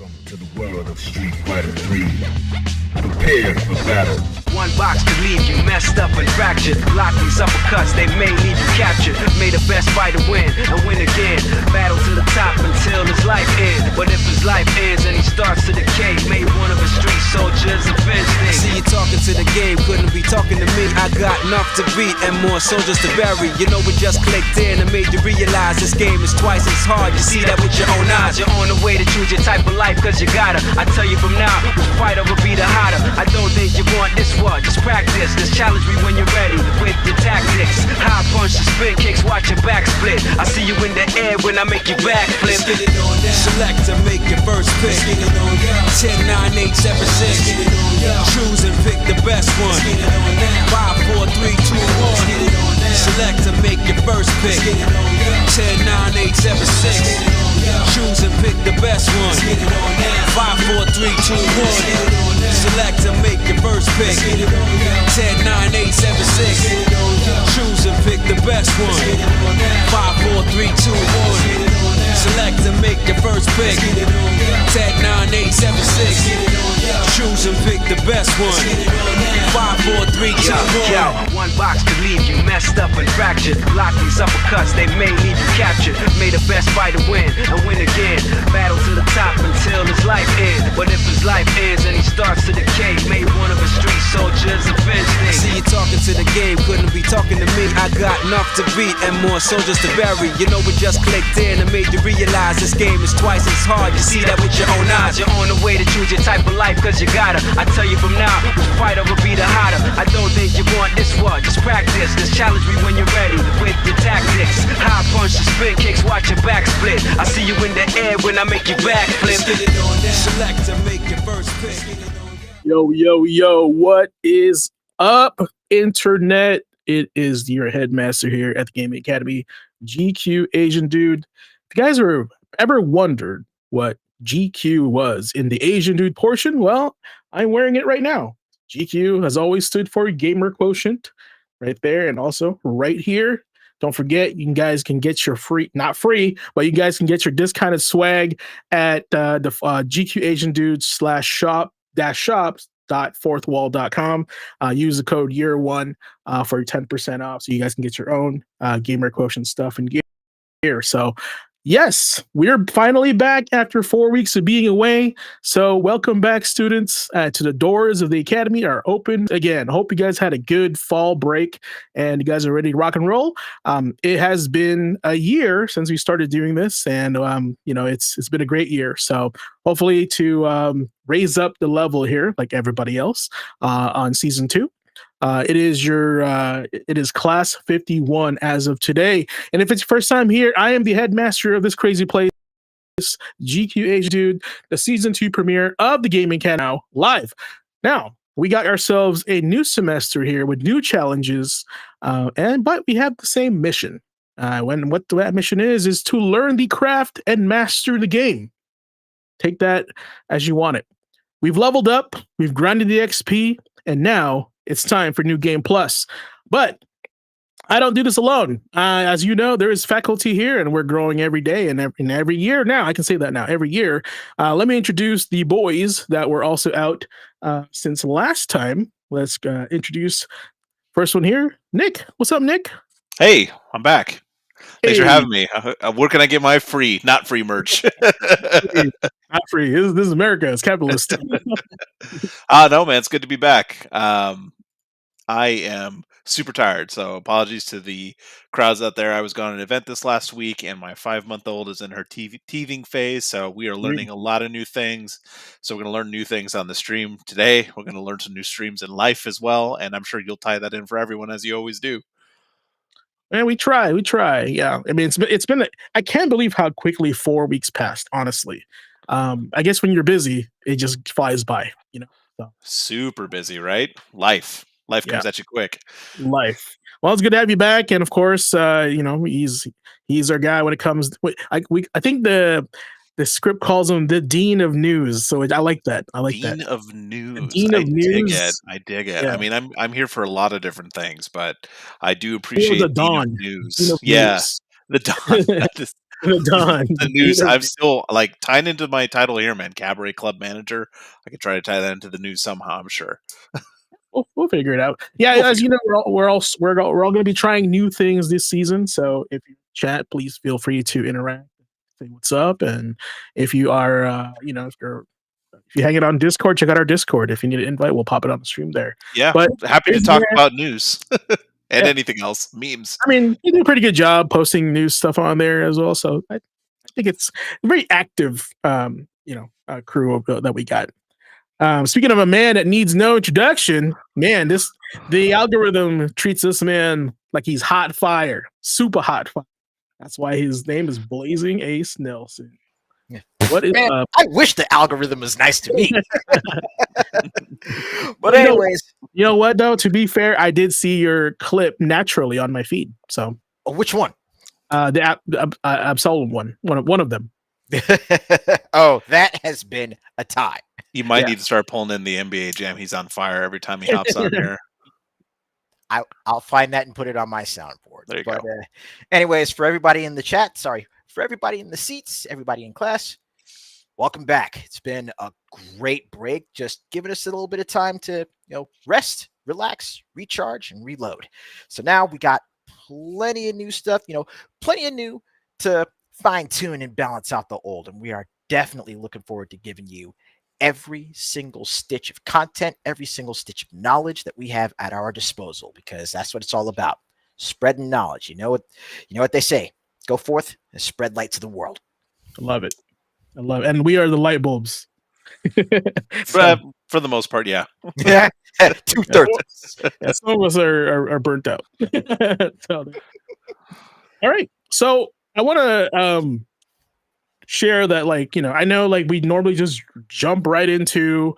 Welcome to the world of Street Fighter 3. Prepare for battle. One box could leave you messed up and fractured. Block these uppercuts, they may leave you captured. May the best fighter win and win again. Battle to the top until his life ends. But if his life ends and he starts to decay, may one of his street soldiers avenge things. See you talking to the game, couldn't be talking to me. I got enough to beat and more soldiers to bury. You know it just clicked in and made you realize this game is twice as hard. You see that with your own eyes. You're on the way to choose your type of life cause you gotta. I tell you from now, which fighter will be the hotter. I don't think you want this one, just practice. Just challenge me when you're ready with your tactics. High punch, spin kicks, watch your back split. I see you in the air when I make you backflip. Select to make your first pick. 10, 9, 8, 7, 6. Choose and pick the best one. 5, 4, 3, 2, 1. Select to make your first pick. 10, 9, 8, 7, 6. Choose and pick the best one. 5, 4, 3, 2, 1. Select to make your first pick. 10, 9, 8, 7, 6. Choose and pick the best one. 5, 4, 3, 2, 1. Select to make your first pick. 10, 9, 8, 7, 6. Choose and pick the best one. 5, 4, 3, 2, 1. One box could leave you messed up and fractured. Block these uppercuts, they may leave you captured. May the best fighter win and win again. Battle to the top until his life ends. But if his life ends and he starts to decay, may one of his street soldiers avenge things. See you talking to the game, couldn't be talking to me. I got enough to beat and more soldiers to bury. You know it just clicked in and made you realize this game is twice as hard. You see that with your own eyes. You're on the way to choose your type of life cause you gotta. I tell you from now, which fighter will be the hotter. I don't think you want this one, just practice. Just challenge me when you're ready with your tactics. High punch, spin kicks, watch your back split. I see you in the air when I make you backflip. Select to make your first pick. Yo, what is up, internet? It is your headmaster here at the Gaming Academy, GQAzndood. If you guys are ever wondered what GQ was in the Asian Dude portion, well, I'm wearing it right now. GQ has always stood for Gamer Quotient, right there, and also right here. Don't forget, you guys can get your free, not free, but you guys can get your discounted swag at the GQAzndood /shop-shops.fourthwall.com. Use the code year1 for 10% off, so you guys can get your own Gamer Quotient stuff and gear. So yes, we're finally back after 4 weeks of being away. So welcome back, students. To the doors of the academy are open again. Hope you guys had a good fall break and you guys are ready to rock and roll. It has been a year since we started doing this, and it's been a great year. So hopefully to raise up the level here, like everybody else, on season 2. It is class 51 as of today. And if it's your first time here, I am the headmaster of this crazy place, GQAzndood, the season 2 premiere of the Gaming Academy now live. Now, we got ourselves a new semester here with new challenges, but we have the same mission. What that mission is to learn the craft and master the game. Take that as you want it. We've leveled up, we've grinded the XP, and now it's time for New Game Plus. But I don't do this alone. As you know, there is faculty here, and we're growing every day and every year. Now, I can say that now, every year. Let me introduce the boys that were also out since last time. Let's introduce first one here, Nick. What's up, Nick? Hey, I'm back. Thanks for having me. Where can I get my not free merch? Not free. This is America. It's capitalist. No, man. It's good to be back. I am super tired, so apologies to the crowds out there. I was gone at an event this last week, and my 5-month-old is in her teething phase, so we are learning a lot of new things. So we're going to learn new things on the stream today. We're going to learn some new streams in life as well, and I'm sure you'll tie that in for everyone, as you always do. Man, we try. Yeah, I mean, it's been. I can't believe how quickly 4 weeks passed. Honestly, I guess when you're busy, it just flies by. So. Super busy, right? Life comes at you quick. Life. Well, it's good to have you back, and of course, he's our guy when it comes. I think the script calls him the Dean of News, so I like that. Dean of News. Dean of News. I dig it. Yeah. I mean, I'm here for a lot of different things, but I do appreciate the Dean Dawn. of News. Dean of yeah, News. the Dawn. The Don. The news. I'm still like tying into my title here, man. Cabaret Club Manager. I could try to tie that into the news somehow. I'm sure. We'll figure it out. Yeah, as you know, we're all going to be trying new things this season. So if you chat, please feel free to interact, say what's up, and if you are, if you hang it on Discord, check out our Discord. If you need an invite, we'll pop it on the stream there. Yeah, But happy to talk about news and anything else, memes. I mean, you do a pretty good job posting news stuff on there as well. So I think it's a very active, crew that we got. Speaking of a man that needs no introduction, man, the algorithm treats this man like he's hot fire, super hot fire. That's why his name is Blazing Ace Nelson. Yeah. What is Man, I wish the algorithm was nice to me. But anyways, you know what though? To be fair, I did see your clip naturally on my feed. So, which one? The Absolem one of them. Oh, that has been a tie. You might need to start pulling in the NBA Jam. He's on fire every time he hops on here. I'll find that and put it on my soundboard. There you go. Anyways, for everybody in the chat, for everybody in the seats, everybody in class, welcome back. It's been a great break. Just giving us a little bit of time to rest, relax, recharge, and reload. So now we got plenty of new stuff. Plenty of new to fine tune and balance out the old, and we are definitely looking forward to giving you every single stitch of content, every single stitch of knowledge that we have at our disposal, because that's what it's all about. Spreading knowledge. You know what they say. Go forth and spread light to the world. I love it. And we are the light bulbs. For the most part, yeah. Yeah. 2/3. Yeah, some of us are burnt out. All right. So I want to share that, I know we normally just jump right into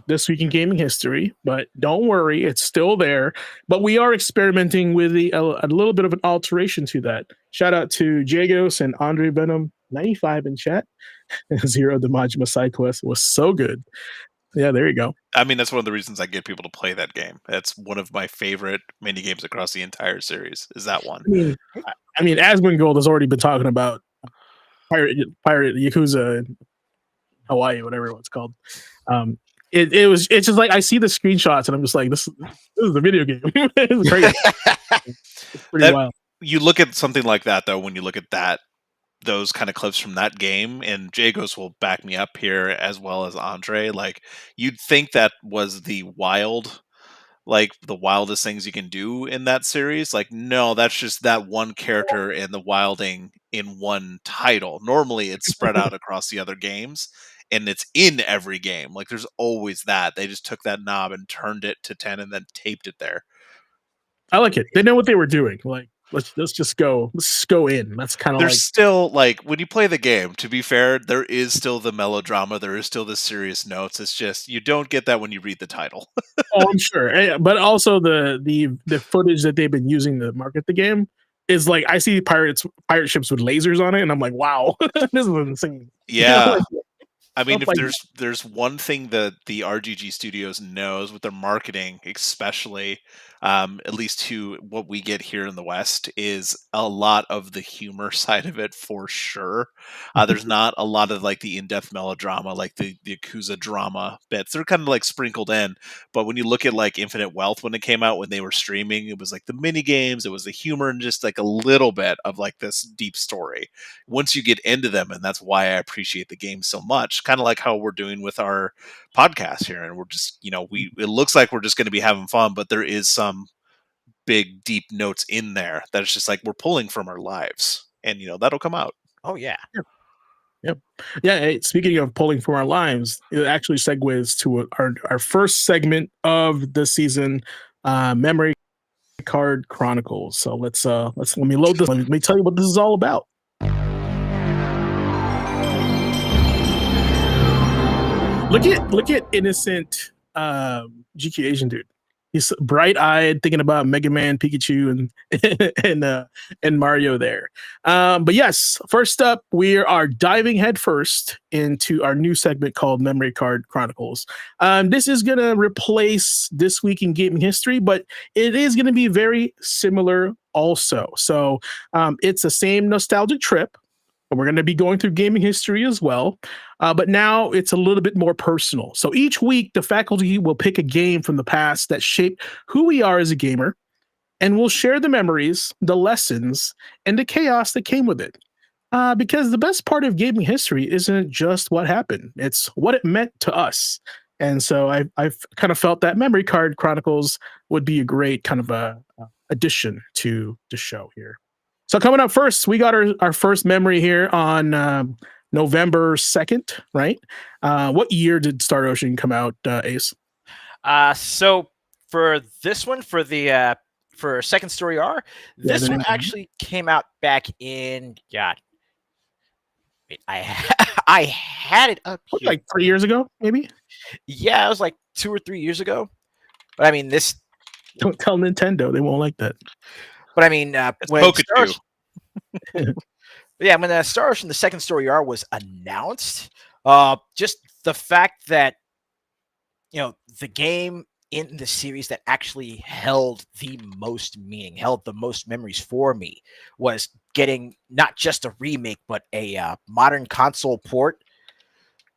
this week in gaming history, but don't worry, it's still there. But we are experimenting with a little bit of an alteration to that. Shout out to Jagos and Andre Venom 95 in chat. Zero the Majima side quest was so good. Yeah, there you go. I mean, that's one of the reasons I get people to play that game. That's one of my favorite mini games across the entire series. Is that one? I mean, Asmongold has already been talking about Pirate Yakuza in Hawaii, whatever it's called. It's just like I see the screenshots and I'm just like, this is a video game. It's crazy. It's pretty wild. You look at something like that though, when you look at those kind of clips from that game, and Jagos will back me up here as well as Andre, you'd think that was the wildest things you can do in that series. No, that's just that one character and the wilding in one title. Normally it's spread out across the other games and it's in every game. There's always that. They just took that knob and turned it to 10 and then taped it there. I like it. They know what they were doing. Let's just go in. That's kind of there's still when you play the game, to be fair, there is still the melodrama, there is still the serious notes. It's just you don't get that when you read the title. Oh, I'm sure. But also the footage that they've been using to market the game is I see pirate ships with lasers on it, and I'm like, wow, this is insane. Yeah. I mean, if there's one thing that the RGG Studios knows with their marketing, especially, at least to what we get here in the West, is a lot of the humor side of it for sure. There's not a lot of the in-depth melodrama, the Yakuza drama bits. They're kind of sprinkled in, but when you look at Infinite Wealth when it came out, when they were streaming, it was the mini games, it was the humor, and just a little bit of this deep story. Once you get into them, and that's why I appreciate the game so much. Kind of like how we're doing with our podcast here, and we're just it looks like we're just going to be having fun, but there is some big deep notes in there that it's just we're pulling from our lives, and that'll come out. Oh yeah. Yep. Yeah. Hey, speaking of pulling from our lives, it actually segues to our first segment of the season, Memory Card Chronicles. So let me load this. Let me tell you what this is all about. Look at innocent GQAzndood. He's bright-eyed, thinking about Mega Man, Pikachu, and Mario there. But yes, first up, we are diving headfirst into our new segment called Memory Card Chronicles. This is going to replace This Week in Gaming History, but it is going to be very similar also. So it's the same nostalgic trip. We're going to be going through gaming history as well, but now it's a little bit more personal. So each week, the faculty will pick a game from the past that shaped who we are as a gamer, and we'll share the memories, the lessons, and the chaos that came with it. Because the best part of gaming history isn't just what happened; it's what it meant to us. And so I've kind of felt that Memory Card Chronicles would be a great kind of a addition to the show here. So coming up first, we got our first memory here on November 2nd, right? What year did Star Ocean come out, Ace? So for this one, for Second Story R, this one actually came out back in I had it up here. Like 3 years ago, maybe? Yeah, it was like 2 or 3 years ago. But I mean, this. Don't tell Nintendo; they won't like that. But I mean, when Pokemon. when Star Ocean: The Second Story R was announced, just the fact that the game in the series that actually held the most meaning, held the most memories for me, was getting not just a remake but a modern console port.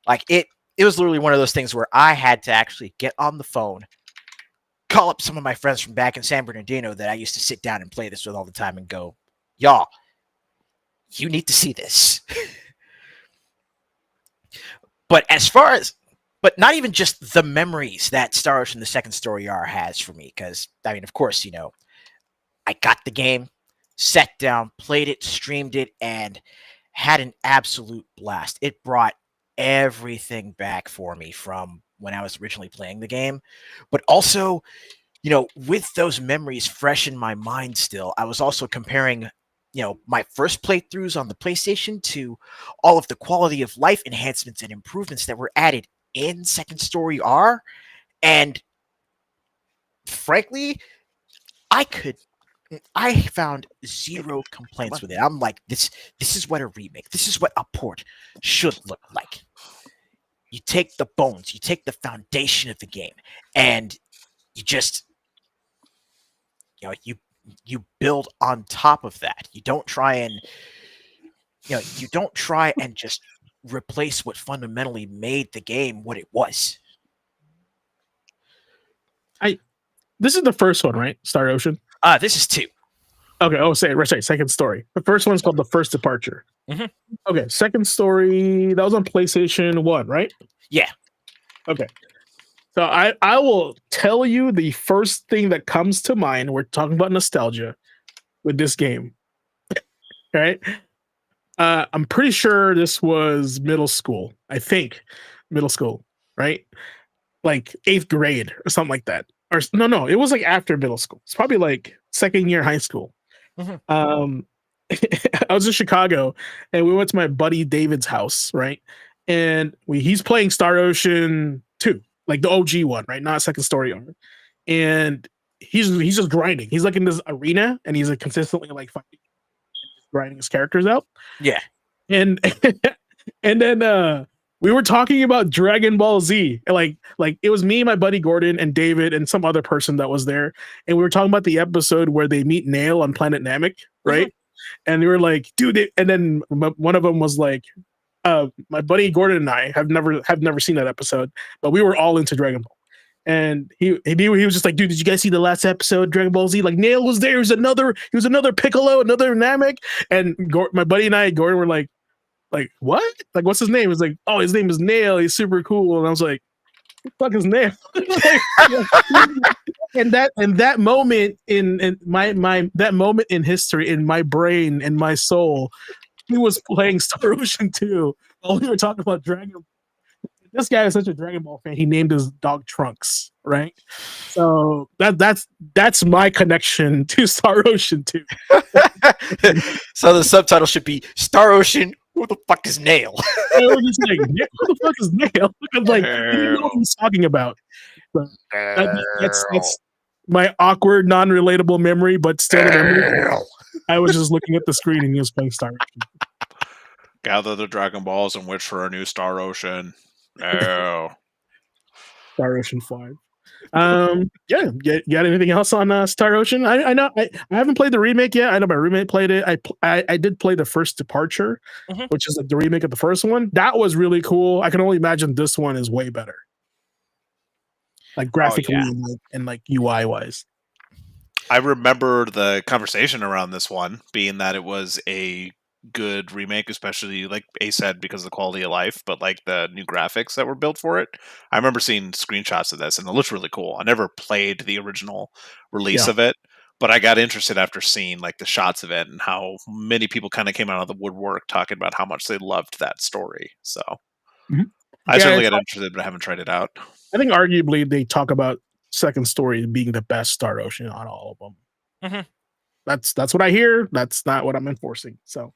Like it was literally one of those things where I had to actually get on the phone, call up some of my friends from back in San Bernardino that I used to sit down and play this with all the time and go, y'all, you need to see this. But not even just the memories that Star Ocean: The Second Story R has for me, because, I mean, of course, I got the game, sat down, played it, streamed it, and had an absolute blast. It brought everything back for me from when I was originally playing the game. But also, with those memories fresh in my mind still, I was also comparing my first playthroughs on the PlayStation to all of the quality of life enhancements and improvements that were added in Second Story R. And frankly, I found zero complaints with it. I'm like, this is what a remake, this is what a port should look like. You take the bones, you take the foundation of the game, and you just, you build on top of that. You don't try and just replace what fundamentally made the game what it was. This is the first one, right? Star Ocean. This is 2. Okay. Oh, sorry. Second Story. The first one's called The First Departure. Mm-hmm. Okay. Second Story. That was on PlayStation 1, right? Yeah. Okay. So I will tell you the first thing that comes to mind. We're talking about nostalgia with this game. Right? I'm pretty sure this was middle school. I think middle school, right? Like 8th grade or something like that. Or no, it was like after middle school. It's probably like second year high school. Mm-hmm. I was in Chicago and we went to my buddy David's house, right? And he's playing Star Ocean 2, like the OG one, right? Not Second Story R. And he's just grinding. He's like in this arena and he's like consistently like fighting, grinding his characters out. Yeah. And and then we were talking about Dragon Ball Z. Like it was me, my buddy Gordon, and David, and some other person that was there. And we were talking about the episode where they meet Nail on Planet Namek, right? Mm-hmm. And we were like, dude, and then one of them was like, my buddy Gordon and I have never seen that episode, but we were all into Dragon Ball. And he was just like, dude, did you guys see the last episode, Dragon Ball Z? Like Nail was there. He was another Piccolo, another Namek. And my buddy and I, Gordon, were like, what? Like, what's his name? It's like, oh, his name is Nail. He's super cool. And I was like, what the fuck is Nail? and that moment in my that moment in history, in my brain and my soul, he was playing Star Ocean 2 while we were talking about Dragon Ball. This guy is such a Dragon Ball fan. He named his dog Trunks, right? So that's my connection to Star Ocean 2. So the subtitle should be Star Ocean. Who the fuck is Nail? I was just like, who the fuck is Nail? Because like, I didn't know what he's talking about. So that's my awkward, non-relatable memory, but still a memory. I was just looking at the screen and he was playing Star Ocean. Gather the Dragon Balls and wish for a new Star Ocean. No. Star Ocean 5. Yeah. You got anything else on Star Ocean? I know I haven't played the remake yet. I know my roommate played it. I did play the first Departure, Mhm. which is like the remake of the first one. That was really cool. I can only imagine this one is way better, like Oh graphically yeah. and like UI wise. I remember the conversation around this one being that it was a good remake, especially like A said because of the quality of life, but like the new graphics that were built for it. I remember seeing screenshots of this and it looks really cool. I never played the original release Yeah. of it, but I got interested after seeing like the shots of it and how many people kind of came out of the woodwork talking about how much they loved that story. So Mhm. I Yeah, certainly got interested, but I haven't tried it out. I think arguably they talk about Second Story being the best Star Ocean on all of them. Mhm. That's what I hear. That's not what I'm enforcing. So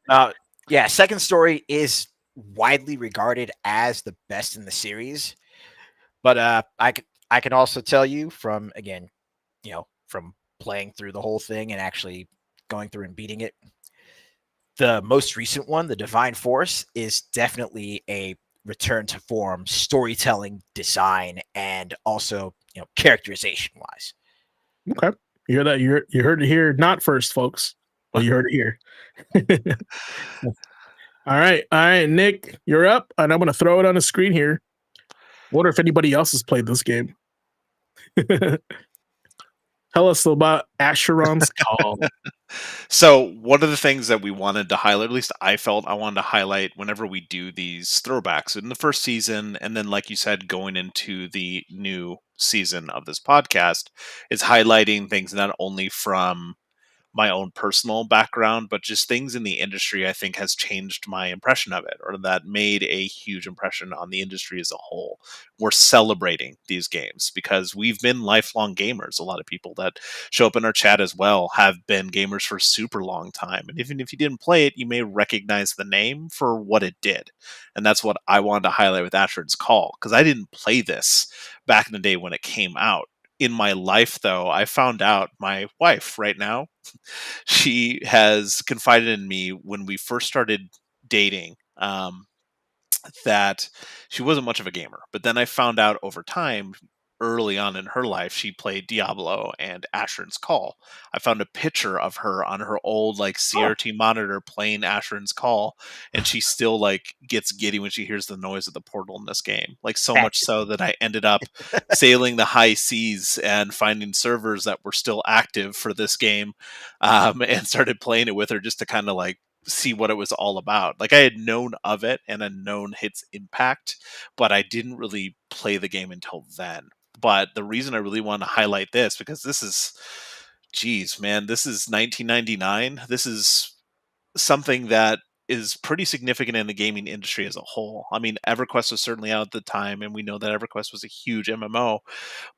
Uh, yeah, Second Story is widely regarded as the best in the series, but I can also tell you from again, from playing through the whole thing and actually going through and beating it, the most recent one, the Divine Force, is definitely a return to form, storytelling, design, and also characterization wise. okay, you hear that? You heard it here, not first, folks, but you heard it here. All right, Nick, you're up, and I'm gonna throw it on the screen here. Wonder if anybody else has played this game. Tell us about Asheron's Call. So one of the things that we wanted to highlight, at least I felt I wanted to highlight whenever we do these throwbacks in the first season, and then like you said, going into the new season of this podcast, is highlighting things not only from my own personal background, but just things in the industry I think has changed my impression of it, or that made a huge impression on the industry as a whole. We're celebrating these games because we've been lifelong gamers. A lot of people that show up in our chat as well have been gamers for a super long time. And even if you didn't play it, you may recognize the name for what it did. And that's what I wanted to highlight with Ashford's Call, because I didn't play this back in the day when it came out. In my life, though, I found out my wife right now, she has confided in me when we first started dating, that she wasn't much of a gamer. But then I found out over time, early on in her life, she played Diablo and Asheron's Call. I found a picture of her on her old like Oh, CRT monitor playing Asheron's Call, and she still like gets giddy when she hears the noise of the portal in this game. Like so much that's so that I ended up sailing the high seas and finding servers that were still active for this game, and started playing it with her just to kind of like see what it was all about. Like I had known of it and had known its impact, but I didn't really play the game until then. But the reason I really want to highlight this because this is, geez, man, this is 1999. This is something that is pretty significant in the gaming industry as a whole. I mean, EverQuest was certainly out at the time, and we know that EverQuest was a huge MMO,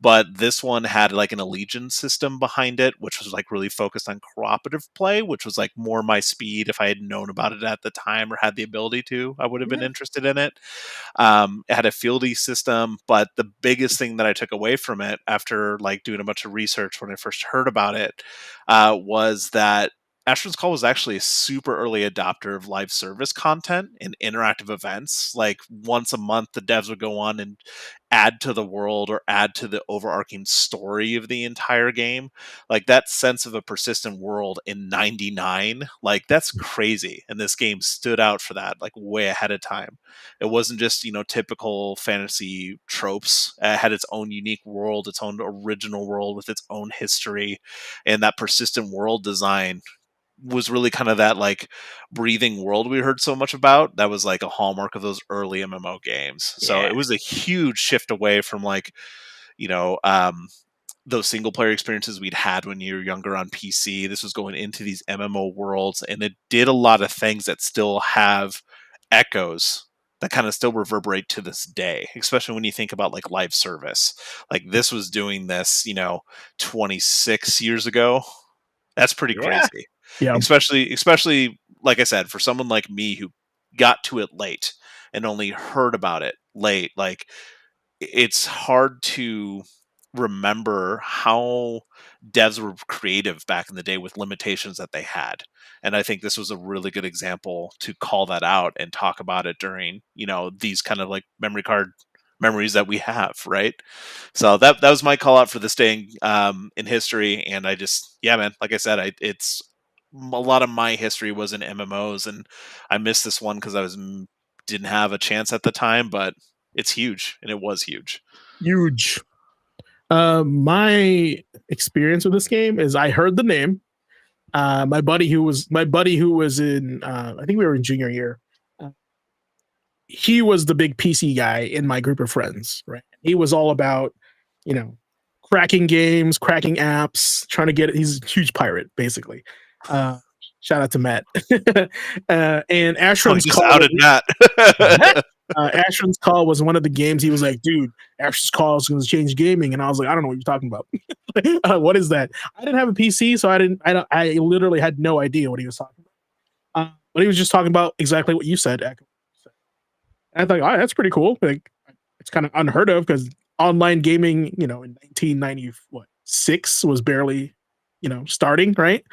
but this one had like an allegiance system behind it, which was like really focused on cooperative play, which was like more my speed. If I had known about it at the time or had the ability to, I would have been yeah. interested in it. It had a fieldy system, but the biggest thing that I took away from it after like doing a bunch of research when I first heard about it, was that Ashton's Call was actually a super early adopter of live service content and interactive events. Like once a month, the devs would go on and add to the world or add to the overarching story of the entire game. Like that sense of a persistent world in 99, like that's crazy. And this game stood out for that, like way ahead of time. It wasn't just, typical fantasy tropes. It had its own unique world, its own original world with its own history, and that persistent world design was really kind of that like breathing world we heard so much about. That was like a hallmark of those early MMO games. So Yeah. it was a huge shift away from like, you know, um, those single player experiences we'd had when you were younger on PC. This was going into these MMO worlds, and it did a lot of things that still have echoes that kind of still reverberate to this day, especially when you think about like live service. Like this was doing this, 26 years ago. That's pretty Yeah. crazy. Yeah. Especially like I said, for someone like me who got to it late and only heard about it late, like it's hard to remember how devs were creative back in the day with limitations that they had. And I think this was a really good example to call that out and talk about it during, these kind of like memory card memories that we have, right? So that was my call out for this day in history, and I just, yeah, man, like I said, it's a lot of my history was in MMOs, and I missed this one because I was didn't have a chance at the time, but it's huge, and it was huge. Huge. My experience with this game is I heard the name. My buddy who was in I think we were in junior year. He was the big PC guy in my group of friends, right? He was all about, cracking games, cracking apps, trying to get it. He's a huge pirate, basically. Shout out to Matt. And Ashram's just Call. Outed Matt. Ashram's Call was one of the games. He was like, dude, Ashram's Call is going to change gaming. And I was like, I don't know what you're talking about. What is that? I didn't have a PC, so I literally had no idea what he was talking about. But he was just talking about exactly what you said, Echo. And I thought, all right, that's pretty cool. Like, it's kind of unheard of because online gaming, in 1996 was barely, starting, right?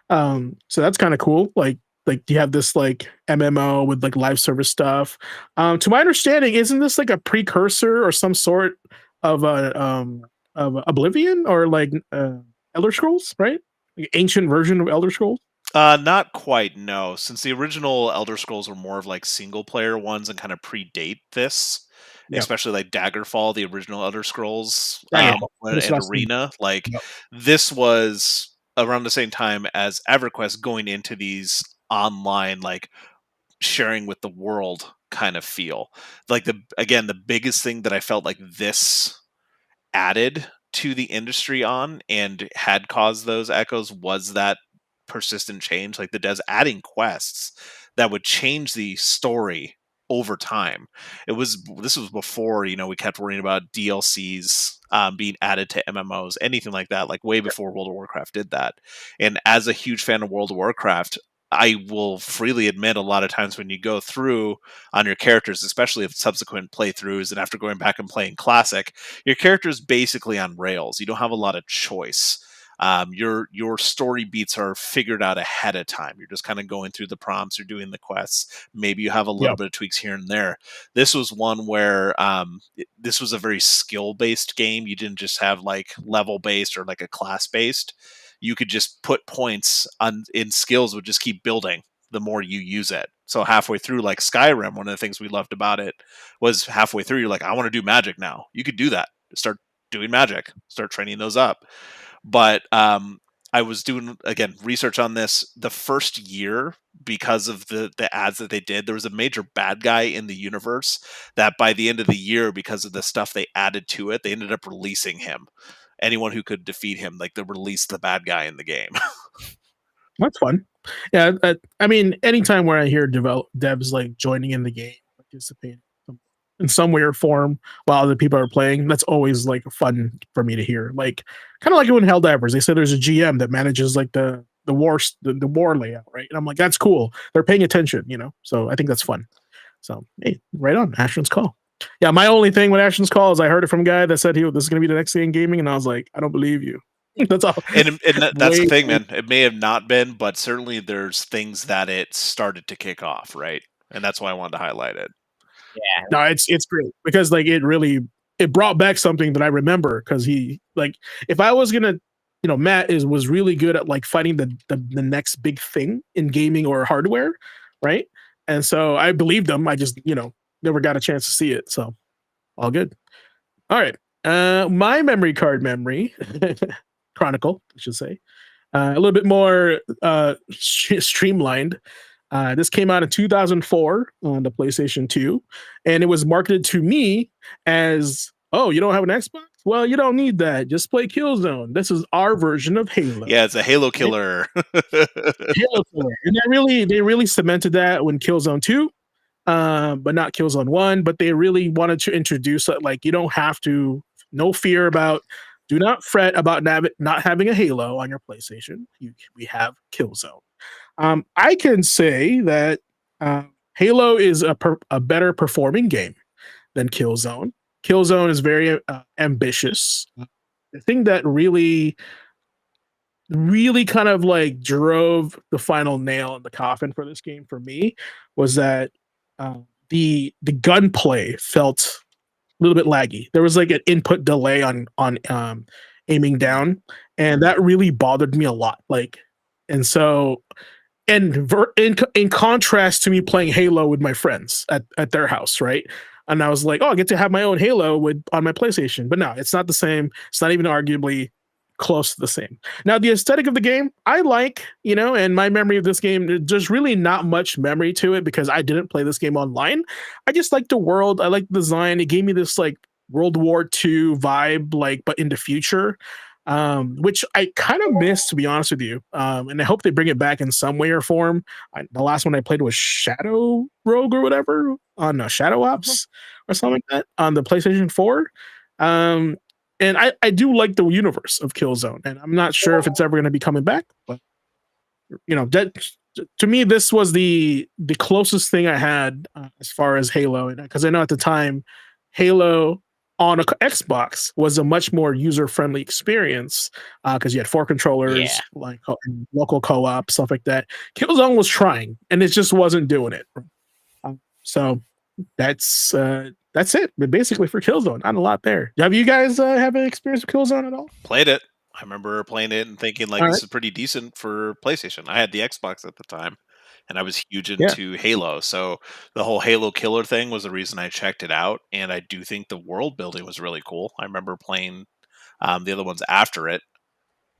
So that's kind of cool. Like you have this like MMO with like live service stuff. To my understanding, isn't this like a precursor or some sort of Oblivion or like Elder Scrolls, right? Like ancient version of Elder Scrolls? Not quite, no. Since the original Elder Scrolls were more of like single player ones and kind of predate this, especially like Daggerfall, the original Elder Scrolls, and Arena. Like this was around the same time as EverQuest going into these online, like sharing with the world kind of feel. Like the biggest thing that I felt like this added to the industry on and had caused those echoes was that persistent change, like the devs adding quests that would change the story over time. This was before, we kept worrying about DLCs being added to MMOs, anything like that, like way before World of Warcraft did that. And as a huge fan of World of Warcraft, I will freely admit a lot of times when you go through on your characters, especially if subsequent playthroughs and after going back and playing Classic, your character is basically on rails. You don't have a lot of choice. Your story beats are figured out ahead of time. You're just kind of going through the prompts, you're doing the quests. Maybe you have a little bit of tweaks here and there. This was one where this was a very skill-based game. You didn't just have like level-based or like a class-based. You could just put points in skills would just keep building the more you use it. So halfway through, like Skyrim, one of the things we loved about it was halfway through, you're like, I want to do magic now. You could do that. Start doing magic. Start training those up. But I was doing, again, research on this the first year because of the ads that they did. There was a major bad guy in the universe that by the end of the year, because of the stuff they added to it, they ended up releasing him. Anyone who could defeat him, like they released the bad guy in the game. That's fun. Yeah, I mean, anytime where I hear devs like joining in the game, participating in some way or form while other people are playing, that's always like fun for me to hear. Like kind of like when Helldivers, they say there's a GM that manages like the war layout, right? And I'm like, that's cool. They're paying attention, So I think that's fun. So hey, right on, Ashton's Call. Yeah, my only thing with Ashton's Call is I heard it from a guy that said this is going to be the next thing in gaming, and I was like, I don't believe you. That's all. And that's the thing, man. It may have not been, but certainly there's things that it started to kick off, right? And that's why I wanted to highlight it. Yeah. No, it's great because like it brought back something that I remember because he like if I was gonna Matt was really good at like finding the next big thing in gaming or hardware, right? And so I believed him. I just never got a chance to see it, so all good. All right, my memory card chronicle, I should say, a little bit more streamlined. This came out in 2004 on the PlayStation 2, and it was marketed to me as, oh, you don't have an Xbox? Well, you don't need that. Just play Killzone. This is our version of Halo. Yeah, it's a Halo killer. Halo killer. And they really cemented that when Killzone 2, but not Killzone 1. But they really wanted to introduce it. Like, you don't have to, no fear about, do not fret about not having a Halo on your PlayStation. We have Killzone. I can say that Halo is a better performing game than Killzone. Killzone is very ambitious. The thing that really kind of like drove the final nail in the coffin for this game for me was that the gunplay felt little bit laggy. There was like an input delay on aiming down, and that really bothered me a lot. Like, and so in contrast to me playing Halo with my friends at their house, right? And I was like, oh, I get to have my own Halo on my PlayStation. But no, it's not the same. It's not even arguably close to the same. Now, the aesthetic of the game, I like, and my memory of this game, there's really not much memory to it because I didn't play this game online. I just like the world. I like the design. It gave me this like World War II vibe, like, but in the future. Which I kind of miss, to be honest with you. And I hope they bring it back in some way or form. The last one I played was Shadow Rogue or whatever on Shadow Ops or something like that on the PlayStation 4. And I do like the universe of Killzone, and I'm not sure if it's ever going to be coming back, but that to me, this was the closest thing I had as far as Halo, and because I know at the time, Halo on a Xbox was a much more user-friendly experience because you had 4 controllers, like local co-op, stuff like that. Killzone was trying, and it just wasn't doing it. So that's it. But basically for Killzone, not a lot there. Have you guys have an experience with Killzone at all? Played it. I remember playing it and thinking like, this is pretty decent for PlayStation. I had the Xbox at the time, and I was huge into Halo. So the whole Halo killer thing was the reason I checked it out. And I do think the world building was really cool. I remember playing the other ones after it.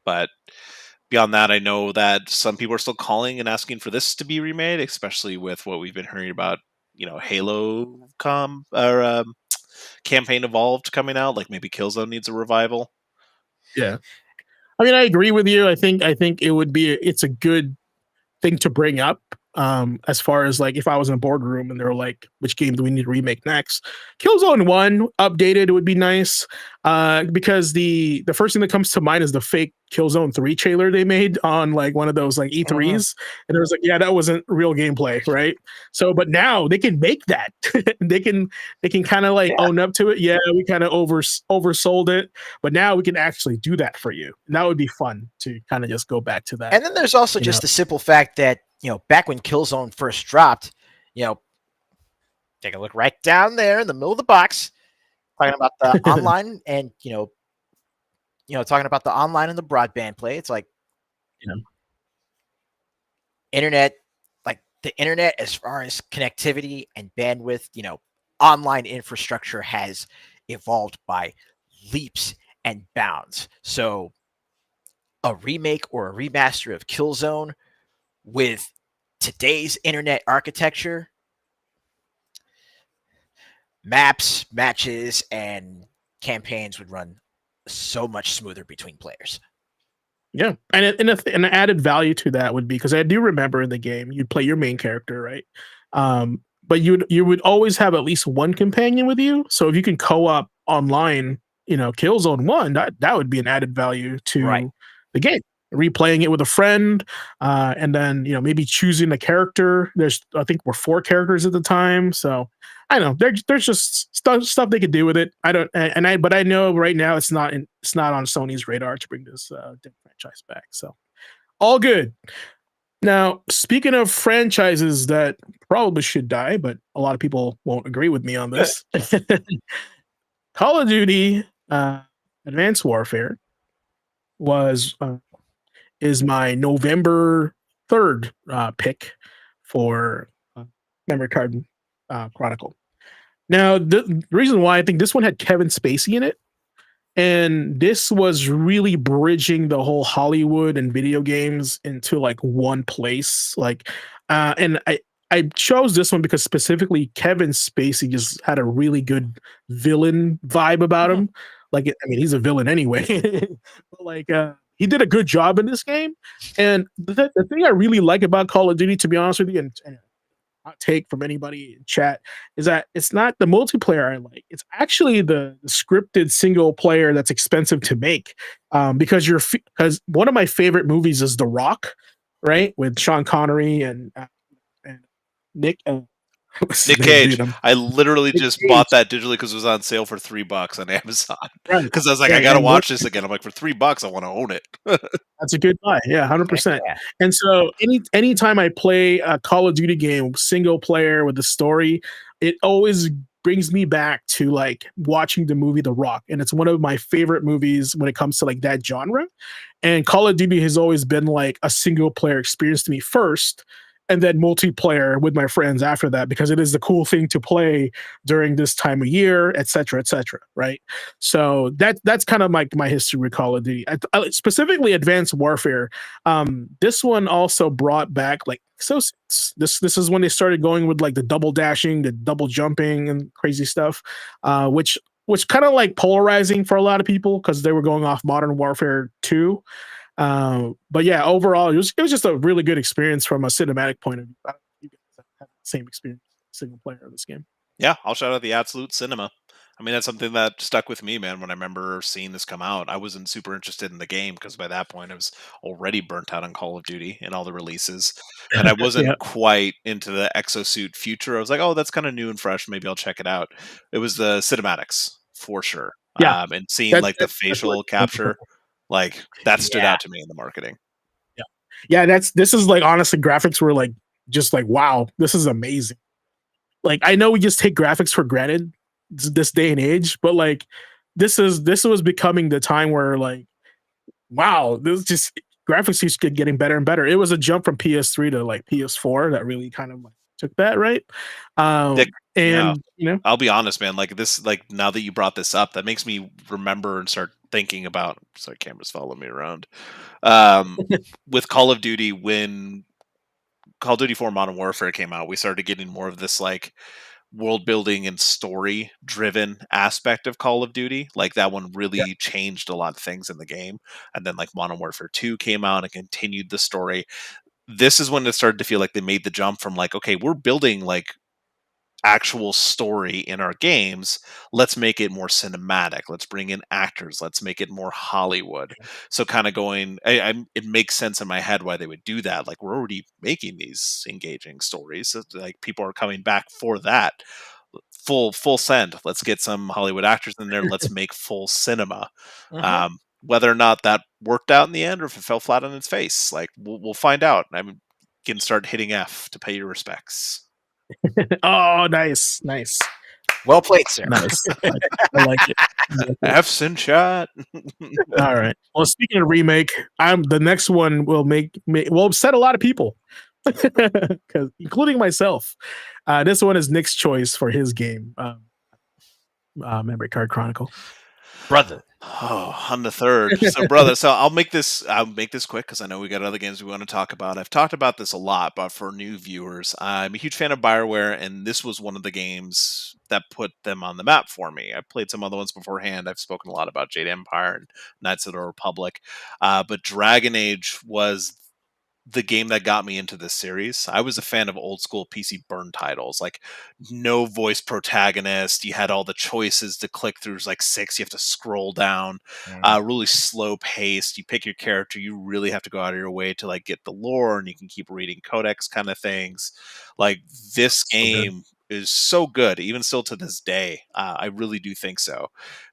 But beyond that, I know that some people are still calling and asking for this to be remade, especially with what we've been hearing about, Halo Campaign Evolved coming out. Like maybe Killzone needs a revival. Yeah. I mean, I agree with you. I think it's a good thing to bring up as far as like if I was in a boardroom and they're like, which game do we need to remake next? Killzone 1 updated would be nice because the first thing that comes to mind is the fake Killzone 3 trailer they made on like one of those like E3s, and it was like, yeah, that wasn't real gameplay, right? So but now they can make that. they can kind of like own up to it. Yeah, we kind of oversold it, but now we can actually do that for you, and that would be fun to kind of just go back to that. And then there's also just the simple fact that back when Killzone first dropped, take a look right down there in the middle of the box, talking about the online and talking about the online and the broadband play. It's like, internet, like the internet as far as connectivity and bandwidth, online infrastructure has evolved by leaps and bounds. So a remake or a remaster of Killzone with today's internet architecture, maps, matches, and campaigns would run so much smoother between players. Yeah, and an added value to that would be, because I do remember in the game you'd play your main character, right? But you would always have at least one companion with you. So if you can co-op online, Killzone 1, that would be an added value to the game. Replaying it with a friend, and then maybe choosing a character. I think we're 4 characters at the time, so I know there's just stuff they could do with it. But I know right now it's not on Sony's radar to bring this franchise back. So all good. Now, speaking of franchises that probably should die, but a lot of people won't agree with me on this, Call of Duty Advanced Warfare is my November 3rd pick for Memory Card Chronicle. Now, the reason why I think this one had Kevin Spacey in it, and this was really bridging the whole Hollywood and video games into like one place. And I chose this one because specifically Kevin Spacey just had a really good villain vibe about him. He's a villain anyway. But he did a good job in this game. And the thing I really like about Call of Duty, to be honest with you, and hot take from anybody in chat, is that it's not the multiplayer I like. It's actually the scripted single player that's expensive to make. Because one of my favorite movies is The Rock, right? With Sean Connery and Nick Cage. I literally just bought that digitally because it was on sale for $3 on Amazon. Because I was like, I gotta watch this again. I'm like, for $3, I want to own it. That's a good buy. Yeah, 100%. Yeah. And so anytime I play a Call of Duty game, single player with a story, it always brings me back to like watching the movie The Rock, and it's one of my favorite movies when it comes to like that genre. And Call of Duty has always been like a single player experience to me first, and then multiplayer with my friends after that, because it is the cool thing to play during this time of year, etc., etc. Right. So that's kind of like my history with Call of Duty, specifically Advanced Warfare. This one also brought back like this is when they started going with like the double dashing, the double jumping, and crazy stuff, which kind of like polarizing for a lot of people because they were going off Modern Warfare 2. But yeah, overall, it was just a really good experience from a cinematic point of view. I don't know if you guys have the same experience single player of this game. Yeah, I'll shout out the absolute cinema. I mean, that's something that stuck with me, man. When I remember seeing this come out, I wasn't super interested in the game because by that point I was already burnt out on Call of Duty and all the releases, and I Yeah, wasn't quite into the exosuit future. I was like, oh, that's kind of new and fresh. Maybe I'll check it out. It was the cinematics for sure, yeah, and seeing that, like the that that's what. facial capture, like that stood Yeah. out to me in the marketing. Yeah, yeah. This is like honestly, graphics were like just like wow, this is amazing. Like I know we just take graphics for granted this day and age, but like this was becoming the time where like wow, this just graphics keeps getting better and better. It was a jump from PS3 to like PS4 that really kind of like took that right. Dick, yeah, And you know, I'll be honest, man. Like this, like now that you brought this up, that makes me remember and start thinking about. Sorry, cameras follow me around. Um, with Call of Duty, when Call of Duty 4 Modern Warfare came out, we started getting more of this like world building and story driven aspect of Call of Duty. Like that one yeah, really changed a lot of things in the game. And then like Modern Warfare 2 came out and continued the story. This is when it started to feel like they made the jump from like, okay, we're building like actual story in our games. Let's make it more cinematic. Let's bring in actors. Let's make it more Hollywood. So kind of going, it makes sense in my head why they would do that. Like we're already making these engaging stories. So, like people are coming back for that. Full send. Let's get some Hollywood actors in there. Let's make full cinema. Mhm. Whether or not that worked out in the end or if it fell flat on its face, like we'll find out. I'm can start hitting F to pay your respects. oh, nice, nice, Well played, sir. nice. I like it. I like it. F's in chat. All right. Well, speaking of remake, I'm the next one will will upset a lot of people, because including myself. This one is Nick's choice for his game, Memory Card Chronicle. Brother. Oh, on the third. So, brother, so I'll make this quick because I know we got other games we want to talk about. I've talked about this a lot, but for new viewers, I'm a huge fan of BioWare, and this was one of the games that put them on the map for me. I played some other ones beforehand. I've spoken a lot about Jade Empire and Knights of the Republic, but Dragon Age was the game that got me into this series. I was a fan of old school PC burn titles, like no voice protagonist. You had all the choices to click through. There's like six. You have to scroll down. Really slow paced. You pick your character. You really have to go out of your way to like get the lore, and you can keep reading codex kind of things. Like this So good. game is so good, even still to this day. I really do think so,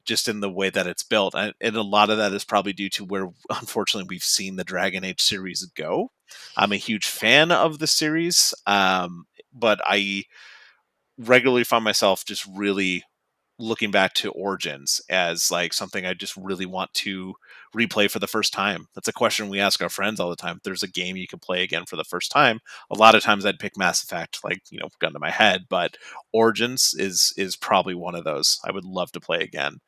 just in the way that it's built, and a lot of that is probably due to where, unfortunately, we've seen the Dragon Age series go. I'm a huge fan of the series, but I regularly find myself just really looking back to Origins as like something I just really want to replay for the first time. That's a question we ask our friends all the time. If there's a game you can play again for the first time, a lot of times I'd pick Mass Effect, like, gun to my head, but Origins is probably one of those I would love to play again.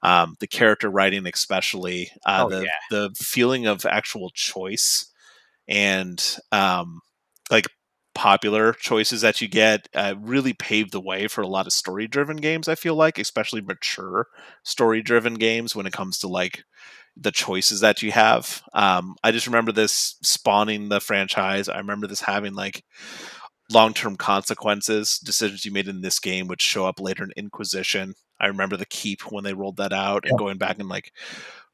The character writing, especially, Oh yeah. the feeling of actual choice and like popular choices that you get really paved the way for a lot of story driven games. I feel like, especially mature story driven games, when it comes to like the choices that you have. I just remember this spawning the franchise. I remember this having like long-term consequences. Decisions you made in this game would show up later in Inquisition. I remember the Keep when they rolled that out, and Yeah. going back and like,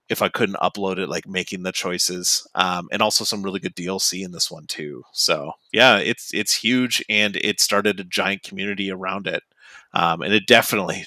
if I couldn't upload it, like making the choices, and also some really good DLC in this one too. So yeah, it's huge, and it started a giant community around it, and it definitely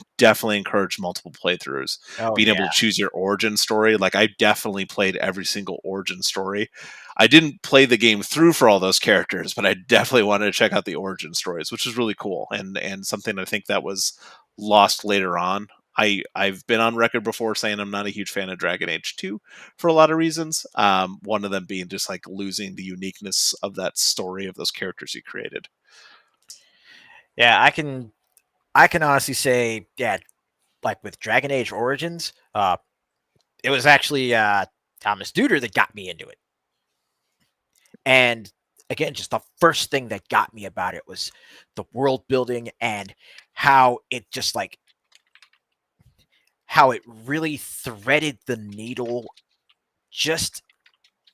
encouraged multiple playthroughs. Oh Being able yeah. to choose your origin story, like I definitely played every single origin story. I didn't play the game through for all those characters, but I definitely wanted to check out the origin stories, which is really cool, and something I think that was lost later on. I've been on record before saying I'm not a huge fan of Dragon Age 2 for a lot of reasons. One of them being just like losing the uniqueness of that story of those characters you created. Yeah, I can honestly say, yeah, like with Dragon Age Origins, it was actually Thomas Duder that got me into it. And again, just the first thing that got me about it was the world building and how it just like how it really threaded the needle. Just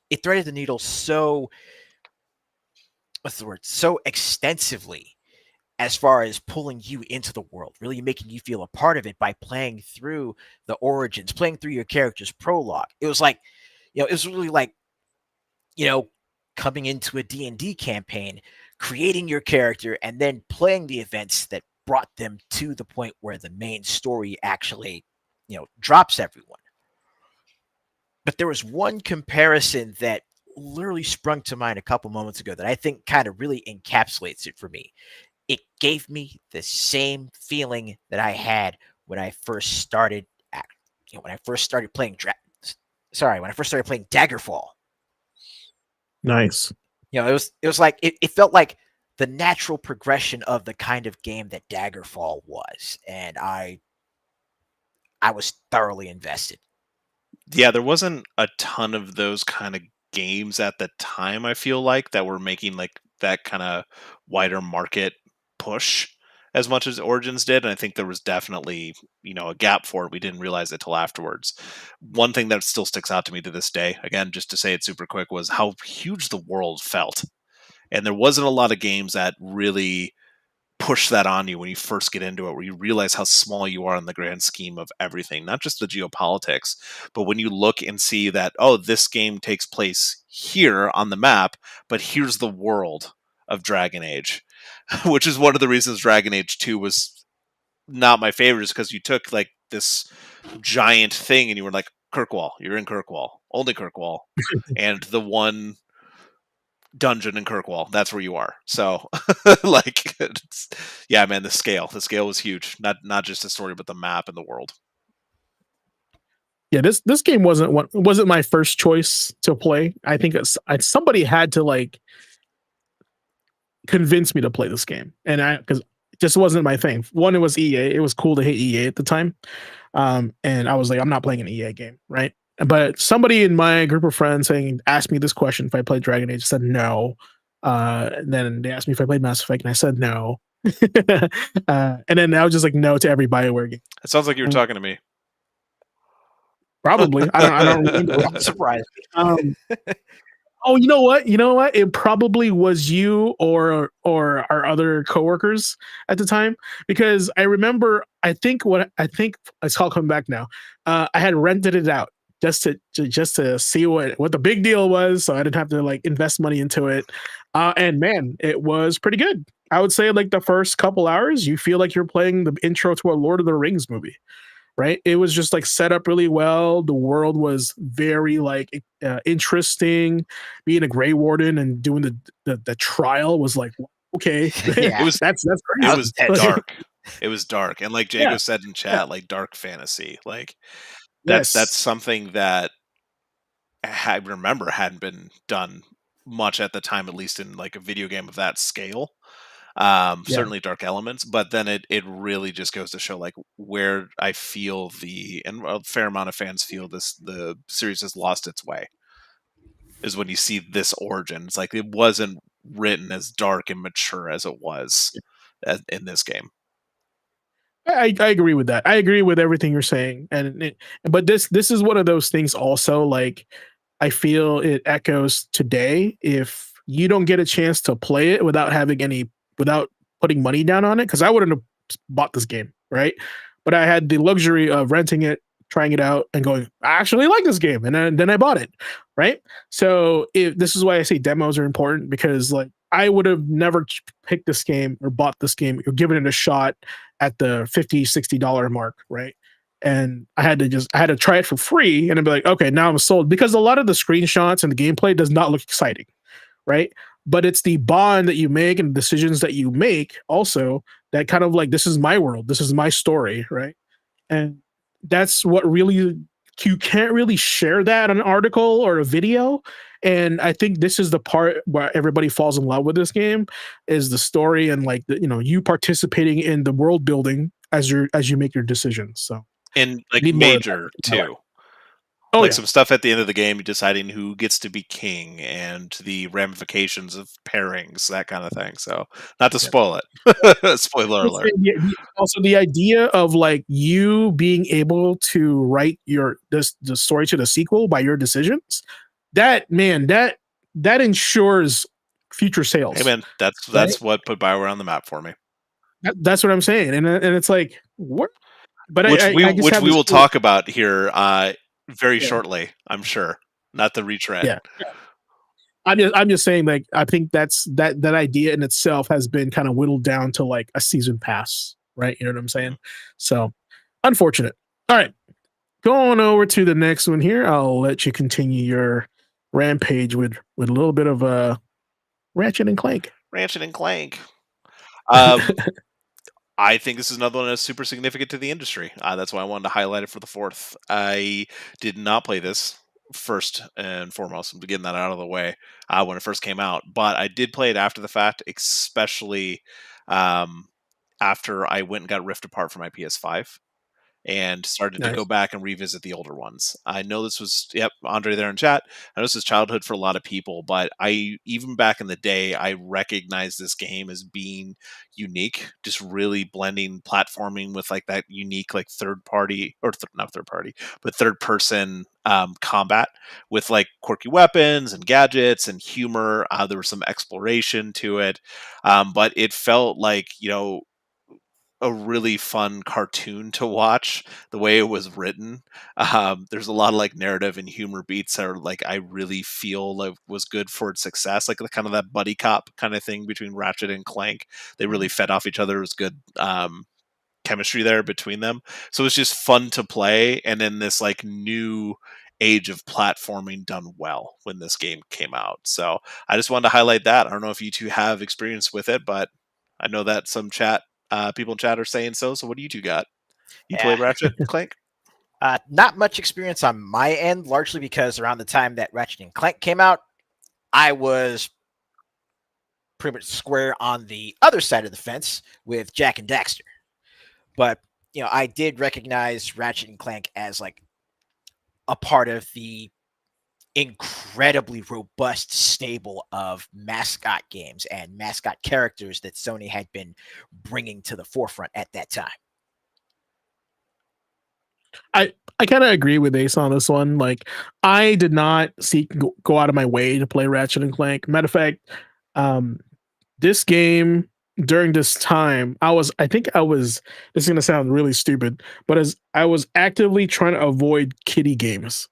it threaded the needle so what's the word? So extensively as far as pulling you into the world, really making you feel a part of it by playing through the origins, playing through your character's prologue. It was like, it was really like, coming into a D&D campaign, creating your character, and then playing the events that brought them to the point where the main story actually, drops everyone. But there was one comparison that literally sprung to mind a couple moments ago that I think kind of really encapsulates it for me. It gave me the same feeling that I had when I first started when I first started playing Daggerfall. Nice. It was like it felt like the natural progression of the kind of game that Daggerfall was, and I was thoroughly invested. Yeah, there wasn't a ton of those kind of games at the time, I feel like, that were making like that kind of wider market push as much as Origins did, and I think there was definitely, a gap for it. We didn't realize it till afterwards. One thing that still sticks out to me to this day, again, just to say it super quick, was how huge the world felt. And there wasn't a lot of games that really push that on you when you first get into it, where you realize how small you are in the grand scheme of everything, not just the geopolitics, but when you look and see that, oh, this game takes place here on the map, but here's the world of Dragon Age, which is one of the reasons Dragon Age 2 was not my favorite, is because you took like this giant thing and you were like, Kirkwall, you're in Kirkwall, only Kirkwall, and the one dungeon in Kirkwall, that's where you are. So like yeah, man, the scale was huge, not just the story but the map and the world. Yeah, this game wasn't my first choice to play. I think somebody had to like convince me to play this game, and because it just wasn't my thing. One, it was EA. It was cool to hate EA at the time, and I was like, I'm not playing an EA game, right? But somebody in my group of friends asked me this question if I played Dragon Age. I said no. And then they asked me if I played Mass Effect, and I said no. And then I was just like no to every BioWare game. It sounds like you were talking to me. Probably. I don't remember. Don't surprise me. Oh, you know what? It probably was you or our other coworkers at the time, because I remember. I think it's called Coming Back Now. I had rented it out just to see what the big deal was, so I didn't have to like invest money into it. And man, it was pretty good. I would say like the first couple hours, you feel like you're playing the intro to a Lord of the Rings movie. Right, it was just like set up really well. The world was very like interesting. Being a Grey Warden and doing the trial was like okay. Yeah. It was that's crazy. It was dark. It was dark, and like Jago said in chat, like dark fantasy. Like that's something that I remember hadn't been done much at the time, at least in like a video game of that scale. Certainly dark elements, but then it really just goes to show like where I feel and a fair amount of fans feel the series has lost its way, is when you see this origin. It's like it wasn't written as dark and mature as it was in this game. I agree with that. I agree with everything you're saying, but this is one of those things also, like I feel it echoes today. If you don't get a chance to play it without putting money down on it, because I wouldn't have bought this game, right? But I had the luxury of renting it, trying it out, and going, I actually like this game, and then I bought it, right? So this is why I say demos are important, because like I would have never picked this game or bought this game or given it a shot at the $50-$60 mark, right? And I had to try it for free, and I'd be like, okay, now I'm sold, because a lot of the screenshots and the gameplay does not look exciting, right? But it's the bond that you make and decisions that you make also that kind of like, this is my world, this is my story, right? And that's what really, you can't really share that on an article or a video. And I think this is the part where everybody falls in love with this game, is the story and like the, you participating in the world building as you make your decisions. So And like need more of that major in my life. too. Oh Like yeah. some stuff at the end of the game, deciding who gets to be king and the ramifications of pairings, that kind of thing. So, not to Yeah. spoil it. Spoiler Let's alert. say also the idea of like you being able to write the story to the sequel by your decisions, that man, that ensures future Hey sales, man, that's right? what put Bioware on the map for me. That's what I'm saying, and it's like what? But I just Which have we this will feeling. talk about here very Yeah, shortly, I'm sure. Not the retread. yeah. I'm just saying, like, I think that idea in itself has been kind of whittled down to like a season pass, right? You know what I'm saying? So unfortunate. All right, going over to the next one here. I'll let you continue your rampage with a little bit of Ratchet and Clank. Ratchet and Clank. Um, I think this is another one that's super significant to the industry. That's why I wanted to highlight it for the fourth. I did not play this first and foremost. I'm getting that out of the way when it first came out, but I did play it after the fact, especially um, after I went and got ripped apart for my PS5 and started to go Nice. back and revisit the older ones. I know this was, yep, Andre there in chat. I know this is childhood for a lot of people, but even back in the day, I recognized this game as being unique, just really blending platforming with like that unique, like third party, or not third party, but third person combat with like quirky weapons and gadgets and humor. There was some exploration to it, but it felt like, a really fun cartoon to watch the way it was written. There's a lot of like narrative and humor beats that are like I really feel like was good for its success, like the kind of that buddy cop kind of thing between Ratchet and Clank. They really fed off each other. It was good chemistry there between them, so it was just fun to play. And then this like new age of platforming done well when this game came out. So I just wanted to highlight that. I don't know if you two have experience with it, but I know that some people in chat are saying so. So what do you two got? You play Yeah. Ratchet and Clank? Not much experience on my end, largely because around the time that Ratchet and Clank came out, I was pretty much square on the other side of the fence with Jack and Daxter. But I did recognize Ratchet and Clank as like a part of the incredibly robust stable of mascot games and mascot characters that Sony had been bringing to the forefront at that time. I kind of agree with Ace on this one. Like, I did not go out of my way to play Ratchet and Clank. Matter of fact, this game during this time, I think I was, this is gonna sound really stupid, but as I was actively trying to avoid kiddie games,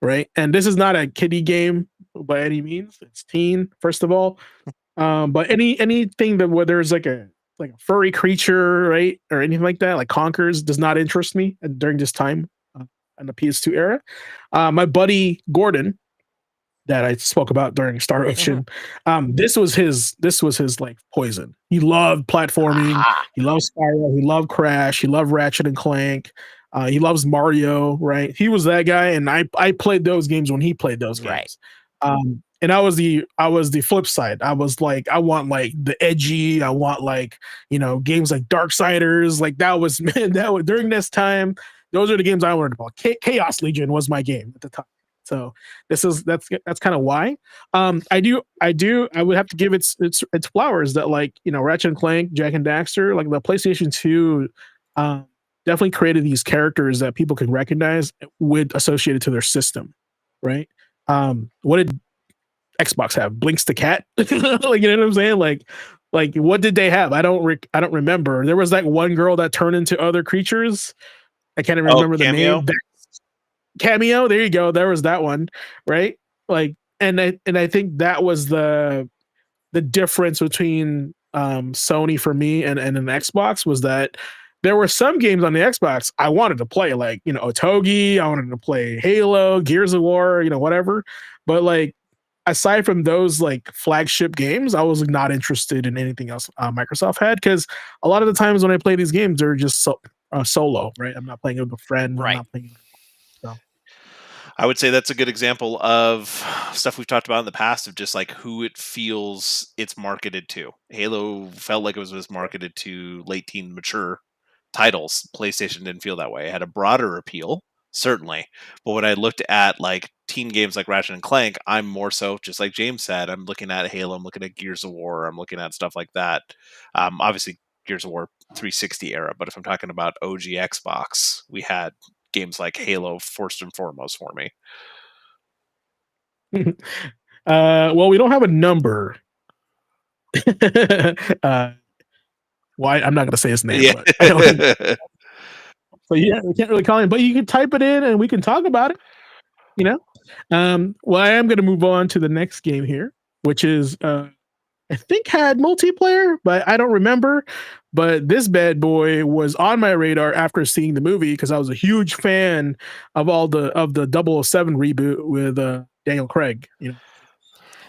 right? And this is not a kiddie game by any means. It's teen, first of all. But anything that where there's like a furry creature, right, or anything like that, like Conkers, does not interest me during this time in the PS2 era. My buddy Gordon, that I spoke about during Star Ocean, this was his like poison. He loved platforming. Aha. He loves Spyro. He loved Crash. He loved Ratchet and Clank. He loves Mario. Right? He was that guy, and I played those games when he played those games. Right. And I was the flip side. I was like, I want like the edgy. I want like games like Darksiders. Like that was man. That was during this time. Those are the games I wanted to play. Chaos Legion was my game at the time. So that's kind of why. I would have to give its flowers that like Ratchet and Clank, Jack and Daxter, like the PlayStation 2 definitely created these characters that people can recognize with associated to their system, right? What did Xbox have? Blinks the cat? Like, you know what I'm saying? Like what did they have? I don't remember. There was that one girl that turned into other creatures. I can't even remember the Cameo? name. Cameo, there you go. There was that one, right? Like, and I think that was the difference between Sony for me and an Xbox, was that there were some games on the Xbox I wanted to play, like Otogi, I wanted to play Halo, Gears of War, whatever. But like aside from those like flagship games, I was not interested in anything else Microsoft had, because a lot of the times when I play these games, they're just solo, right? I'm not playing with a friend. I'm Right. not playing. So. I would say that's a good example of stuff we've talked about in the past of just like who it feels it's marketed to. Halo felt like it was marketed to late teen mature titles. PlayStation didn't feel that way. It had a broader appeal, certainly. But when I looked at like teen games like Ratchet and Clank, I'm more so, just like James said, I'm looking at Halo, I'm looking at Gears of War, I'm looking at stuff like that. Obviously, Gears of War 360 era, but if I'm talking about OG Xbox, we had games like Halo first and foremost for me. Well, we don't have a number. Why? I'm not going to say his name, Yeah. but so yeah, we can't really call him. But you can type it in, and we can talk about it. You know. Well, I am going to move on to the next game here, which is I think had multiplayer, but I don't remember. But this bad boy was on my radar after seeing the movie, because I was a huge fan of the 007 reboot with Daniel Craig. You know.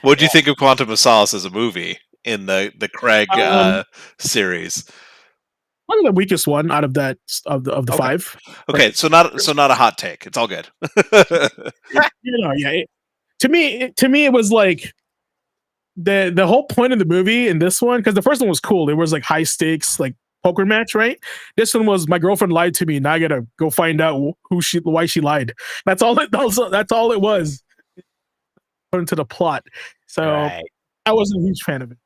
What do you think of Quantum of Solace as a movie in the Craig series? Probably the weakest one out of that of the Okay. five. Okay, Right. so not a hot take. It's all good. To me, it was like the whole point of the movie in this one, because the first one was cool. It was like high stakes, like poker match, right? This one was my girlfriend lied to me. Now I gotta go find out why she lied. That's all it was. Put into the plot. So Right. I wasn't a huge fan of it.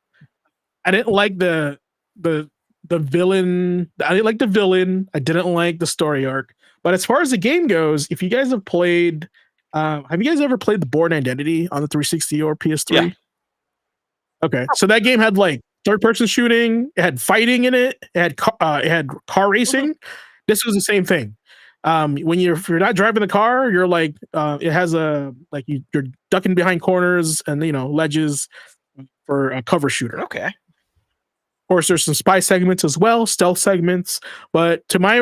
I didn't like the villain. I didn't like the villain. I didn't like the story arc. But as far as the game goes, if you guys have played, have you guys ever played the Bourne Identity on the 360 or PS3? Yeah. Okay, so that game had like third-person shooting. It had fighting in it. It had car racing. This was the same thing. If you're not driving the car, you're like it has you're ducking behind corners and ledges for a cover shooter. Okay. Of course, there's some spy segments as well, stealth segments. But to my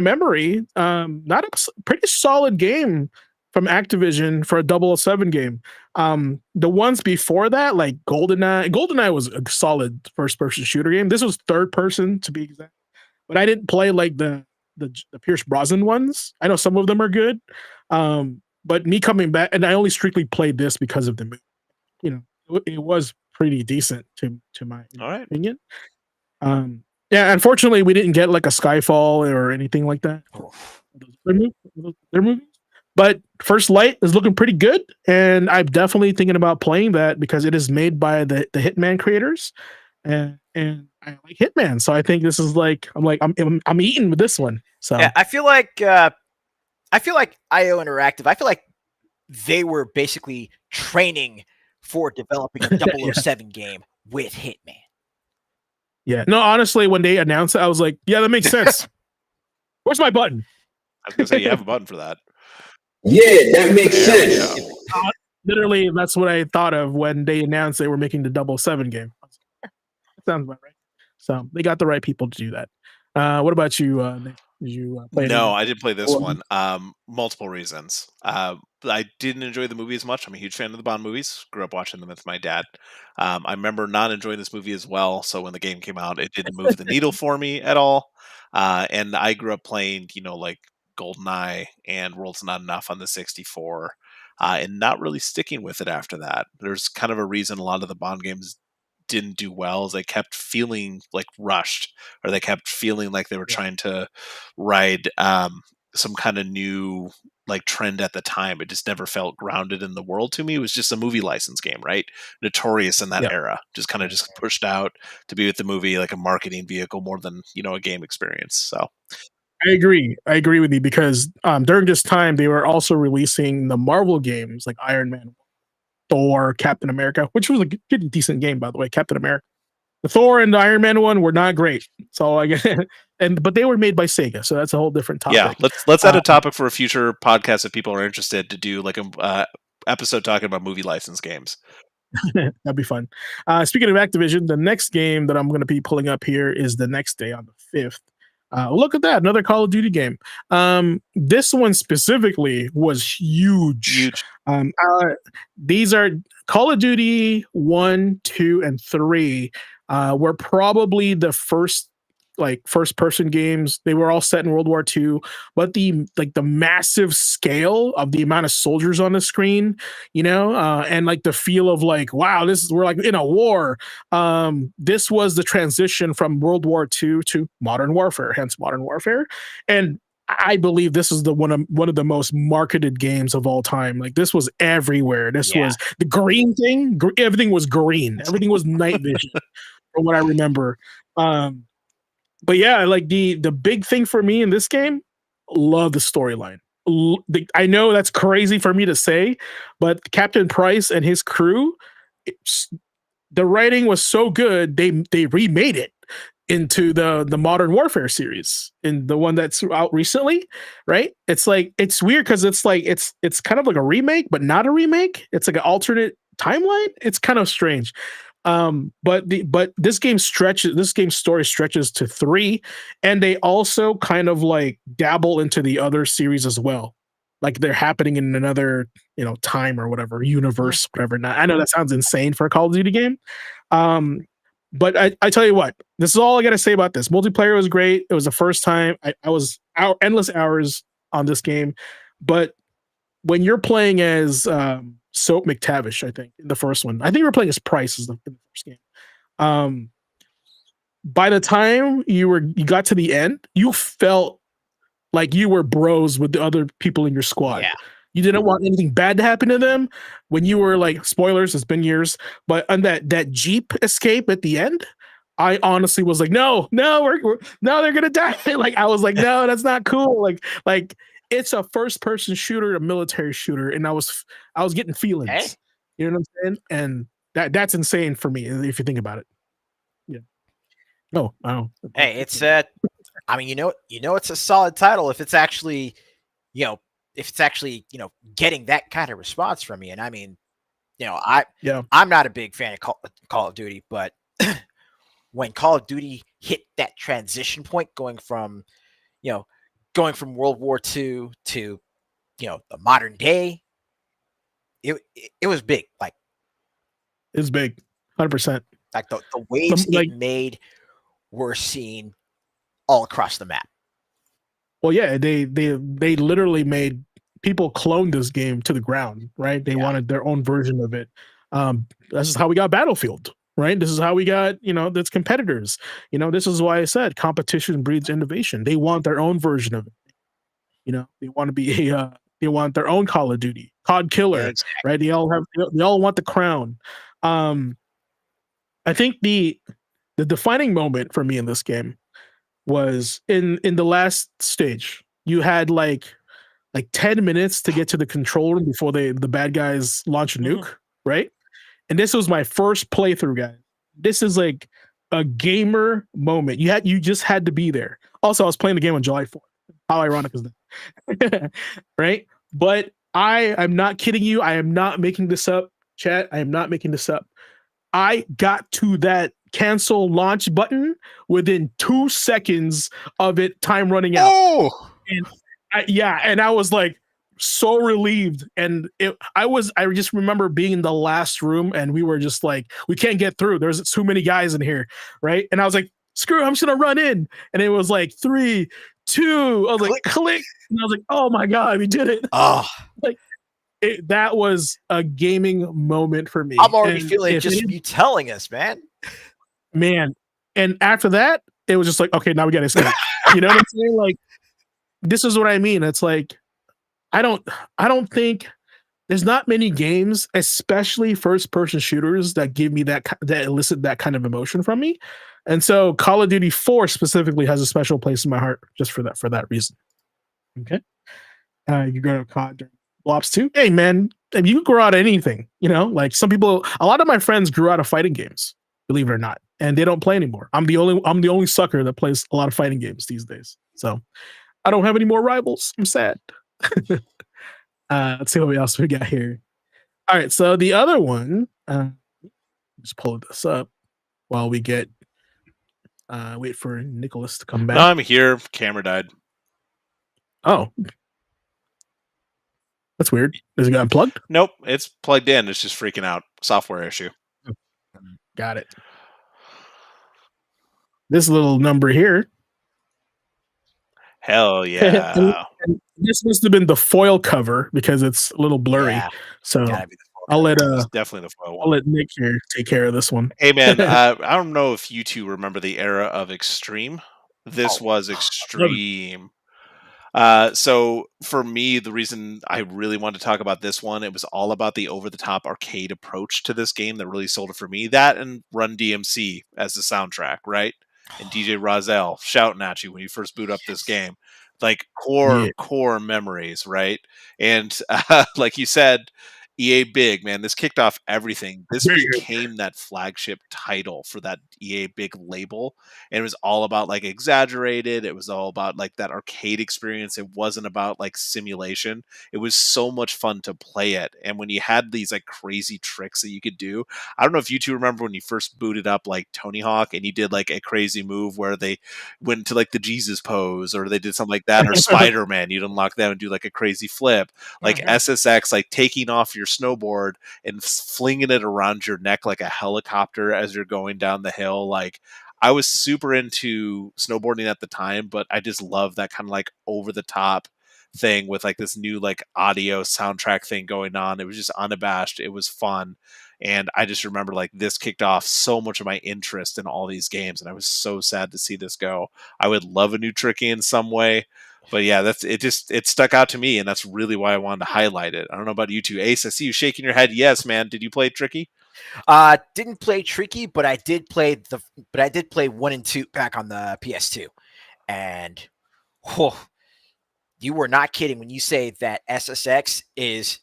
memory, not a pretty solid game from Activision for a 007 game. The ones before that, like GoldenEye was a solid first-person shooter game. This was third person, to be exact. But I didn't play like the Pierce Brosnan ones. I know some of them are good. But me coming back, and I only strictly played this because of the movie. It was pretty decent to my opinion. Yeah, unfortunately, we didn't get like a Skyfall or anything like that. Their movies. But First Light is looking pretty good, and I'm definitely thinking about playing that because it is made by the Hitman creators, and I like Hitman, so I think this is I'm eating with this one. So yeah, I feel like IO Interactive. I feel like they were basically training for developing a 007 game with Hitman. Yeah, no, honestly, when they announced it, I was like, yeah, that makes sense. Where's my button? I was gonna say you have a button for that. Yeah, that makes sense. Literally, that's what I thought of when they announced they were making the 007 game. That sounds about right. So they got the right people to do that. What about you, Nick? Did you play it? No, I didn't play this one. Multiple reasons. I didn't enjoy the movie as much. I'm a huge fan of the Bond movies. Grew up watching them with my dad. I remember not enjoying this movie as well. So when the game came out, it didn't move the needle for me at all. And I grew up playing, like GoldenEye and World's Not Enough on the 64, and not really sticking with it after that. There's kind of a reason a lot of the Bond games didn't do well, is they kept feeling like rushed, or they kept feeling like they were trying to ride some kind of new like trend at the time. It just never felt grounded in the world to me. It was just a movie license game, right? Notorious in that era, just kind of just pushed out to be with the movie like a marketing vehicle more than a game experience. So I agree with you, because during this time they were also releasing the Marvel games like Iron Man, Thor, Captain America, which was a pretty decent game, by the way. Captain America, the Thor and the Iron Man one were not great. So I guess, but they were made by Sega, so that's a whole different topic. Yeah, let's add a topic for a future podcast if people are interested to do like a episode talking about movie license games. That'd be fun. Speaking of Activision, the next game that I'm going to be pulling up here is the next day on the 5th. Look at that, another Call of Duty game. This one specifically was huge. These are Call of Duty 1, 2, and 3 were probably the first person games. They were all set in World War II, but the massive scale of the amount of soldiers on the screen, and like the feel of like, wow, we're like in a war. This was the transition from World War II to modern warfare, hence Modern Warfare. And I believe this is one of the most marketed games of all time. Like, this was everywhere. This was the green thing. Everything was green. Everything was night vision, from what I remember. But yeah, like the big thing for me in this game, love the storyline. I know that's crazy for me to say, but Captain Price and his crew, the writing was so good, they remade it into the Modern Warfare series, in the one that's out recently, right? It's like, it's weird because it's like it's kind of like a remake, but not a remake. It's like an alternate timeline. It's kind of strange. But this game's story stretches to 3, and they also kind of like dabble into the other series as well. Like, they're happening in another, time or whatever, universe, whatever. Now, I know that sounds insane for a Call of Duty game. But I tell you what, this is all I got to say about this. Multiplayer was great. It was the first time I was endless hours on this game. But when you're playing as Soap McTavish, I think, in the first one, I think you were playing as Price in the first game. By the time you got to the end, you felt like you were bros with the other people in your squad. Yeah. You didn't want anything bad to happen to them. When you were like, spoilers, it's been years, but on that Jeep escape at the end, I honestly was like, no, we're they're gonna die. Like, I was like, no, that's not cool. Like it's a first person shooter, a military shooter, and I was getting feelings. Hey. You know what I'm saying? And that's insane for me if you think about it. Yeah. No, wow. Hey, it's I mean, it's a solid title if it's actually, getting that kind of response from me. And I mean, I'm not a big fan of Call of Duty, but when Call of Duty hit that transition point, going from World War II to, the modern day, it was big. Like, it was big, 100%. Like the waves it made were seen all across the map. Well, yeah, they literally made people clone this game to the ground, right? They wanted their own version of it. This is how we got Battlefield, right? This is how we got, its competitors. This is why I said competition breeds innovation. They want their own version of it. They want to be they want their own Call of Duty, COD Killer, right? They all want the crown. I think the defining moment for me in this game was in the last stage. You had like 10 minutes to get to the control room before the bad guys launch a nuke, right? And this was my first playthrough, guys. This is like a gamer moment. You just had to be there. Also, I was playing the game on July 4th. How ironic is that? Right? But I'm not kidding you. I am not making this up, chat. I am not making this up. I got to that cancel launch button within 2 seconds of it time running out. Oh, and I was like so relieved. And I just remember being in the last room, and we were just like, we can't get through. There's too many guys in here, right? And I was like, screw it, I'm just gonna run in. And it was like 3, 2. I was like, click. And I was like, oh my god, we did it. Oh, like. That was a gaming moment for me. I'm already feeling just you telling us, man. And after that, it was just like, okay, now we gotta escape. You know what I'm saying? Like, this is what I mean. It's like, I don't think there's not many games, especially first-person shooters, that give me that elicit that kind of emotion from me. And so Call of Duty 4 specifically has a special place in my heart just for that reason. Okay. You go to COD during Blops 2. Hey man, you can grow out of anything, like some people, a lot of my friends grew out of fighting games, believe it or not, and they don't play anymore. I'm the only sucker that plays a lot of fighting games these days. So I don't have any more rivals. I'm sad. Let's see what else we got here. All right, so the other one, just pull this up while we get Wait for Nicholas to come No, back. I'm here. Camera died. Oh, that's weird. Is it unplugged? Nope, it's plugged in. It's just freaking out. Software issue. Got it. This little number here. Hell and, yeah. and this must have been the foil cover because it's a little blurry. Yeah, So gotta be the I'll let It's definitely the foil I'll one. let Nick here take care of this one. Hey man, I don't know if you two remember the era of Extreme. This Oh, was love it. Extreme. So for me, the reason I really wanted to talk about this one, it was all about the over-the-top arcade approach to this game that really sold it for me. That and Run DMC as the soundtrack, right? And DJ Rozelle shouting at you when you first boot up this game, like Yeah. core memories, right? And like you said, EA Big, man, this kicked off everything. This Very good. became that flagship title for that EA Big label, and it was all about like exaggerated. It was all about like that arcade experience. It wasn't about like simulation. It was so much fun to play it. And when you had these like crazy tricks that you could do, I don't know if you two remember when you first booted up like Tony Hawk and you did like a crazy move where they went to like the Jesus pose or they did something like that, or Spider-Man, you'd unlock them and do like a crazy flip. Like Mhm. SSX, like taking off your snowboard and flinging it around your neck like a helicopter as you're going down the hill. Like I was super into snowboarding at the time, but I just love that kind of like over the top thing with like this new like audio soundtrack thing going on. It was just unabashed. It was fun. And I just remember like this kicked off so much of my interest in all these games. And I was so sad to see this go. I would love a new Tricky in some way. But yeah, it stuck out to me, and that's really why I wanted to highlight it. I don't know about you two. Ace, I see you shaking your head. Yes, man. Did you play Tricky? Didn't play Tricky, but I did play 1 and 2 back on the PS2, and oh, you were not kidding when you say that SSX is,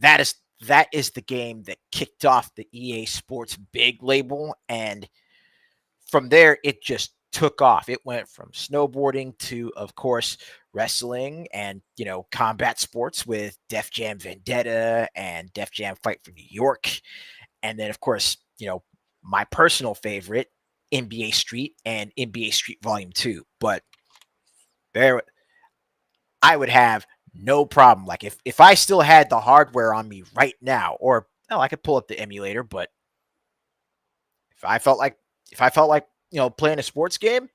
that is the game that kicked off the EA Sports Big label, and from there it just took off. It went from snowboarding to, of course, wrestling and combat sports with Def Jam Vendetta and Def Jam Fight for New York, and then of course my personal favorite, NBA Street and NBA Street Volume 2. But there, I would have no problem. Like if I still had the hardware on me right now, or no, I could pull up the emulator, but if I felt like playing a sports game,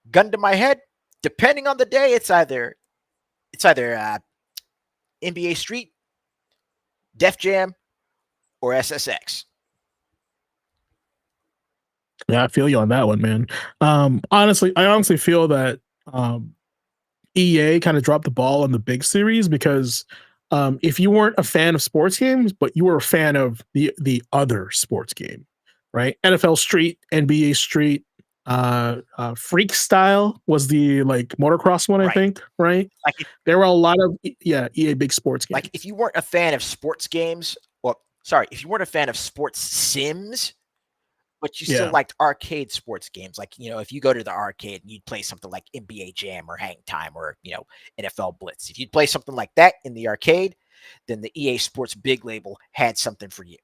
gun to my head, depending on the day, it's either NBA Street, Def Jam, or SSX. Yeah, I feel you on that one, man. I honestly feel that EA kind of dropped the ball on the big series because if you weren't a fan of sports games, but you were a fan of the other sports game, right? NFL Street, NBA Street, Freak Style was the like motocross one, I Right. think, right? Like There were a lot of EA big sports games. Like if you weren't a fan of sports games, if you weren't a fan of sports sims, but you still Yeah. liked arcade sports games, like if you go to the arcade and you'd play something like NBA Jam or Hang Time or NFL Blitz, if you'd play something like that in the arcade, then the EA Sports Big label had something for you.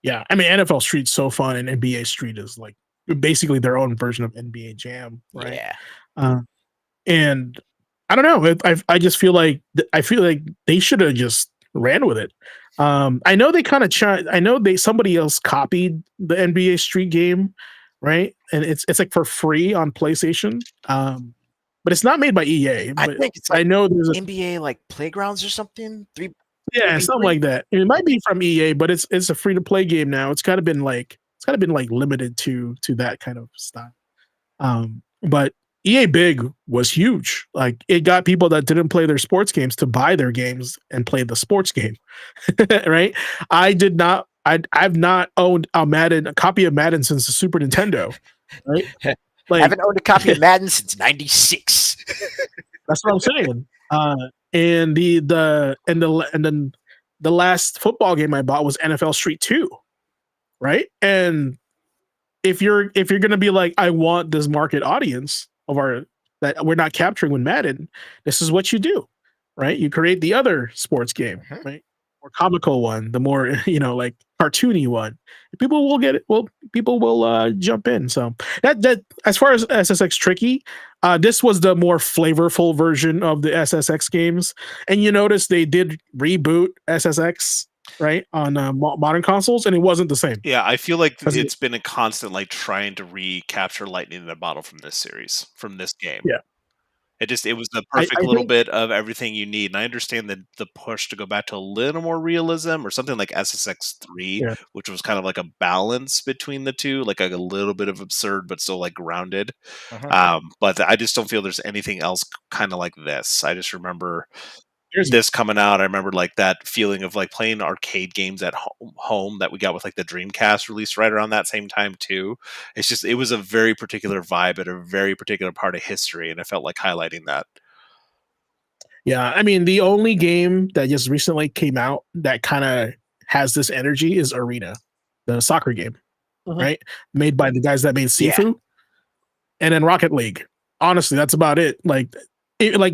Yeah, I mean NFL Street's so fun, and NBA Street is like basically their own version of NBA Jam, right? Yeah. And I don't know. I just feel like they should have just ran with it. I know they kind of tried. I know somebody else copied the NBA Street game, right? And it's like for free on PlayStation. But it's not made by EA. I But think it's I know there's a NBA like Playgrounds or something. something like that. It might be from EA, but it's a free to play game now. It's kind of been like limited to that kind of style. But EA Big was huge. Like it got people that didn't play their sports games to buy their games and play the sports game. Right? I've not owned a copy of Madden since the Super Nintendo. Right? I haven't owned a copy of Madden since '96. That's what I'm saying. And then the last football game I bought was NFL Street 2. Right? And if you're gonna be like, I want this market audience that we're not capturing with Madden, this is what you do, right? You create the other sports game, right? more comical one, the more like cartoony one, people will get it. Well, people will jump in. So that as far as SSX Tricky, this was the more flavorful version of the SSX games, and you notice they did reboot SSX right on modern consoles, and it wasn't the same. Yeah, I feel like 'Cause it's been a constant like trying to recapture lightning in a bottle from this series, from this game. Yeah, It was the I perfect little think bit of everything you need. And I understand that the push to go back to a little more realism or something like SSX 3, yeah. which was kind of like a balance between the two, like a little bit of absurd but still like grounded. Mhm. But I just don't feel there's anything else kind of like this. I just remember Here's this coming out. I remember like that feeling of like playing arcade games at home that we got with like the Dreamcast released right around that same time too. It's just it was a very particular vibe at a very particular part of history, and I felt like highlighting that. Yeah, I mean, the only game that just recently came out that kind of has this energy is Arena, the soccer game, Mhm. right? Made by the guys that made Yeah. Sifu, and then Rocket League. Honestly, that's about it. Like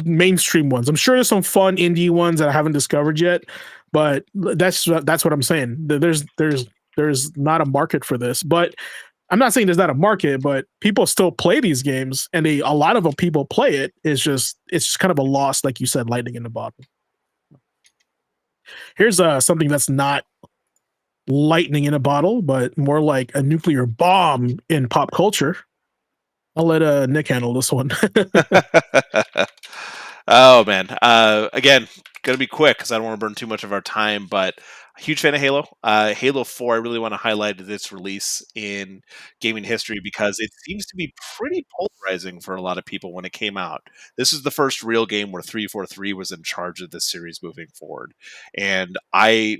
mainstream ones. I'm sure there's some fun indie ones that I haven't discovered yet, but that's what I'm saying. There's not a market for this, but I'm not saying there's not a market, but people still play these games, and a lot of them people play it. It's just kind of a loss, like you said, lightning in the bottle. Here's something that's not lightning in a bottle, but more like a nuclear bomb in pop culture. I'll let Nick handle this one. Oh man. Again, gonna be quick because I don't want to burn too much of our time. But a huge fan of Halo. Halo 4. I really want to highlight its release in gaming history because it seems to be pretty polarizing for a lot of people when it came out. This is the first real game where 343 was in charge of this series moving forward, and I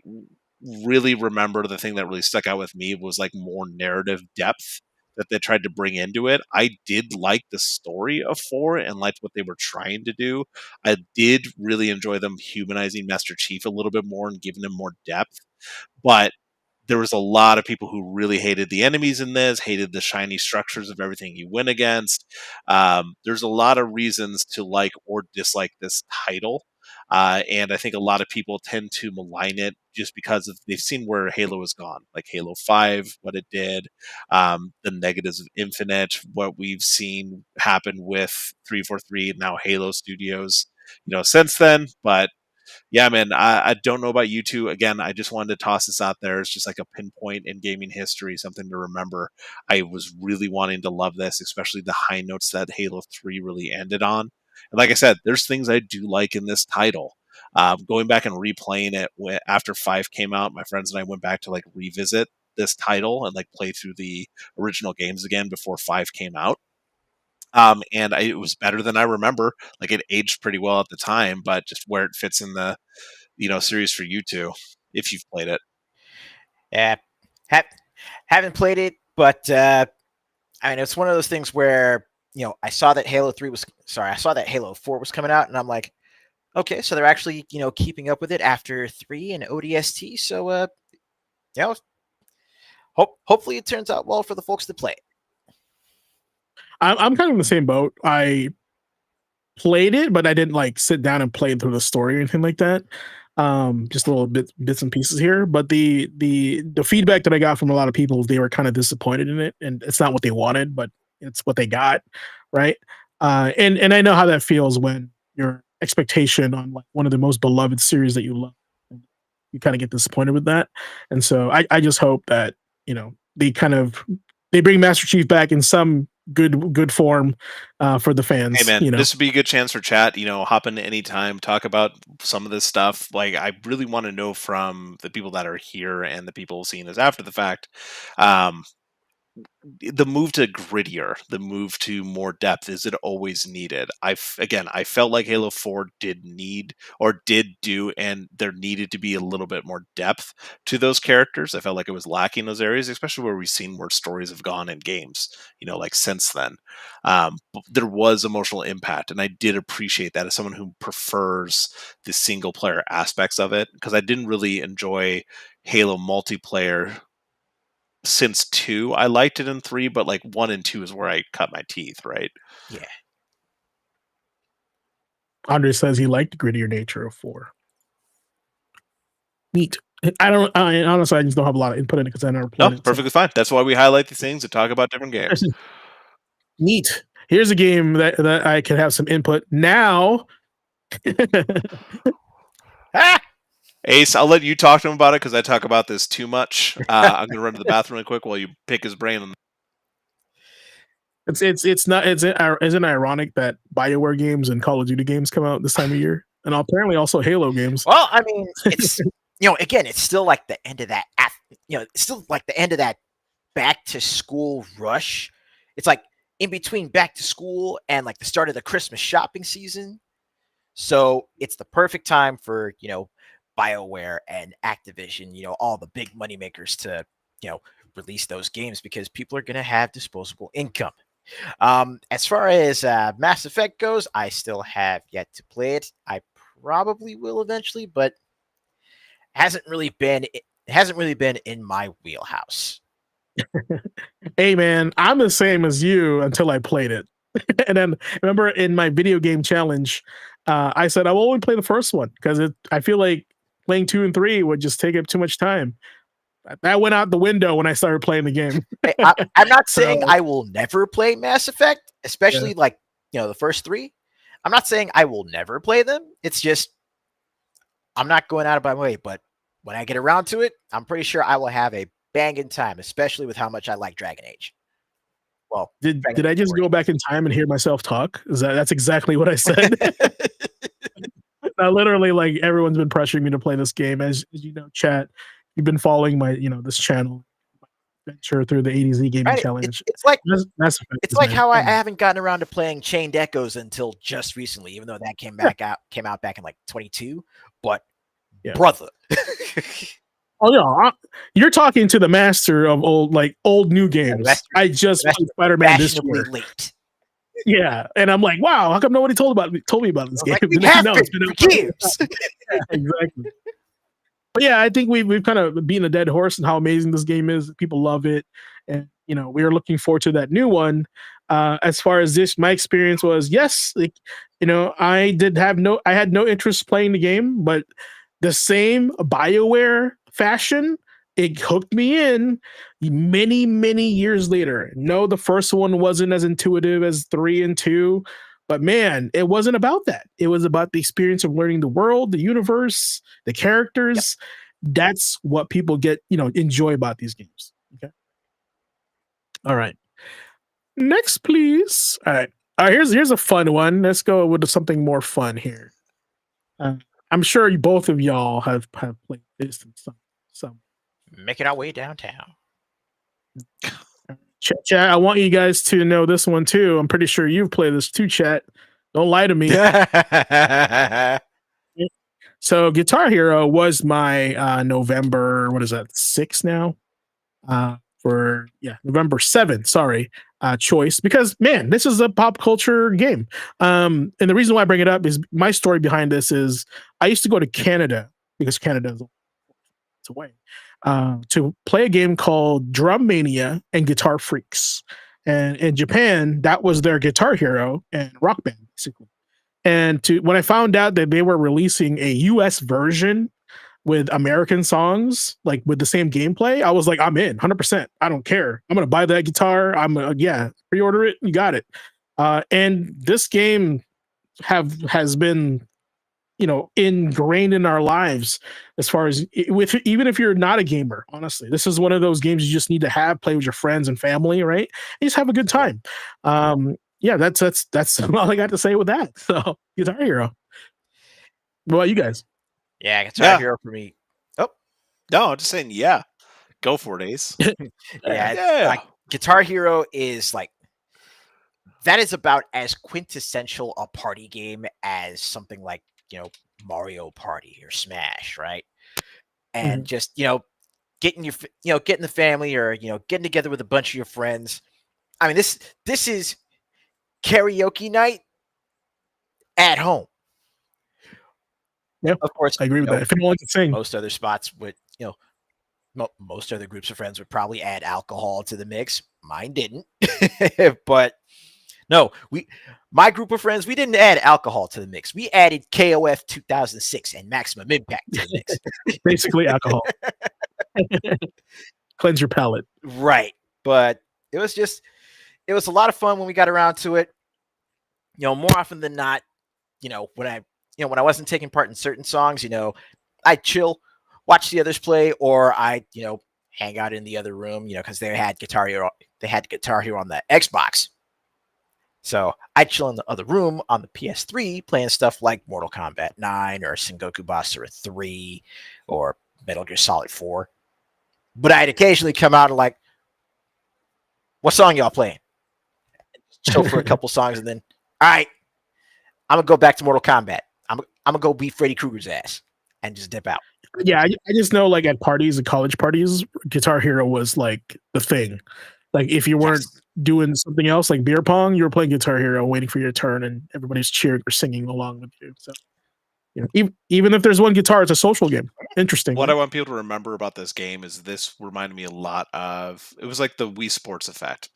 really remember the thing that really stuck out with me was like more narrative depth that they tried to bring into it. I did like the story of 4 and liked what they were trying to do. I did really enjoy them humanizing Master Chief a little bit more and giving him more depth. But there was a lot of people who really hated the enemies in this, hated the shiny structures of everything you win against. There's a lot of reasons to like or dislike this title. And I think a lot of people tend to malign it just because of they've seen where Halo has gone, like Halo 5, what it did, the negatives of Infinite, what we've seen happen with 343, now Halo Studios, since then. But yeah, man, I don't know about you two. Again, I just wanted to toss this out there. It's just like a pinpoint in gaming history, something to remember. I was really wanting to love this, especially the high notes that Halo 3 really ended on. And like I said, there's things I do like in this title. Going back and replaying it after 5 came out, my friends and I went back to like revisit this title and like play through the original games again before 5 came out. And it was better than I remember. Like it aged pretty well at the time, but just where it fits in the series for you two, if you've played it. Yeah, ha- haven't played it, but I mean, it's one of those things where I saw that I saw that Halo 4 was coming out, and I'm like, okay, so they're actually keeping up with it after 3 and ODST. So hopefully it turns out well for the folks that play it. I'm kind of in the same boat. I played it, but I didn't like sit down and play through the story or anything like that. Just a little bits and pieces here. But the feedback that I got from a lot of people, they were kind of disappointed in it, and it's not what they wanted, but it's what they got, right? And I know how that feels when your expectation on like one of the most beloved series that you love, you kind of get disappointed with that. And so I just hope that they bring Master Chief back in some good form for the Hey fans. man, this would be a good chance for chat. Hop in anytime, talk about some of this stuff. Like I really want to know from the people that are here and the people seeing this after the fact. Um, the move to grittier, the move to more depth, is it always needed? I felt like Halo 4 did need or did do, and there needed to be a little bit more depth to those characters. I felt like it was lacking those areas, especially where we've seen where stories have gone in games, like since then. But there was emotional impact, and I did appreciate that as someone who prefers the single player aspects of it, because I didn't really enjoy Halo multiplayer since 2. I liked it in 3, but like 1 and 2 is where I cut my teeth, right? Yeah. Andre says he liked the grittier nature of 4. Neat. Honestly, I just don't have a lot of input in it because I never played No, it. perfectly fine. That's why we highlight these things and talk about different games. Neat. Here's a game that I can have some input now. Ace, I'll let you talk to him about it because I talk about this too much. I'm gonna run to the bathroom really quick while you pick his brain on. Isn't it ironic that BioWare games and Call of Duty games come out this time of year, and apparently also Halo games. Well, I mean, it's again, it's still like the end of that. It's still like the end of that back to school rush. It's like in between back to school and like the start of the Christmas shopping season. So it's the perfect time for BioWare and Activision, all the big money makers to release those games because people are going to have disposable income. As far as Mass Effect goes, I still have yet to play it. I probably will eventually, but it hasn't really been in my wheelhouse. Hey man, I'm the same as you until I played it. And then remember in my video game challenge, I said I will only play the first one because I feel like playing 2 and 3 would just take up too much time. That went out the window when I started playing the game. Hey, I'm not saying I will never play Mass Effect, especially the first 3. I'm not saying I will never play them. It's just I'm not going out of my way. But when I get around to it, I'm pretty sure I will have a banging time, especially with how much I like Dragon Age. Well, did I just go back in time and hear myself talk? That's exactly what I said. Now, literally, like everyone's been pressuring me to play this game. As you know, chat, you've been following my this channel venture through the A-Z gaming challenge. It's like how I haven't gotten around to playing Chained Echoes until just recently, even though that came out back in like 22. But brother. Oh yeah, you're talking to the master of old new games. I just played Spider-Man this year. Late. Yeah, and I'm like, wow, how come nobody told me about this game? Like, it's been for years. Yeah, exactly. But yeah, I think we've kind of beaten a dead horse in how amazing this game is. People love it, and we are looking forward to that new one. As far as this, my experience was yes, I had no interest playing the game, but the same BioWare fashion, it hooked me in many, many years later. No, the first one wasn't as intuitive as 3 and 2, but man, it wasn't about that. It was about the experience of learning the world, the universe, the characters. Yep. That's what people enjoy about these games. Okay. All right. Next, please. All right. Here's a fun one. Let's go with something more fun here. I'm sure both of y'all have played this and some. Making our way downtown. Chat, I want you guys to know this one too. I'm pretty sure you've played this too, chat. Don't lie to me. So Guitar Hero was my November, 6 now? November 7th, sorry, choice, because man, this is a pop culture game. And the reason why I bring it up is my story behind this is I used to go to Canada because Canada is away to play a game called Drum Mania and Guitar Freaks. And in Japan, that was their Guitar Hero and Rock Band, basically. And when I found out that they were releasing a US version with American songs, like with the same gameplay, I was like, I'm in 100%. I don't care. I'm going to buy that guitar. Pre-order it. You got it. And this game has been, ingrained in our lives as far as even if you're not a gamer, honestly, this is one of those games you just need to play with your friends and family, right? And just have a good time. That's all I got to say with that. So Guitar Hero. What about you guys? Yeah, Guitar Hero for me. Oh no, I'm just saying, yeah, go for it, Ace. Like, Guitar Hero is like that is about as quintessential a party game as something like Mario Party or Smash, right? And just getting getting the family or getting together with a bunch of your friends. I mean, this is karaoke night at home. Yeah, of course, I agree with that. If anyone can sing, most other spots would, most other groups of friends would probably add alcohol to the mix. Mine didn't, but No, my group of friends, we didn't add alcohol to the mix. We added KOF 2006 and Maximum Impact to the mix. Basically, alcohol. Cleanse your palate. Right. But it was a lot of fun when we got around to it. More often than not, when I wasn't taking part in certain songs, I'd chill, watch the others play, or I'd, hang out in the other room, because they had Guitar Hero on the Xbox. So I'd chill in the other room on the PS3 playing stuff like Mortal Kombat 9 or Sengoku Basara 3 or Metal Gear Solid 4. But I'd occasionally come out and like, what song y'all playing? Chill for a couple songs and then, all right, I'm going to go back to Mortal Kombat. I'm going to go beat Freddy Krueger's ass and just dip out. Yeah, I just know like at parties and college parties, Guitar Hero was like the thing. Like if you weren't doing something else like beer pong, you were playing Guitar Hero, waiting for your turn, and everybody's cheering or singing along with you. So, even if there's one guitar, it's a social game. Interesting. What I want people to remember about this game is this reminded me a lot of, it was like the Wii Sports effect.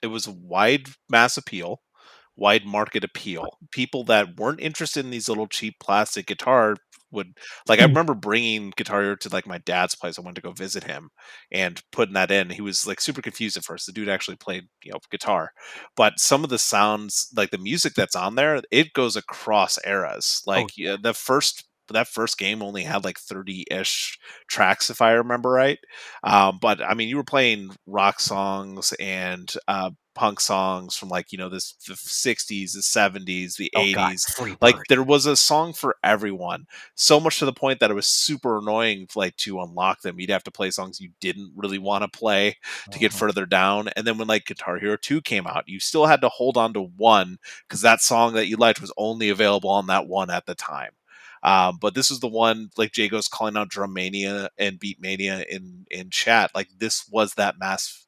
It was a wide mass appeal, wide market appeal. People that weren't interested in these little cheap plastic guitar would like. I remember bringing Guitar Hero to like my dad's place. I went to go visit him and putting that in. He was like super confused at first. The dude actually played guitar, but some of the sounds, like the music that's on there, it goes across eras. Like that first game only had like 30-ish tracks, if I remember right. But I mean, you were playing rock songs and punk songs from like the 60s, the 70s, the 80s. Like there was a song for everyone, so much to the point that it was super annoying like to unlock them. You'd have to play songs you didn't really want to play to get further down. And then when like Guitar Hero 2 came out, you still had to hold on to one because that song that you liked was only available on that one at the time. But this is the one, like Jago's calling out Drum Mania and Beat Mania in chat. Like this was that mass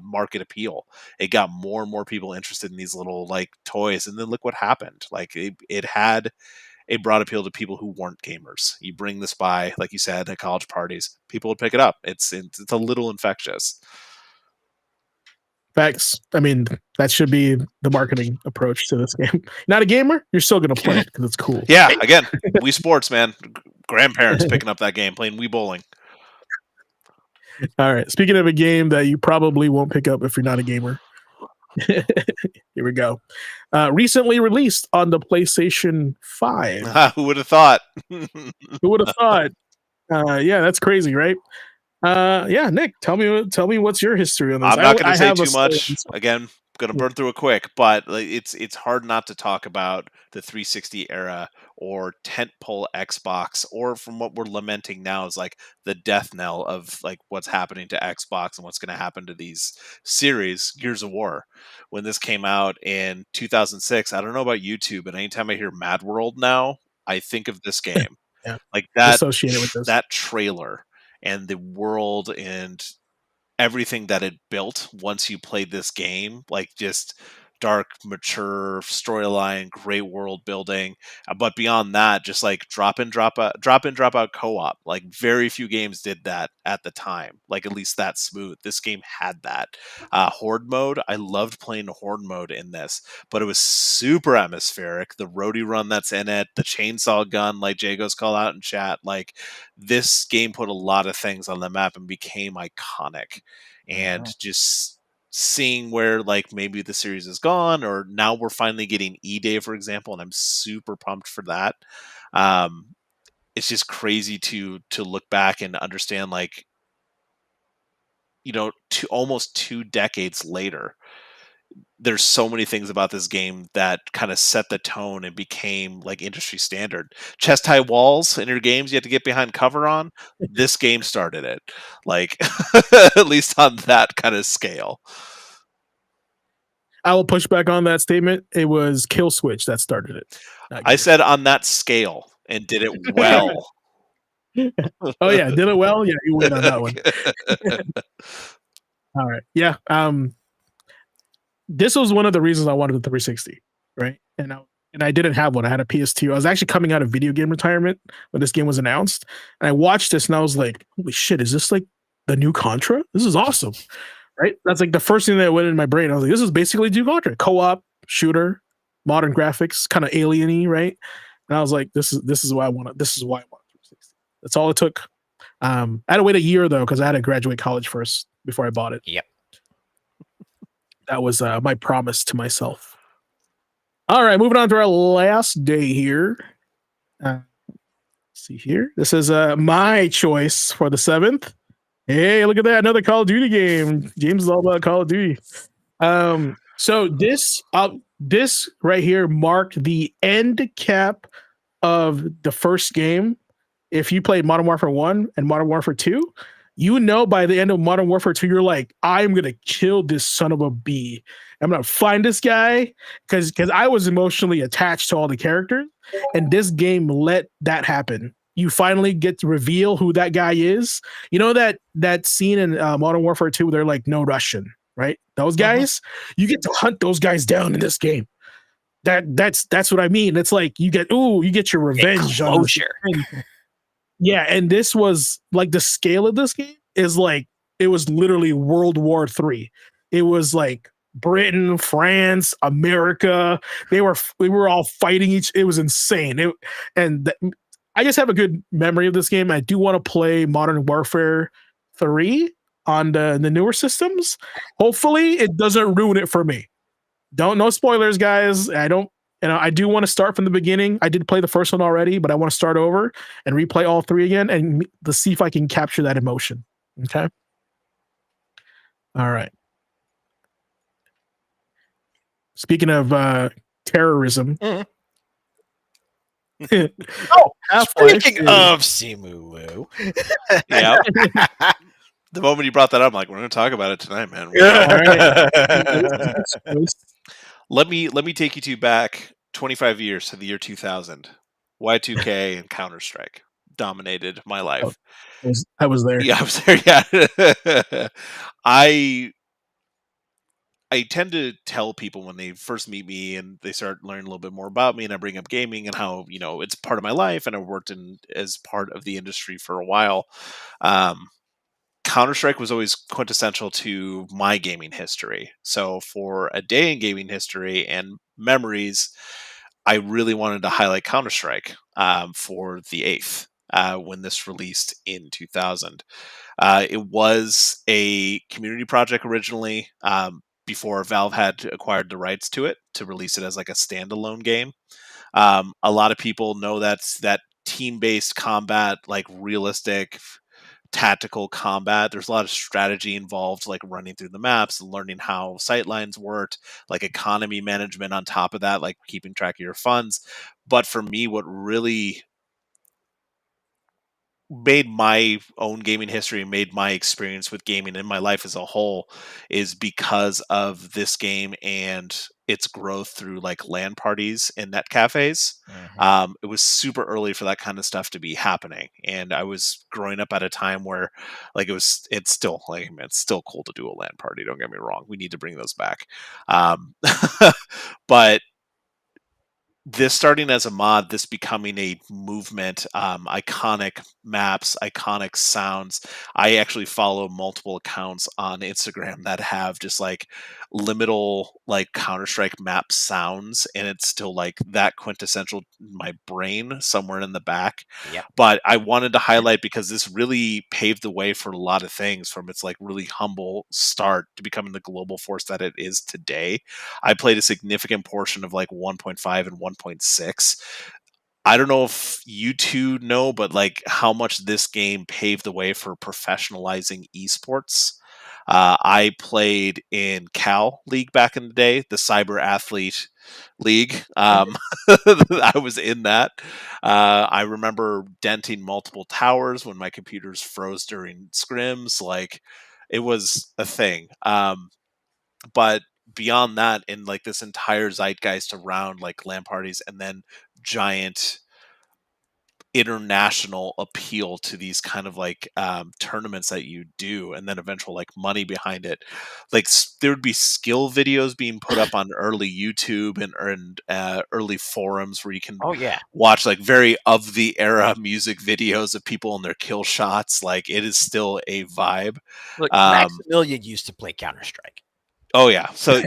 market appeal. It got more and more people interested in these little like toys, and then look what happened. Like it had a broad appeal to people who weren't gamers. You bring this by, like you said, at college parties, people would pick it up. It's a little infectious. Facts. I mean, that should be the marketing approach to this game. Not a gamer, you're still gonna play it because it's cool. Yeah, again, Wii Sports, man. Grandparents picking up that game, playing Wii Bowling. All right. Speaking of a game that you probably won't pick up if you're not a gamer. Here we go. Recently released on the PlayStation 5. Who would have thought? Who would have thought? Yeah, that's crazy, right? Yeah, Nick, tell me what's your history on this. I'm not going to say too much. Again, going to burn through it quick, but it's hard not to talk about the 360 era or tentpole Xbox, or from what we're lamenting now is like the death knell of like what's happening to Xbox and what's going to happen to these series. Gears of War, when this came out in 2006, I don't know about YouTube, but anytime I hear Mad World now, I think of this game. Yeah. Like that associated with this. That trailer and the world and everything that it built once you played this game, like just dark, mature storyline, great world building. But beyond that, just like drop in, drop out co-op. Like very few games did that at the time. Like at least that smooth. This game had that. Horde mode. I loved playing Horde mode in this, but it was super atmospheric. The roadie run that's in it, the chainsaw gun, like Jago's call out in chat. Like this game put a lot of things on the map and became iconic. And just seeing where like maybe the series is gone, or now we're finally getting E-Day, for example, and I'm super pumped for that. It's just crazy to look back and understand, like, almost 2 decades later, there's so many things about this game that kind of set the tone and became like industry standard. Chest high walls in your games you have to get behind cover on. This game started it, like at least on that kind of scale. I will push back on that statement. It was Kill Switch that started it. I said on that scale and did it well. Oh yeah, did it well? Yeah, you win on that one. All right. Yeah. This was one of the reasons I wanted the 360, right? And I didn't have one. I had a PS2. I was actually coming out of video game retirement when this game was announced. And I watched this and I was like, holy shit, is this like the new Contra? This is awesome. Right? That's like the first thing that went in my brain. I was like, this is basically new Contra. Co-op, shooter, modern graphics, kind of alien-y, right? And I was like, this is why I want it. This is why I want 360. That's all it took. I had to wait a year though because I had to graduate college first before I bought it. Yep. That was my promise to myself. All right, moving on to our last day here. Let's see here. This is my choice for the 7th. Hey, look at that. Another Call of Duty game. James is all about Call of Duty. So this right here marked the end cap of the first game. If you played Modern Warfare 1 and Modern Warfare 2, you know by the end of Modern Warfare 2, you're like, I'm gonna kill this son of a bee. I'm gonna find this guy because I was emotionally attached to all the characters, and this game let that happen. You finally get to reveal who that guy is. You know that scene in Modern Warfare 2, they're like, no Russian, right? Those guys, you get to hunt those guys down in this game. That's what I mean. It's like you get your revenge on Closure. yeah, and this was like the scale of this game is like it was literally World War III. It was like Britain, France, America. We were all fighting each. It was insane. I just have a good memory of this game. I do want to play Modern Warfare 3 on the newer systems. Hopefully, it doesn't ruin it for me. No spoilers, guys. I do want to start from the beginning. I did play the first one already, but I want to start over and replay all 3 again and to see if I can capture that emotion. Okay. All right. Speaking of terrorism. Mhm. Speaking of Simu. Yeah. The moment you brought that up, I'm like, we're going to talk about it tonight, man. Let me take you back 25 years to the year 2000. Y2K and Counter-Strike dominated my life. I was there. Yeah, I was there. Yeah. I tend to tell people when they first meet me and they start learning a little bit more about me, and I bring up gaming and how, it's part of my life, and I've worked as part of the industry for a while. Counter-Strike was always quintessential to my gaming history. So for a day in gaming history and memories, I really wanted to highlight Counter-Strike for the 8th when this released in 2000. It was a community project originally before Valve had acquired the rights to it to release it as like a standalone game. A lot of people know that team-based combat, like realistic tactical combat. There's a lot of strategy involved, like running through the maps and learning how sightlines worked, like economy management on top of that, like keeping track of your funds. But for me, what really made my own gaming history and made my experience with gaming in my life as a whole is because of this game and its growth through like LAN parties and net cafes. It was super early for that kind of stuff to be happening, and I was growing up at a time where like it's still like, man, it's still cool to do a LAN party, don't get me wrong, we need to bring those back. But this starting as a mod, this becoming a movement, iconic maps, iconic sounds. I actually follow multiple accounts on Instagram that have just like liminal, like Counter-Strike map sounds, and it's still like that quintessential in my brain somewhere in the back. Yep. But I wanted to highlight because this really paved the way for a lot of things, from its like really humble start to becoming the global force that it is today. I played a significant portion of like 1.5 and 1.6. I don't know if you two know, but like how much this game paved the way for professionalizing esports. I played in Cal League back in the day, the Cyber Athlete League. I was in that. I remember denting multiple towers when my computers froze during scrims. Like, it was a thing. But beyond that, in like this entire zeitgeist around like LAN parties and then giant international appeal to these kind of like tournaments that you do, and then eventual like money behind it, like there would be skill videos being put up on early YouTube and early forums where you can watch like very of the era music videos of people and their kill shots. Like, it is still a vibe. Look, Maximilian used to play Counter-Strike. Oh yeah. So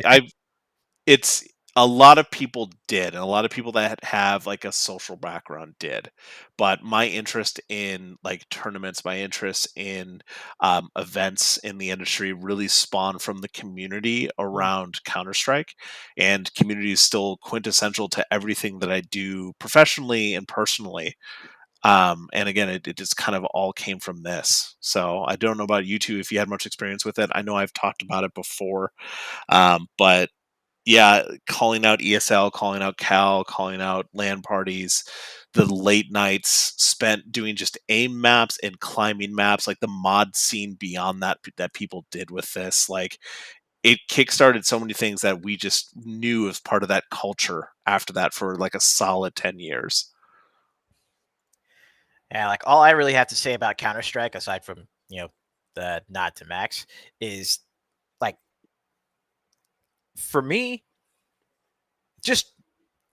it's a lot of people did, and a lot of people that have like a social background did. But my interest in like tournaments, my interest in events in the industry really spawned from the community around Counter Strike, and community is still quintessential to everything that I do professionally and personally. And again, it just kind of all came from this. So I don't know about you two if you had much experience with it. I know I've talked about it before, but yeah, calling out ESL, calling out Cal, calling out LAN parties, the late nights spent doing just aim maps and climbing maps, like the mod scene beyond that people did with this, like it kickstarted so many things that we just knew as part of that culture after that for like a solid 10 years. Yeah, like all I really have to say about Counter Strike, aside from the nod to Max, is like for me, just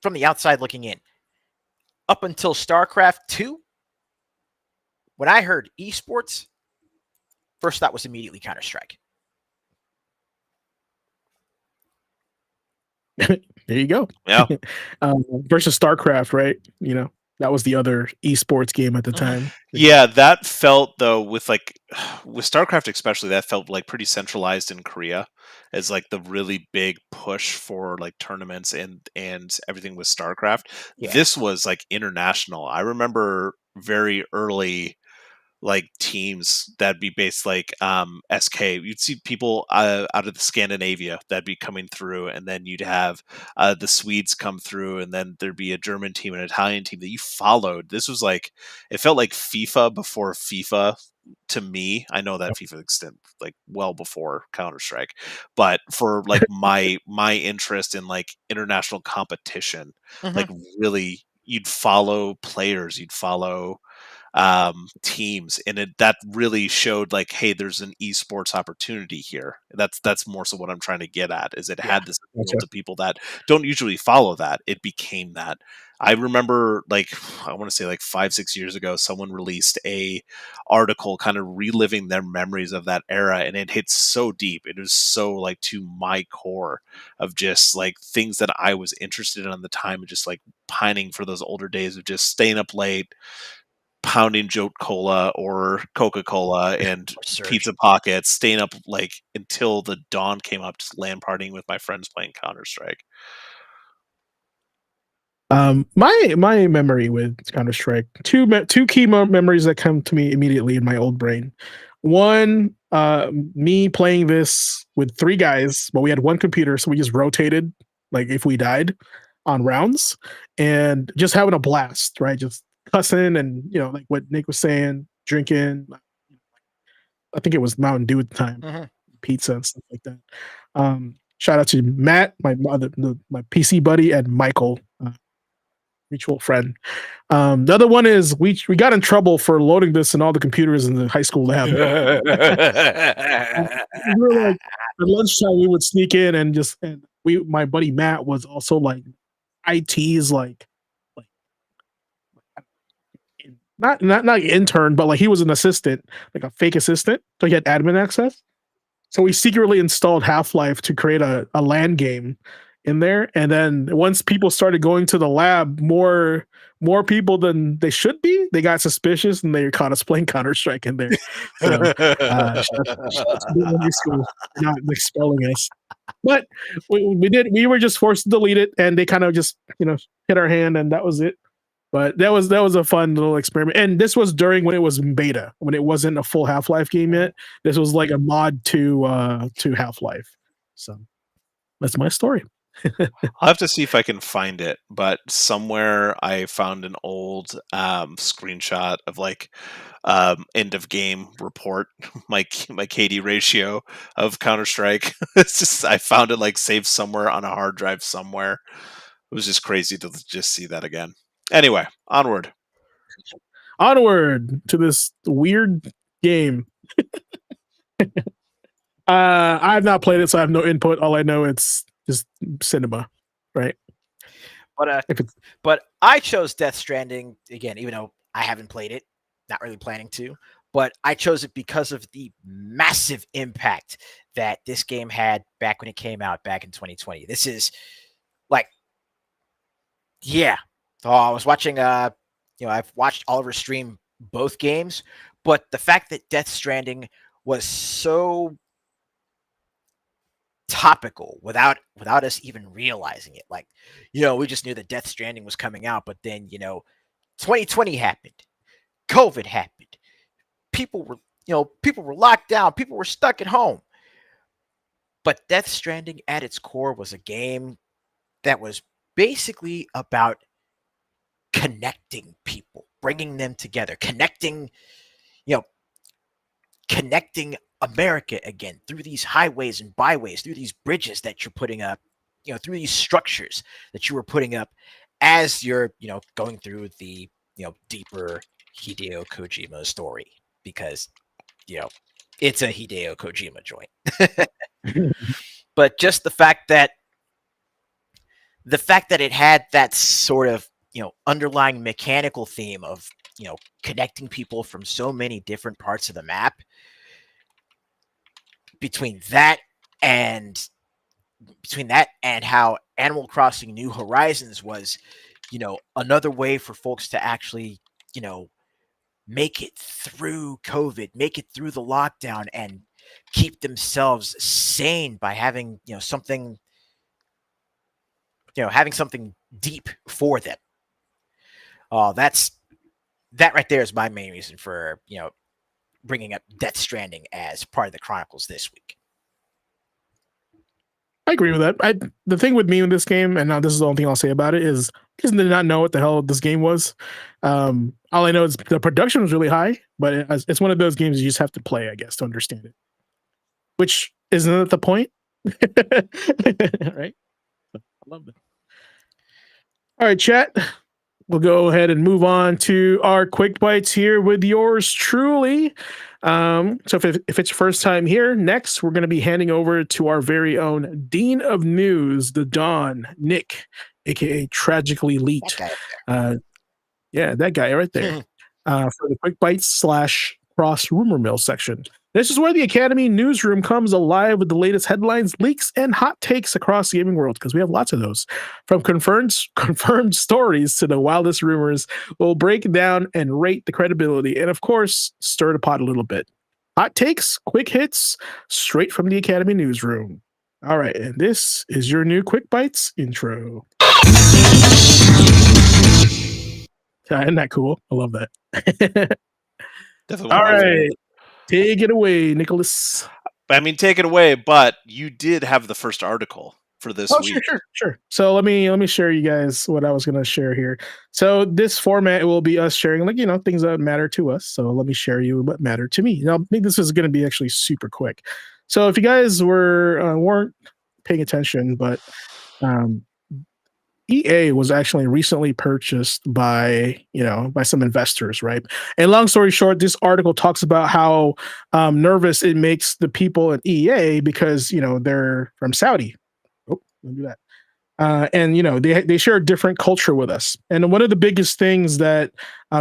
from the outside looking in, up until StarCraft 2, when I heard esports, first thought was immediately Counter Strike. There you go. Yeah. Versus StarCraft, right? That was the other esports game at the time. Yeah, that felt though with StarCraft especially, that felt like pretty centralized in Korea as like the really big push for like tournaments and everything with StarCraft. Yeah. This was like international. I remember very early like teams that'd be based like SK. You'd see people out of the Scandinavia that'd be coming through, and then you'd have the Swedes come through, and then there'd be a German team, an Italian team that you followed. This was like, it felt like FIFA before FIFA to me. I know that FIFA extended like well before Counter-Strike, but for like my interest in like international competition, like really you'd follow players, you'd follow teams, and that really showed like, hey, there's an esports opportunity here. That's more so what I'm trying to get at, is it had this appeal to people that don't usually follow that. It became that. I remember like, I want to say like 5-6 years ago, someone released a article kind of reliving their memories of that era, and it hit so deep. It was so like to my core of just like things that I was interested in at the time, and just like pining for those older days of just staying up late, pounding Jolt Cola or Coca-Cola and pizza pockets, staying up like until the dawn came up, just LAN partying with my friends playing Counter-Strike. My memory with Counter-Strike, two key memories that come to me immediately in my old brain. One, me playing this with 3 guys, but we had one computer, so we just rotated like if we died on rounds, and just having a blast, right? Just cussing and like what Nick was saying, drinking. I think it was Mountain Dew at the time, pizza and stuff like that. Shout out to Matt, my PC buddy, and Michael, mutual friend. The other one is we got in trouble for loading this in all the computers in the high school lab. We were like, at lunchtime we would sneak in and my buddy Matt was also like IT's like not intern, but like he was an assistant, like a fake assistant, so he had admin access. So we secretly installed Half-Life to create a LAN game in there, and then once people started going to the lab, more people than they should be, they got suspicious and they caught us playing Counter-Strike in there. So shout out to the school for not expelling us. But we were just forced to delete it, and they kind of just hit our hand, and that was it. But that was a fun little experiment. And this was during when it was in beta, when it wasn't a full Half-Life game yet. This was like a mod to Half-Life. So that's my story. I'll have to see if I can find it, but somewhere I found an old screenshot of like end of game report, my KD ratio of Counter-Strike. It's just, I found it like saved somewhere on a hard drive somewhere. It was just crazy to just see that again. Anyway, onward to this weird game. I've not played it, so I have no input. All I know, it's just cinema, right? But I chose Death Stranding again, even though I haven't played it, not really planning to. But I chose it because of the massive impact that this game had back when it came out back in 2020. This is Like, yeah. Oh, I was watching. I've watched Oliver stream both games, but the fact that Death Stranding was so topical without us even realizing it. Like, we just knew that Death Stranding was coming out, but then 2020 happened, COVID happened, people were locked down, people were stuck at home. But Death Stranding at its core was a game that was basically about connecting people, bringing them together, connecting America again through these highways and byways, through these bridges that you're putting up, through these structures that you were putting up as you're, going through the, deeper Hideo Kojima story, because, it's a Hideo Kojima joint. But just the fact that it had that sort of, underlying mechanical theme of, connecting people from so many different parts of the map, between that and how Animal Crossing New Horizons was, another way for folks to actually, make it through COVID, make it through the lockdown, and keep themselves sane by having, something, having something deep for them. That right there is my main reason for, bringing up Death Stranding as part of the Chronicles this week. I agree with that. The thing with me in this game, and now this is the only thing I'll say about it, is I did not know what the hell this game was. All I know is the production was really high, but it's one of those games you just have to play, I guess, to understand it. Which isn't the point, right? I love it. All right, chat. We'll go ahead and move on to our quick bites here with yours truly. So if it's your first time here, next we're going to be handing over to our very own Dean of News, the Don, Nick, aka Tragically Elite. Yeah, that guy right there. For the quick bites / cross rumor mill section. This is where the Academy newsroom comes alive with the latest headlines, leaks, and hot takes across the gaming world, because we have lots of those. From confirmed stories to the wildest rumors, we'll break down and rate the credibility and, of course, stir the pot a little bit. Hot takes, quick hits, straight from the Academy newsroom. All right, and this is your new Quick Bites intro. Isn't that cool? I love that. Definitely. All right. Take it away, Nicholas. I mean, take it away, but you did have the first article for this week. Sure. So let me share you guys what I was going to share here. So this format will be us sharing, things that matter to us. So let me share you what mattered to me. Now, I think this is going to be actually super quick. So if you guys weren't paying attention, but EA was actually recently purchased by some investors, right? And long story short, this article talks about how nervous it makes the people at EA because they're from Saudi. Oh, let me do that. And they share a different culture with us. And one of the biggest things that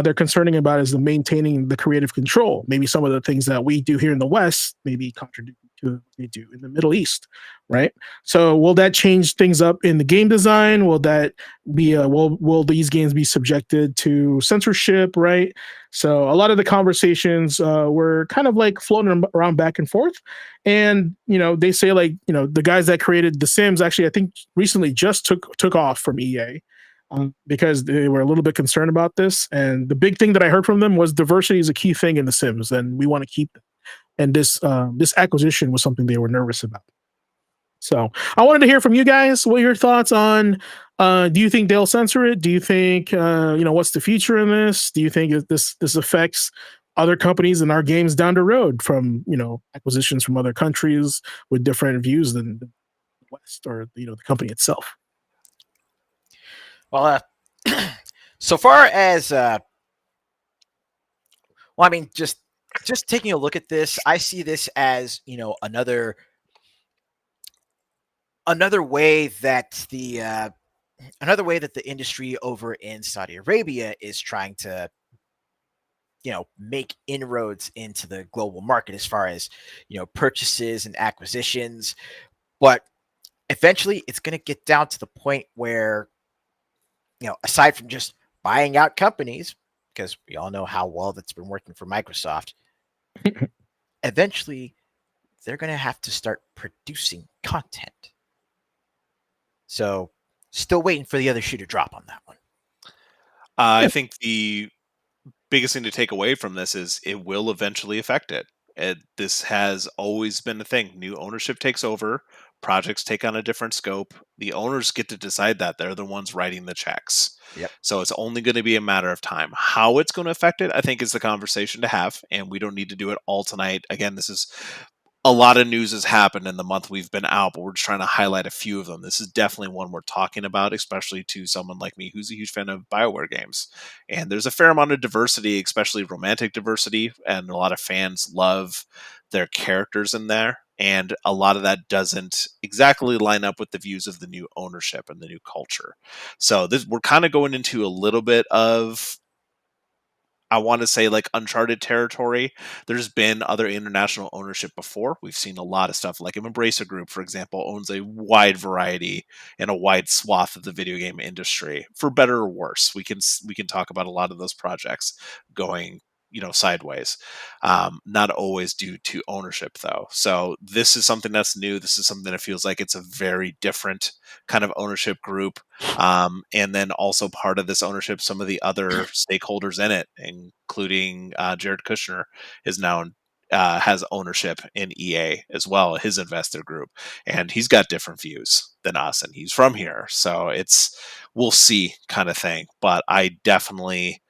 they're concerning about is the maintaining the creative control. Maybe some of the things that we do here in the West maybe contradict to what they do in the Middle East, right? So will that change things up in the game design? Will that be will these games be subjected to censorship, right? So a lot of the conversations were kind of like floating around back and forth. And they say the guys that created The Sims actually I think recently just took off from EA because they were a little bit concerned about this. And the big thing that I heard from them was diversity is a key thing in The Sims, and we want to keep them. And this acquisition was something they were nervous about. So I wanted to hear from you guys. What are your thoughts on? Do you think they'll censor it? Do you think what's the future in this? Do you think this affects other companies in our games down the road from acquisitions from other countries with different views than the West or the company itself? Well, so far as just taking a look at this, I see this as another way that the industry over in Saudi Arabia is trying to make inroads into the global market as far as purchases and acquisitions. But eventually it's going to get down to the point where, aside from just buying out companies, because we all know how well that's been working for Microsoft, eventually they're going to have to start producing content. So, still waiting for the other shoe to drop on that one. I think the biggest thing to take away from this is it will eventually affect it. This has always been a thing. New ownership takes over, projects take on a different scope. The owners get to decide that. They're the ones writing the checks. Yep. So it's only going to be a matter of time. How it's going to affect it, I think, is the conversation to have, and we don't need to do it all tonight. Again, this is a lot of news has happened in the month we've been out, but we're just trying to highlight a few of them. This is definitely one we're talking about, especially to someone like me who's a huge fan of BioWare games. And there's a fair amount of diversity, especially romantic diversity, and a lot of fans love their characters in there. And a lot of that doesn't exactly line up with the views of the new ownership and the new culture. So we're kind of going into a little bit of, I want to say, like, uncharted territory. There's been other international ownership before. We've seen a lot of stuff, like Embracer Group, for example, owns a wide variety and a wide swath of the video game industry, for better or worse. We can talk about a lot of those projects going sideways, not always due to ownership, though. So this is something that's new. This is something that feels like it's a very different kind of ownership group, and then also part of this ownership, some of the other stakeholders in it, including Jared Kushner is now has ownership in EA as well, his investor group, and he's got different views than us, and he's from here, so we'll see kind of thing. But I definitely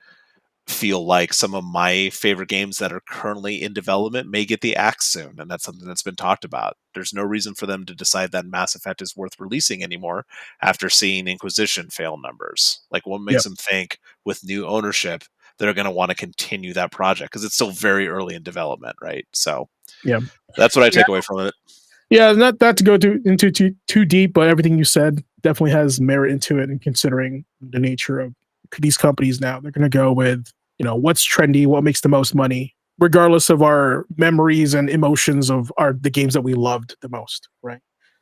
feel like some of my favorite games that are currently in development may get the axe soon, and that's something that's been talked about. There's no reason for them to decide that Mass Effect is worth releasing anymore after seeing Inquisition fail numbers. Like, what makes them think with new ownership they're going to want to continue that project, because it's still very early in development, right? So that's what I take away from it. Yeah, not to go into too deep, but everything you said definitely has merit into it, and considering the nature of these companies now, they're going to go with, what's trendy, what makes the most money, regardless of our memories and emotions of the games that we loved the most, right?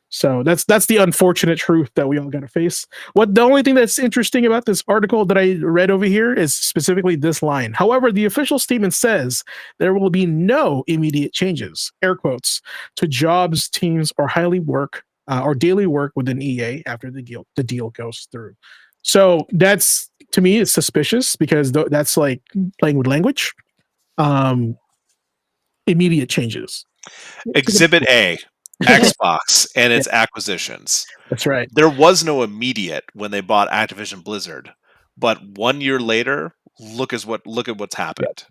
So that's the unfortunate truth that we all got to face. The only thing that's interesting about this article that I read over here is specifically this line. However, the official statement says there will be no immediate changes, air quotes, to jobs, teams, or or daily work within EA after the deal goes through. So that's, to me, it's suspicious, because that's like playing with language. Immediate changes. Exhibit A, Xbox and its acquisitions. That's right. There was no immediate when they bought Activision Blizzard, but 1 year later, look at what's happened.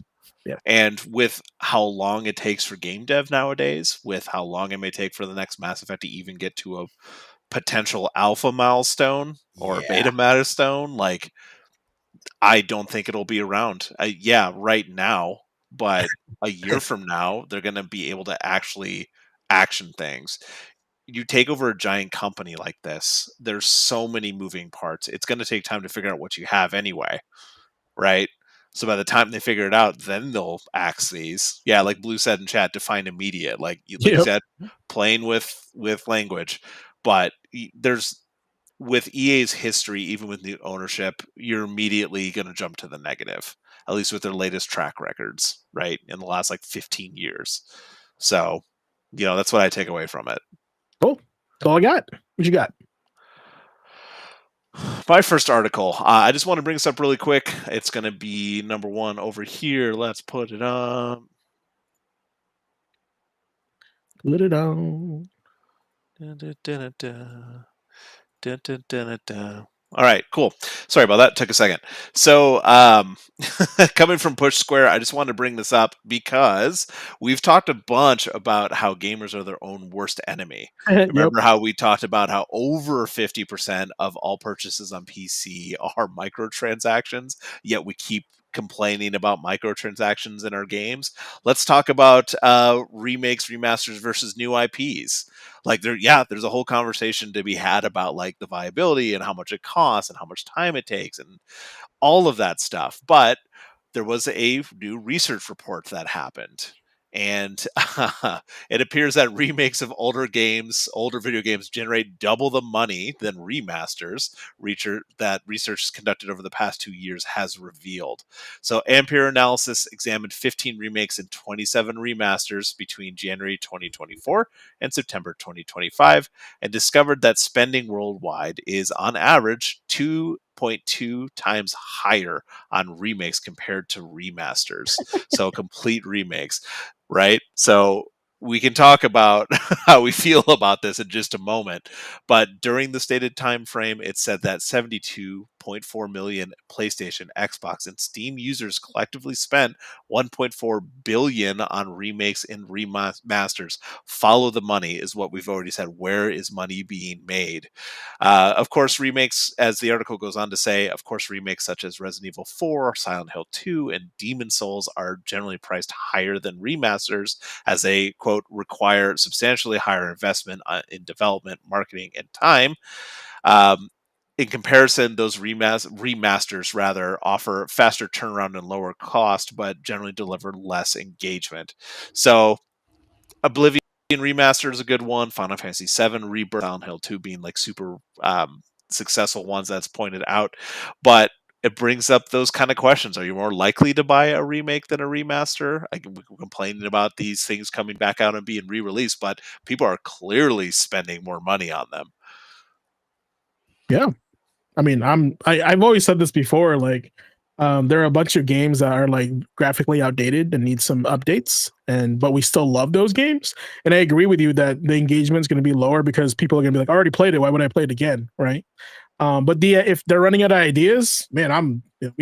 Yeah. And with how long it takes for game dev nowadays, with how long it may take for the next Mass Effect to even get to a potential alpha milestone or a beta milestone, like, I don't think it'll be around. Right now, but a year from now, they're going to be able to actually action things. You take over a giant company like this, there's so many moving parts. It's going to take time to figure out what you have anyway, right? So by the time they figure it out, then they'll axe these. Yeah, like Blue said in chat, define immediate. Like you said, playing with language. But there's, with EA's history, even with new ownership, you're immediately going to jump to the negative, at least with their latest track records, right? In the last like 15 years. So, that's what I take away from it. Cool. That's all I got. What you got? My first article. I just want to bring this up really quick. It's going to be number 1 over here. Let's put it on. Put it on. All right, cool. Sorry about that. Took a second. So, coming from Push Square, I just wanted to bring this up because we've talked a bunch about how gamers are their own worst enemy. Remember how we talked about how over 50% of all purchases on PC are microtransactions, yet we keep complaining about microtransactions in our games. Let's talk about remakes, remasters versus new IPs. Like, there's a whole conversation to be had about, like, the viability and how much it costs and how much time it takes and all of that stuff. But there was a new research report that happened, And it appears that remakes of older video games, generate double the money than remasters. Research conducted over the past 2 years has revealed. So, Ampere Analysis examined 15 remakes and 27 remasters between January 2024 and September 2025, and discovered that spending worldwide is, on average, 2.2 times higher on remakes compared to remasters. So, complete remakes. Right? So we can talk about how we feel about this in just a moment. But during the stated time frame, it said that 72.4 million PlayStation, Xbox, and Steam users collectively spent 1.4 billion on remakes and remasters. Follow the money is what we've already said. Where is money being made? Of course, remakes, as the article goes on to say, of course, remakes such as Resident Evil 4, Silent Hill 2, and Demon Souls are generally priced higher than remasters, as they, quote, require substantially higher investment in development, marketing, and time. Um, in comparison, those remasters rather offer faster turnaround and lower cost, but generally deliver less engagement. So, Oblivion Remastered is a good one. Final Fantasy VII Rebirth, Silent Hill 2 being like super successful ones that's pointed out. But it brings up those kind of questions. Are you more likely to buy a remake than a remaster? We're complaining about these things coming back out and being re-released, but people are clearly spending more money on them. Yeah. I mean, I've always said this before, like, there are a bunch of games that are like graphically outdated and need some updates, but we still love those games. And I agree with you that the engagement is going to be lower because people are going to be like, I already played it. Why would I play it again? Right. But if they're running out of ideas, man,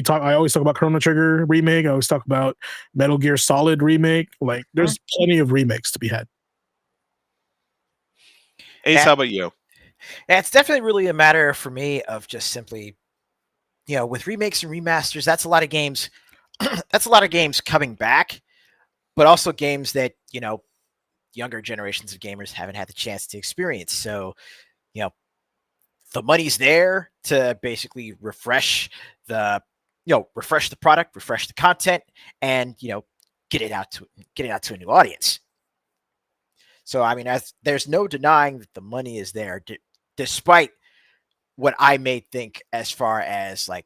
I always talk about Chrono Trigger remake. I always talk about Metal Gear Solid remake. Like, there's plenty of remakes to be had. Ace, how about you? Yeah, it's definitely really a matter for me of just simply, with remakes and remasters, that's a lot of games. That's a lot of games coming back, but also games that, younger generations of gamers haven't had the chance to experience. So, the money's there to basically refresh the product, refresh the content, and, get it out to a new audience. So, I mean, there's no denying that the money is there, despite what I may think as far as, like,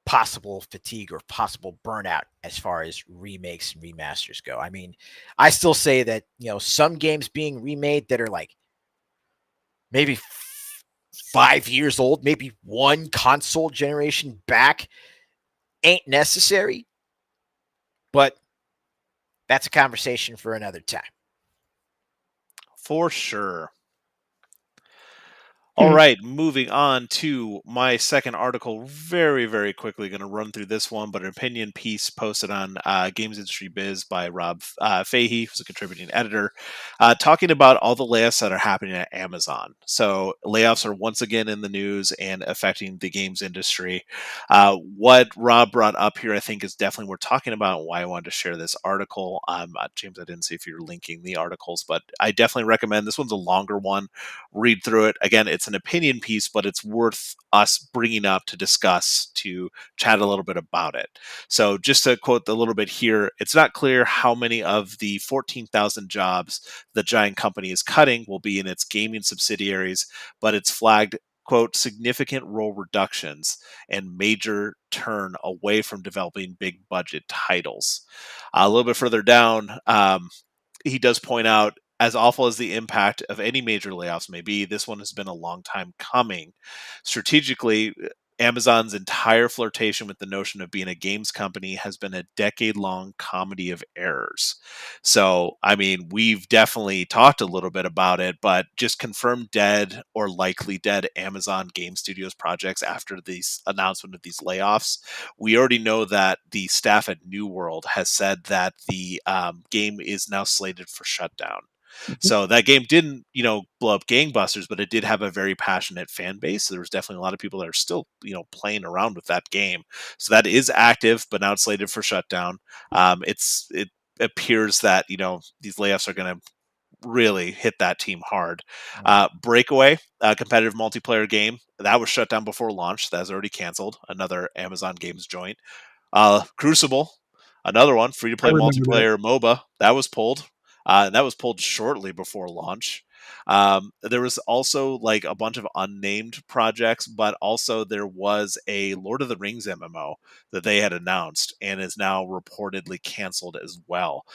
possible fatigue or possible burnout as far as remakes and remasters go. I mean, I still say that, some games being remade that are like maybe 5 years old, maybe one console generation back, ain't necessary. But that's a conversation for another time. For sure. All right, moving on to my second article. Very, very quickly going to run through this one, but an opinion piece posted on Games Industry Biz by Rob Fahey, who's a contributing editor, talking about all the layoffs that are happening at Amazon. So layoffs are once again in the news and affecting the games industry. What Rob brought up here, I think, is definitely we're talking about why I wanted to share this article. James, I didn't see if you're linking the articles, but I definitely recommend this one's a longer one. Read through it. Again, it's an opinion piece, but it's worth us bringing up to discuss, to chat a little bit about it. So just to quote a little bit here, it's not clear how many of the 14,000 jobs the giant company is cutting will be in its gaming subsidiaries, but it's flagged, quote, significant role reductions and major turn away from developing big budget titles. A little bit further down, he does point out, as awful as the impact of any major layoffs may be, this one has been a long time coming. Strategically, Amazon's entire flirtation with the notion of being a games company has been a decade-long comedy of errors. So, I mean, we've definitely talked a little bit about it, but just confirmed dead or likely dead Amazon Game Studios projects after this announcement of these layoffs. We already know that the staff at New World has said that the game is now slated for shutdown. So that game didn't, blow up gangbusters, but it did have a very passionate fan base. There was definitely a lot of people that are still, playing around with that game. So that is active, but now it's slated for shutdown. It appears that, these layoffs are going to really hit that team hard. Breakaway, a competitive multiplayer game, that was shut down before launch. That was already canceled. Another Amazon Games joint. Crucible, Another one, free to I play remember that. multiplayer MOBA, that was pulled. And that was pulled shortly before launch. There was also like a bunch of unnamed projects, but also there was a Lord of the Rings MMO that they had announced and is now reportedly canceled as well.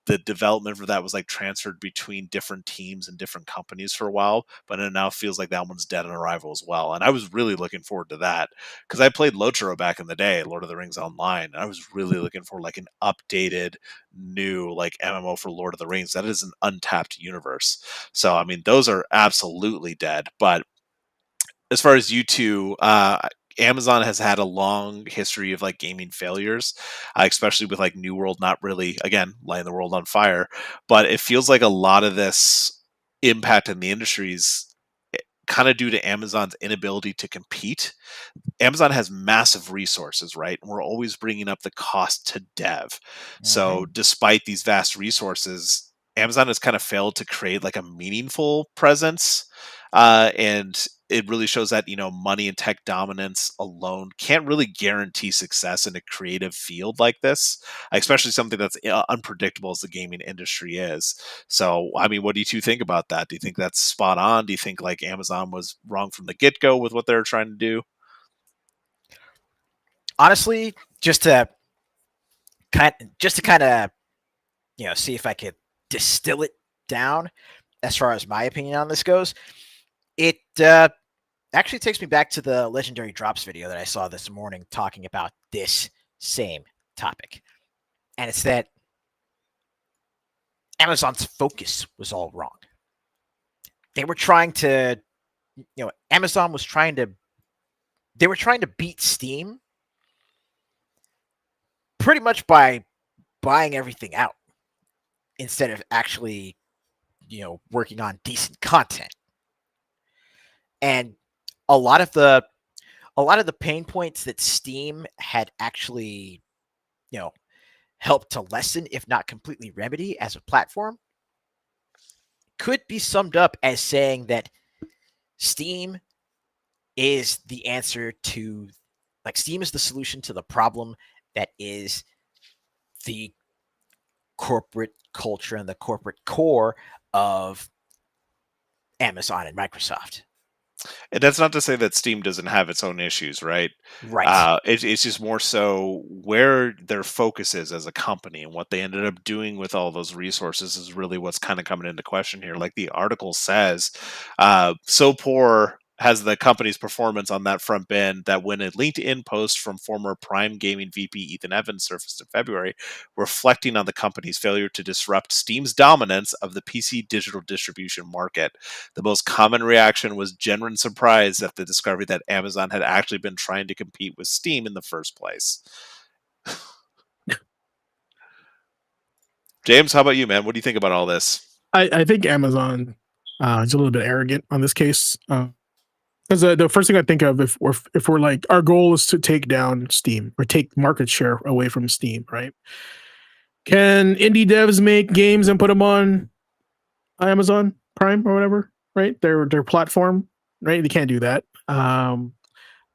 The development for that was like transferred between different teams and different companies for a while, but it now feels like that one's dead on arrival as well. And I was really looking forward to that because I played Lotro back in the day, Lord of the Rings Online. And I was really looking for like an updated, new like MMO for Lord of the Rings. That is an untapped universe. So I mean, those are absolutely dead. But as far as you two, Amazon has had a long history of like gaming failures, especially with like New World not really, again, lighting the world on fire. But it feels like a lot of this impact in the industries kind of due to Amazon's inability to compete. Amazon has massive resources, right? And we're always bringing up the cost to dev. So, despite these vast resources, Amazon has kind of failed to create like a meaningful presence. And it really shows that, money and tech dominance alone can't really guarantee success in a creative field like this, especially something that's unpredictable as the gaming industry is. So, I mean, what do you two think about that? Do you think that's spot on? Do you think like Amazon was wrong from the get go with what they're trying to do? Honestly, just to kind of see if I could distill it down as far as my opinion on this goes, it actually takes me back to the Legendary Drops video that I saw this morning talking about this same topic. And it's that Amazon's focus was all wrong. They were trying to, Amazon was trying to, they were trying to beat Steam pretty much by buying everything out instead of actually, working on decent content. And a lot of the pain points that Steam had actually, helped to lessen, if not completely remedy as a platform, could be summed up as saying that Steam is the answer to, Steam is the solution to the problem that is the corporate culture and the corporate core of Amazon and Microsoft. And that's not to say that Steam doesn't have its own issues, right? Right. It's just more so where their focus is as a company and what they ended up doing with all those resources is really what's kind of coming into question here. Like the article says, so poor has the company's performance on that front been that when a LinkedIn post from former Prime Gaming VP Ethan Evans surfaced in February, reflecting on the company's failure to disrupt Steam's dominance of the PC digital distribution market. The most common reaction was genuine surprise at the discovery that Amazon had actually been trying to compete with Steam in the first place. James, how about you, man? What do you think about all this? I think Amazon is a little bit arrogant on this case. Because the first thing I think of if we're like our goal is to take down Steam or take market share away from Steam, right? Can indie devs make games and put them on Amazon Prime or whatever, right? Their platform, right? They can't do that. And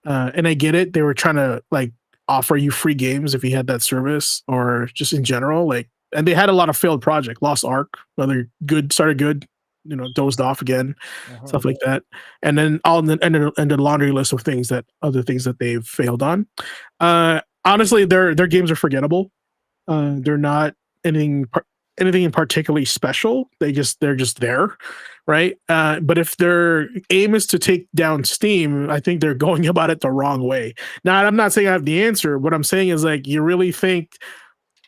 I get it. They were trying to like offer you free games if you had that service or just in general, like. And they had a lot of failed projects. Lost Ark, whether good started good, dozed off again, stuff like that. And then and the laundry list of other things that they've failed on. Honestly, their games are forgettable. They're not anything particularly special. They're just there, right? But if their aim is to take down Steam, I think they're going about it the wrong way. Now, I'm not saying I have the answer. What I'm saying is like, you really think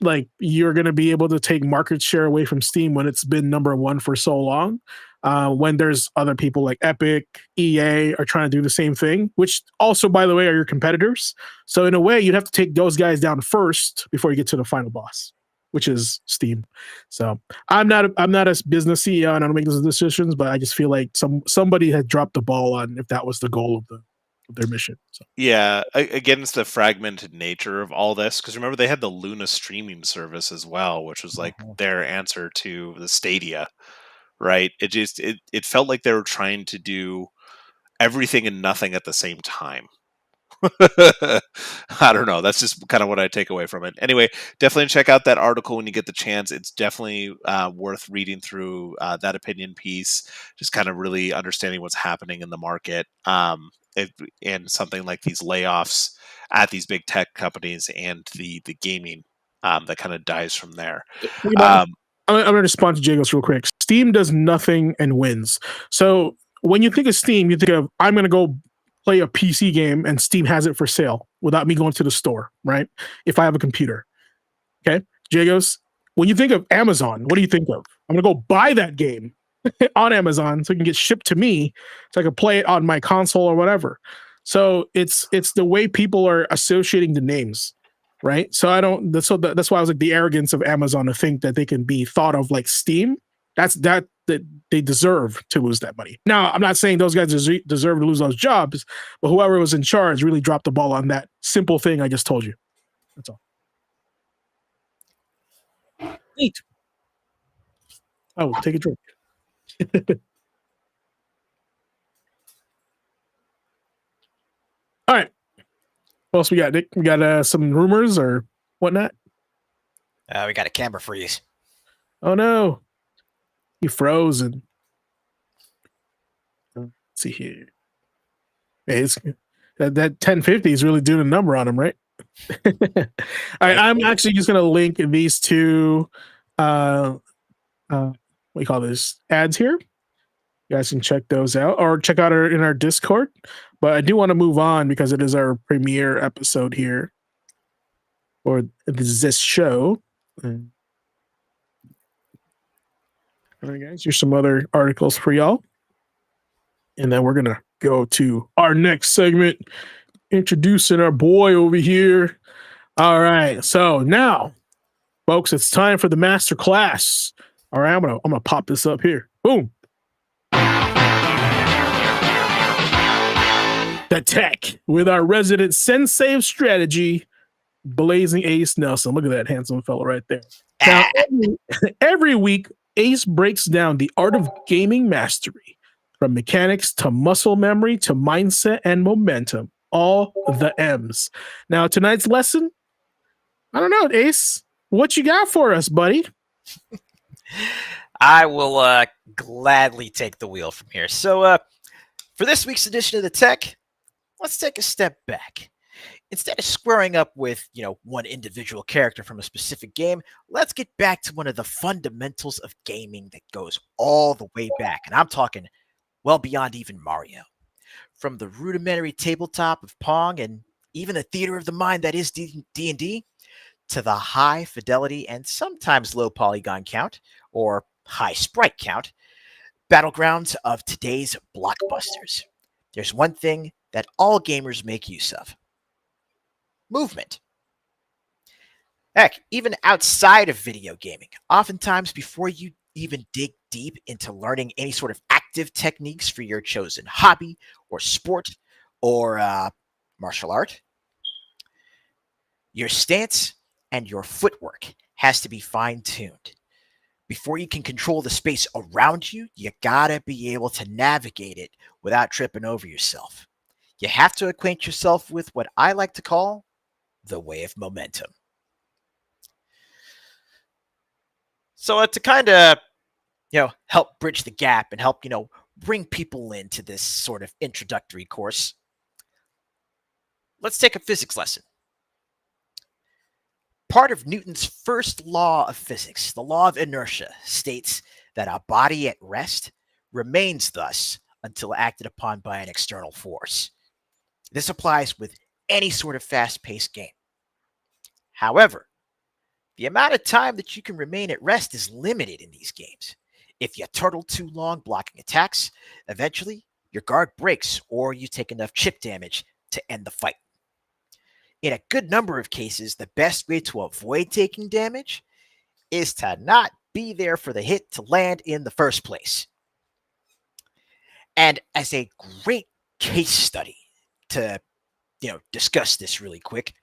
like you're going to be able to take market share away from Steam when it's been number one for so long, when there's other people like Epic, EA are trying to do the same thing, which also, by the way, are your competitors. So in a way, you'd have to take those guys down first before you get to the final boss, which is Steam. So I'm not a business CEO and I don't make those decisions, but I just feel like somebody had dropped the ball on if that was the goal of their mission. So. Yeah, again, it's the fragmented nature of all this. Because remember, they had the Luna streaming service as well, which was like their answer to the Stadia, right? It felt like they were trying to do everything and nothing at the same time. I don't know. That's just kind of what I take away from it. Anyway, definitely check out that article when you get the chance. It's definitely worth reading through that opinion piece, just kind of really understanding what's happening in the market, and something like these layoffs at these big tech companies and the gaming that kind of dies from there. I'm going to respond to Jagos real quick. Steam does nothing and wins. So when you think of Steam, you think of, I'm going to go play a PC game and Steam has it for sale without me going to the store, right? If I have a computer. Okay. Jagos, when you think of Amazon, what do you think of? I'm going to go buy that game on Amazon so it can get shipped to me so I can play it on my console or whatever. So it's the way people are associating the names. Right. So that's why I was like the arrogance of Amazon to think that they can be thought of like Steam. That they deserve to lose that money. Now, I'm not saying those guys deserve to lose those jobs, but whoever was in charge really dropped the ball on that simple thing I just told you. That's all. Neat. Oh, take a drink. All right. What else we got, Nick? We got some rumors or whatnot? We got a camera freeze. Oh, no. He froze. And let's see here. Hey, that 1050 is really doing a number on him, right? All right. I'm actually just going to link these two, what do you call this? Ads here. You guys can check those out or check out in our Discord. But I do want to move on because it is our premiere episode here for this show. All right, guys, here's some other articles for y'all. And then we're going to go to our next segment, introducing our boy over here. All right. So now, folks, it's time for the master class. All right, I'm gonna pop this up here. Boom. The tech with our resident sensei of strategy, Blazing Ace Nelson. Look at that handsome fellow right there. Now, every week, Ace breaks down the art of gaming mastery, from mechanics to muscle memory to mindset and momentum, all the M's. Now, tonight's lesson, I don't know, Ace, what you got for us, buddy? I will gladly take the wheel from here. So for this week's edition of the tech, let's take a step back. Instead of squaring up with, one individual character from a specific game, let's get back to one of the fundamentals of gaming that goes all the way back. And I'm talking well beyond even Mario. From the rudimentary tabletop of Pong and even the theater of the mind that is D&D, to the high fidelity and sometimes low polygon count, or high sprite count, battlegrounds of today's blockbusters. There's one thing that all gamers make use of: movement. Heck, even outside of video gaming, oftentimes before you even dig deep into learning any sort of active techniques for your chosen hobby or sport or martial art, your stance and your footwork has to be fine-tuned. Before you can control the space around you, you gotta be able to navigate it without tripping over yourself. You have to acquaint yourself with what I like to call the way of momentum. So to kind of, help bridge the gap and help, bring people into this sort of introductory course, let's take a physics lesson. Part of Newton's first law of physics, the law of inertia, states that a body at rest remains thus until acted upon by an external force. This applies with any sort of fast-paced game. However, the amount of time that you can remain at rest is limited in these games. If you turtle too long blocking attacks, eventually your guard breaks or you take enough chip damage to end the fight. In a good number of cases, the best way to avoid taking damage is to not be there for the hit to land in the first place. And as a great case study to, discuss this really quick,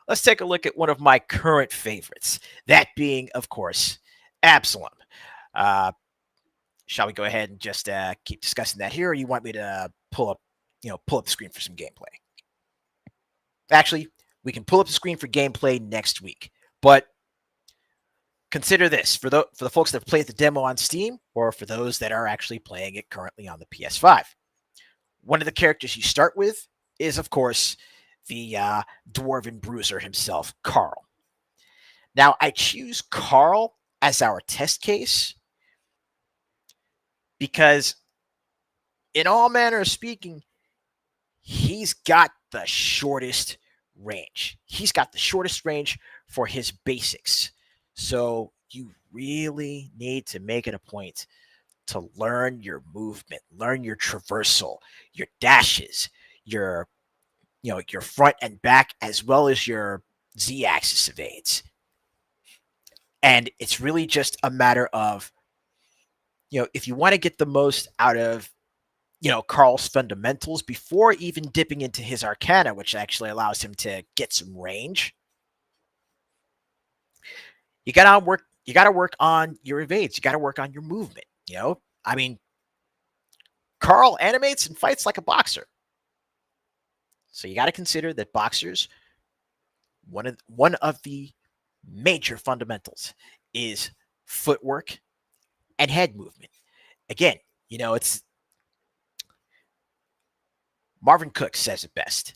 let's take a look at one of my current favorites, that being, of course, Absalom. Shall we go ahead and just keep discussing that here, or you want me to pull up the screen for some gameplay? Actually, we can pull up the screen for gameplay next week. But consider this for the folks that have played the demo on Steam, or for those that are actually playing it currently on the PS5. One of the characters you start with is, of course, the Dwarven Bruiser himself, Carl. Now, I choose Carl as our test case because, in all manner of speaking, he's got the shortest range. He's got the shortest range for his basics. So you really need to make it a point to learn your movement, learn your traversal, your dashes, your front and back, as well as your Z-axis evades. And it's really just a matter of, if you want to get the most out of, Carl's fundamentals before even dipping into his Arcana, which actually allows him to get some range, you gotta work on your evades. You gotta work on your movement. I mean, Carl animates and fights like a boxer. So you got to consider that boxers, one of the major fundamentals is footwork and head movement. Again, it's Marvin Cook says it best.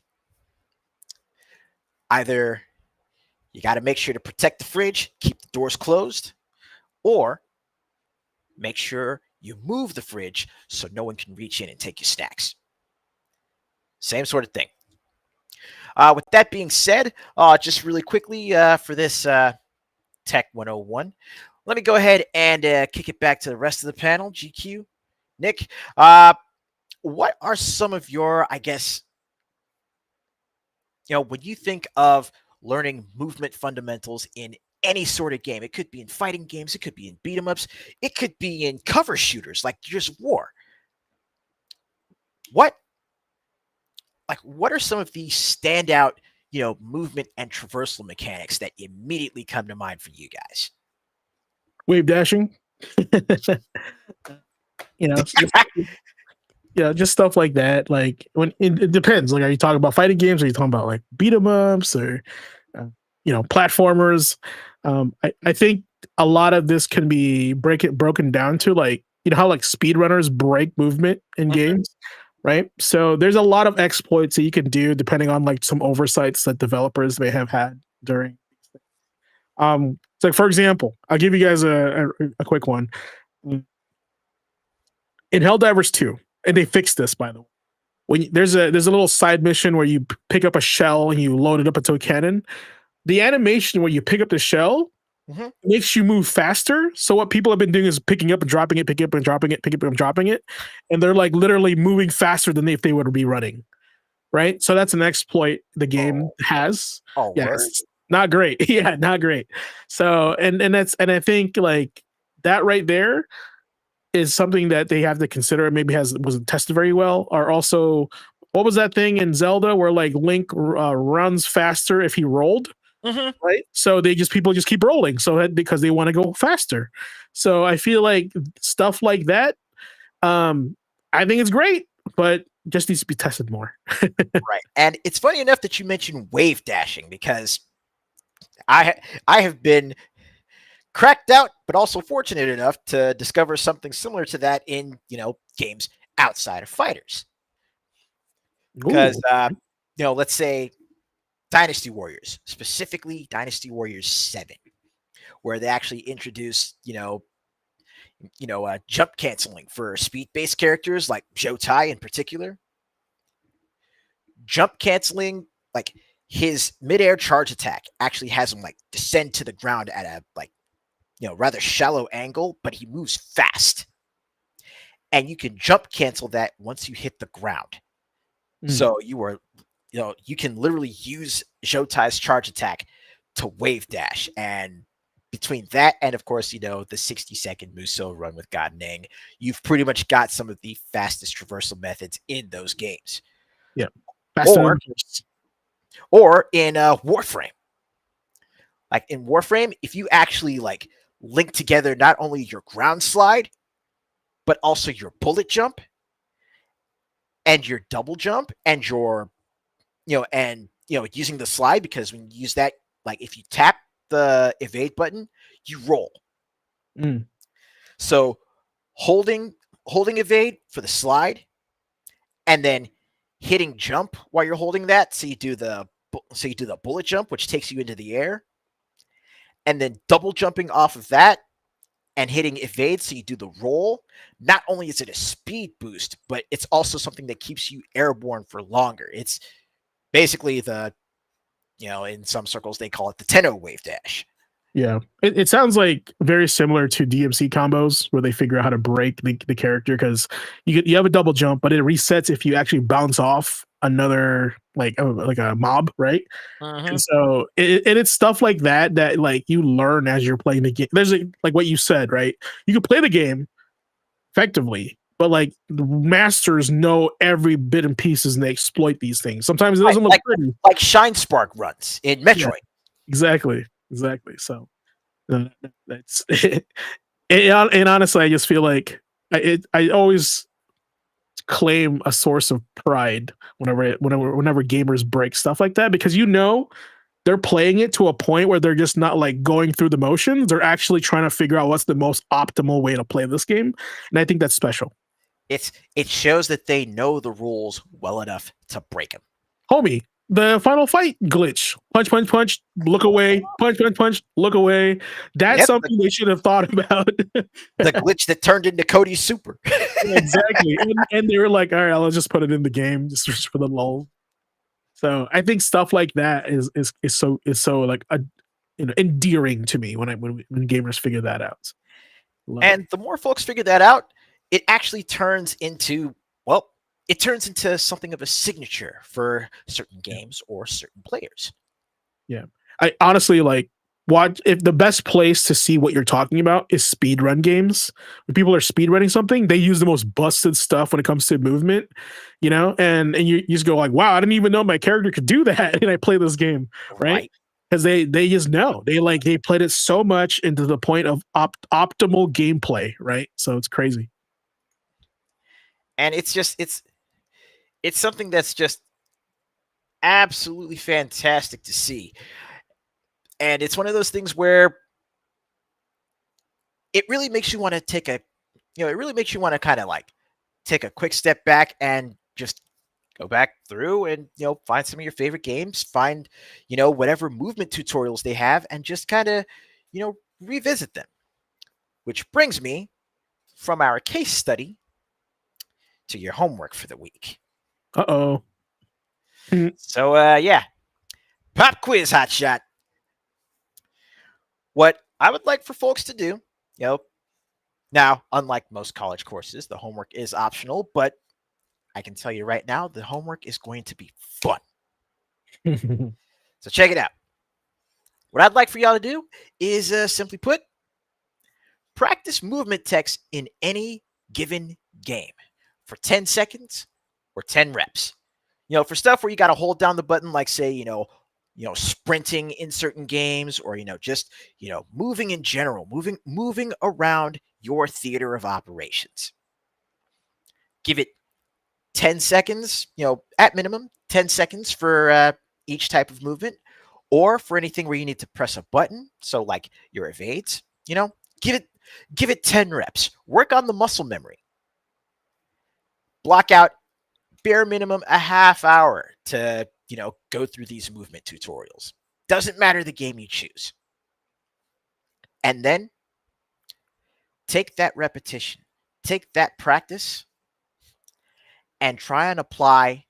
Either you got to make sure to protect the fridge, keep the doors closed, or make sure you move the fridge so no one can reach in and take your snacks. Same sort of thing. With that being said, just really quickly for this Tech 101, let me go ahead and kick it back to the rest of the panel. GQ, Nick, what are some of your, I guess, when you think of learning movement fundamentals in any sort of game, it could be in fighting games, it could be in beat 'em ups, it could be in cover shooters like Gears of War. What are some of the standout, movement and traversal mechanics that immediately come to mind for you guys? Wave dashing. Just stuff like that. Like when it depends. Like, are you talking about fighting games? Or are you talking about like beat 'em ups or platformers? I think a lot of this can be broken down to like how like speedrunners break movement in games, right? So there's a lot of exploits that you can do depending on like some oversights that developers may have had during. So like, for example, I'll give you guys a quick one. In Helldivers 2, and they fixed this, by the way. When there's a little side mission where you pick up a shell and you load it up into a cannon. The animation where you pick up the shell makes you move faster. So what people have been doing is picking up and dropping it, picking up and dropping it, picking up and dropping it, and they're like literally moving faster than if they would be running. Right? So that's an exploit the game has. Oh, yes. Not great. Yeah, not great. So and I think like that right there is something that they have to consider. Maybe wasn't tested very well. Or also, what was that thing in Zelda where like Link runs faster if he rolled? Right. So people just keep rolling. So because they want to go faster. So I feel like stuff like that. I think it's great, but just needs to be tested more. Right. And it's funny enough that you mentioned wave dashing because I have been cracked out, but also fortunate enough to discover something similar to that in, games outside of fighters. Because, let's say Dynasty Warriors, specifically Dynasty Warriors 7, where they actually introduce, jump canceling for speed-based characters like Jotai in particular. Jump canceling, like his midair charge attack actually has him like descend to the ground at a rather shallow angle, but he moves fast. And you can jump cancel that once you hit the ground. So you can literally use Jotai's charge attack to wave dash. And between that and, of course, the 60-second Musou run with God Ning, you've pretty much got some of the fastest traversal methods in those games. Yeah. Or in Warframe. Like in Warframe, if you actually like link together not only your ground slide, but also your bullet jump and your double jump and your, and using the slide, because when you use that, like if you tap the evade button, you roll. Mm. So holding evade for the slide, and then hitting jump while you're holding that. So you do the bullet jump, which takes you into the air, and then double jumping off of that and hitting evade. So you do the roll. Not only is it a speed boost, but it's also something that keeps you airborne for longer. It's basically in some circles, they call it the Tenno wave dash. Yeah, it sounds like very similar to DMC combos where they figure out how to break the character, because you have a double jump, but it resets if you actually bounce off another like a mob, right? And so it's stuff like that like you learn as you're playing the game. There's like what you said, right? You can play the game effectively, but like the masters know every bit and pieces, and they exploit these things. Sometimes it doesn't look pretty, like Shine Spark runs in Metroid. Yeah. Exactly. So that's and honestly, I just feel like I always claim a source of pride whenever gamers break stuff like that, because they're playing it to a point where they're just not like going through the motions. They're actually trying to figure out what's the most optimal way to play this game, and I think that's special. It shows that they know the rules well enough to break them. Homie, the final fight glitch. Punch, punch, punch, look away. Punch, punch, punch, look away. That's something they should have thought about. The glitch that turned into Cody's super. Exactly. And they were like, all right, I'll just put it in the game just for the lull. So I think stuff like that is so like endearing to me when gamers figure that out. And the more folks figure that out, it actually turns into something of a signature for certain games or certain players. Yeah. I honestly if the best place to see what you're talking about is speedrun games. When people are speedrunning something, they use the most busted stuff when it comes to movement, and you just go like, wow, I didn't even know my character could do that. And I play this game, right? Because they just know they played it so much into the point of optimal gameplay, right? So it's crazy. And it's something that's just absolutely fantastic to see. And it's one of those things where it really makes you want to kind of like take a quick step back and just go back through and, find some of your favorite games, find, whatever movement tutorials they have, and just kind of, revisit them. Which brings me from our case study to your homework for the week. Uh-oh. So, pop quiz, hotshot. What I would like for folks to do, now, unlike most college courses, the homework is optional, but I can tell you right now, the homework is going to be fun. So check it out. What I'd like for y'all to do is, simply put, practice movement text in any given game for 10 seconds or 10 reps. For stuff where you got to hold down the button, like say, sprinting in certain games, or, just, moving in general, moving around your theater of operations. Give it 10 seconds, at minimum 10 seconds for each type of movement, or for anything where you need to press a button. So like your evades, give it 10 reps. Work on the muscle memory. Block out bare minimum a half hour to, go through these movement tutorials. Doesn't matter the game you choose. And then take that repetition, take that practice, and try and apply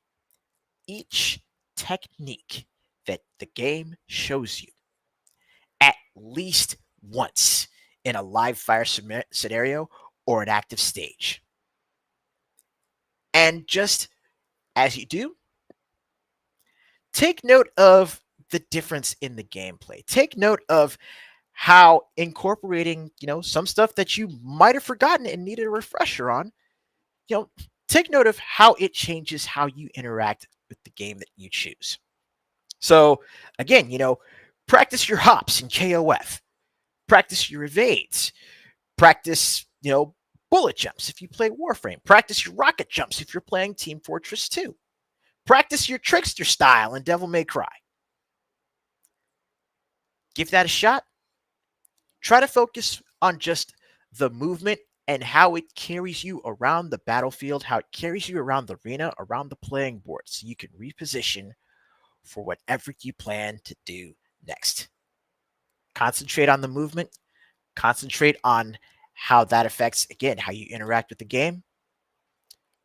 each technique that the game shows you at least once in a live fire scenario or an active stage. And just as you do, take note of the difference in the gameplay. Take note of how incorporating, some stuff that you might have forgotten and needed a refresher on, take note of how it changes how you interact with the game that you choose. So again, practice your hops in KOF, practice your evades, practice, bullet jumps if you play Warframe, practice your rocket jumps if you're playing Team Fortress 2. Practice your trickster style in Devil May Cry. Give that a shot. Try to focus on just the movement and how it carries you around the battlefield, how it carries you around the arena, around the playing board, so you can reposition for whatever you plan to do next. Concentrate on the movement. Concentrate on how that affects, again, how you interact with the game.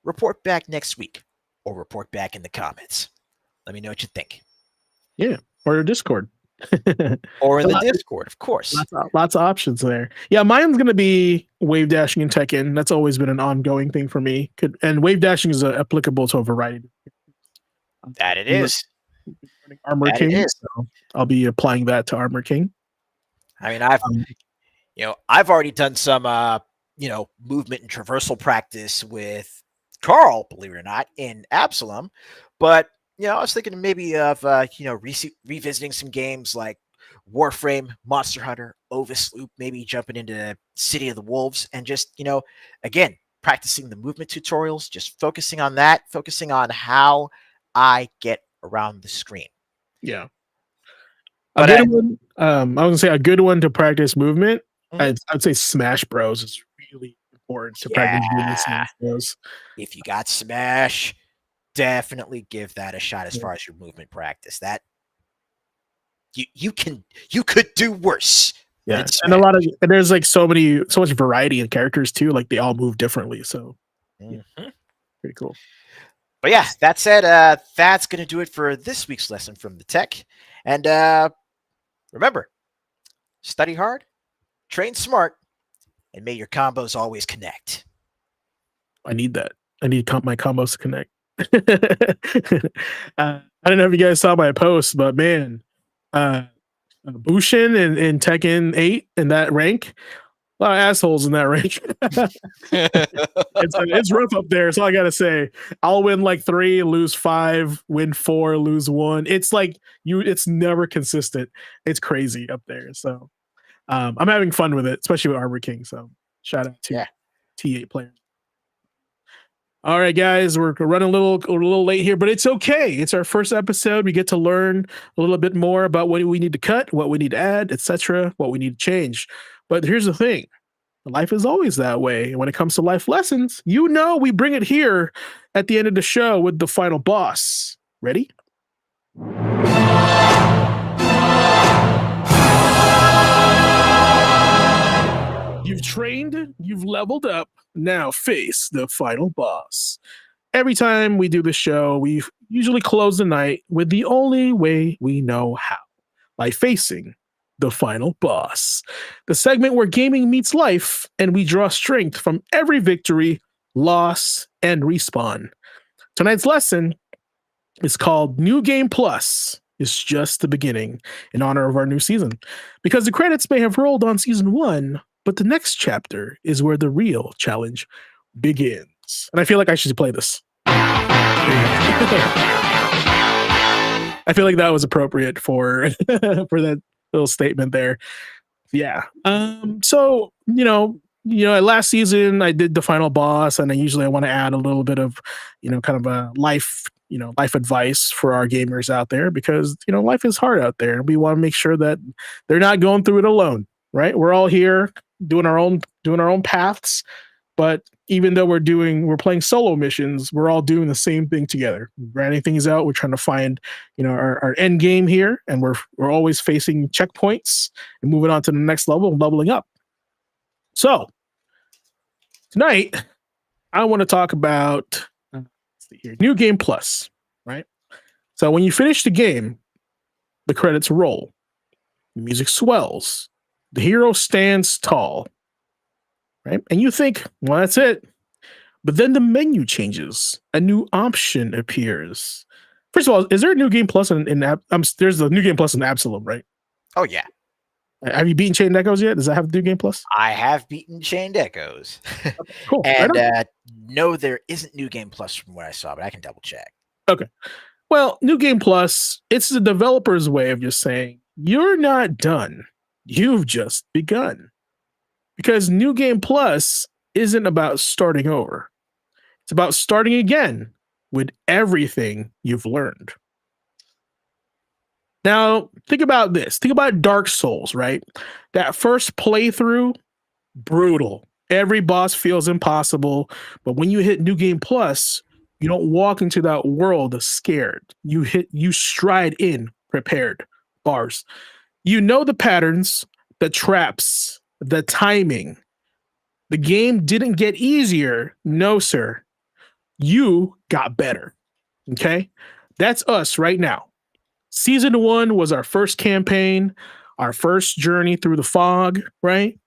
Report back next week or report back in the comments. Let me know what you think. Yeah, or Discord. Or in the Discord, of course. Lots of options there. Yeah, mine's going to be wave dashing and Tekken. That's always been an ongoing thing for me. And wave dashing is applicable to a variety. That it is. Armor That King. it is. So I'll be applying that to Armor King. I mean, I've already done some movement and traversal practice with Carl, believe it or not, in Absalom. But I was thinking maybe of revisiting some games like Warframe, Monster Hunter, Ovis Loop, maybe jumping into City of the Wolves, and just again practicing the movement tutorials, just focusing on that, focusing on how I get around the screen. Yeah. I was gonna say a good one to practice movement. Mhm. I'd say Smash Bros is really important to practice movement. Smash Bros. If you got Smash, definitely give that a shot as far as your movement practice. That you could do worse. Yeah, and there's like so much variety in characters too. Like they all move differently, so pretty cool. But yeah, that said, that's gonna do it for this week's lesson from the tech. And remember, study hard, train smart, and may your combos always connect. I need that. I need my combos to connect. I don't know if you guys saw my post, but man, Bushin in Tekken 8 in that rank, a lot of assholes in that rank. It's rough up there. That's all I gotta say. I'll win like 3, lose 5, win 4, lose 1. It's like it's never consistent. It's crazy up there. So I'm having fun with it, especially with Armor King. So shout out to T8 players. All right, guys, we're running a little late here, but it's okay. It's our first episode. We get to learn a little bit more about what we need to cut, what we need to add, etc., what we need to change. But here's the thing. Life is always that way. When it comes to life lessons, we bring it here at the end of the show with the final boss. Ready? You've trained, you've leveled up. Now face the final boss. Every time we do the show, we usually close the night with the only way we know how, by facing the final boss. The segment where gaming meets life and we draw strength from every victory, loss, and respawn. Tonight's lesson is called New Game Plus. It's just the beginning in honor of our new season. Because the credits may have rolled on season 1, but the next chapter is where the real challenge begins. And I feel like I should play this. I feel like that was appropriate for that little statement there. Yeah. So, last season I did the final boss, and I want to add a little bit of, kind of a life advice for our gamers out there, because, life is hard out there, and we want to make sure that they're not going through it alone, right? We're all here doing our own paths, but even though we're playing solo missions, we're all doing the same thing together. We're grinding things out. We're trying to find, our end game here, and we're always facing checkpoints and moving on to the next level, leveling up. So tonight, I want to talk about New Game Plus, right? So when you finish the game, the credits roll, the music swells, the hero stands tall, right? And you think, well, that's it. But then the menu changes. A new option appears. First of all, is there a New Game Plus there's a New Game Plus in Absalom, right? Oh, yeah. Have you beaten Chained Echoes yet? Does that have New Game Plus? I have beaten Chained Echoes. Cool. And no, there isn't New Game Plus from what I saw, but I can double check. Okay. Well, New Game Plus, it's the developer's way of just saying, you're not done. You've just begun. Because New Game Plus isn't about starting over. It's about starting again with everything you've learned. Now, think about this. Think about Dark Souls, right? That first playthrough, brutal. Every boss feels impossible, but when you hit New Game Plus, you don't walk into that world scared. You stride in prepared. Bars. You know the patterns, the traps, the timing. The game didn't get easier. No, sir. You got better. Okay? That's us right now. Season 1 was our first campaign, our first journey through the fog, right?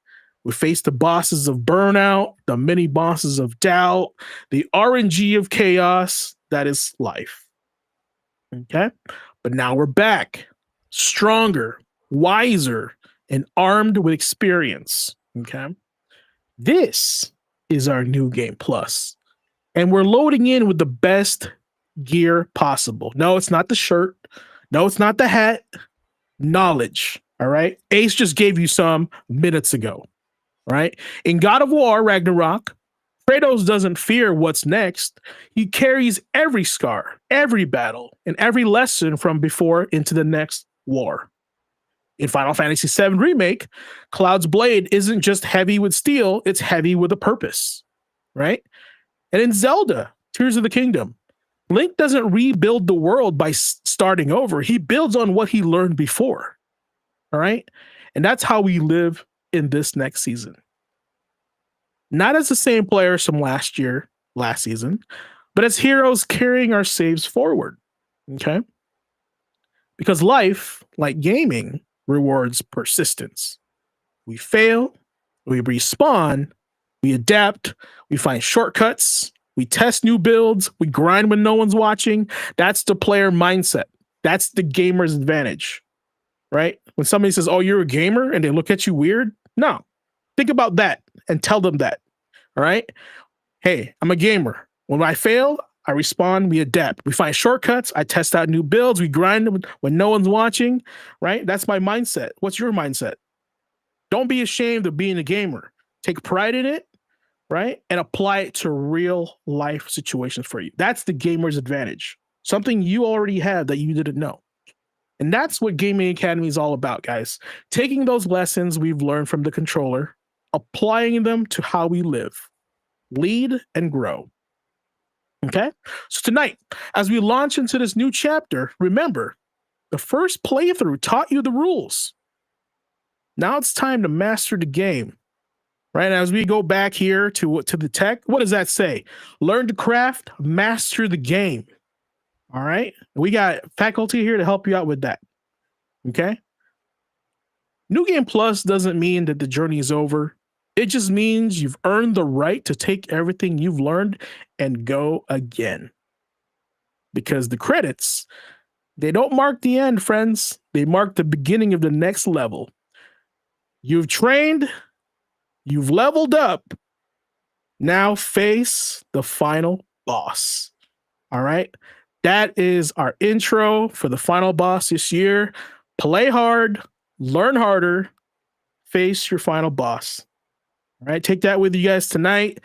We faced the bosses of burnout, the mini bosses of doubt, the RNG of chaos that is life. Okay? But now we're back, stronger, wiser, and armed with experience. Okay? This is our New Game Plus. And we're loading in with the best gear possible. No, it's not the shirt. No, it's not the hat. Knowledge. All right. Ace just gave you some minutes ago. Right. In God of War, Ragnarok, Kratos doesn't fear what's next. He carries every scar, every battle, and every lesson from before into the next war. In Final Fantasy VII Remake, Cloud's blade isn't just heavy with steel, it's heavy with a purpose. Right. And in Zelda, Tears of the Kingdom, Link doesn't rebuild the world by starting over. He builds on what he learned before. All right. And that's how we live in this next season. Not as the same players from last season, but as heroes carrying our saves forward. Okay. Because life, like gaming, rewards persistence. We fail, we respawn, we adapt, we find shortcuts, we test new builds, we grind when no one's watching. That's the player mindset. That's the gamer's advantage, right? When somebody says, oh, you're a gamer, and they look at you weird. No, think about that and tell them that, all right? Hey, I'm a gamer. When I fail, I respawn, we adapt. We find shortcuts, I test out new builds, we grind when no one's watching, right? That's my mindset. What's your mindset? Don't be ashamed of being a gamer. Take pride in it, right? And apply it to real life situations for you. That's the gamer's advantage. Something you already have that you didn't know. And that's what Gaming Academy is all about, guys. Taking those lessons we've learned from the controller, applying them to how we live, lead, and grow. Okay? So tonight, as we launch into this new chapter, remember, the first playthrough taught you the rules. Now it's time to master the game. Right, as we go back here to the tech, what does that say? Learn to craft, master the game. All right, we got faculty here to help you out with that. Okay. New Game Plus doesn't mean that the journey is over. It just means you've earned the right to take everything you've learned and go again. Because the credits, they don't mark the end, friends. They mark the beginning of the next level. You've trained. You've leveled up. Now face the final boss. All right. That is our intro for the final boss this year. Play hard, learn harder, face your final boss. All right. Take that with you guys tonight.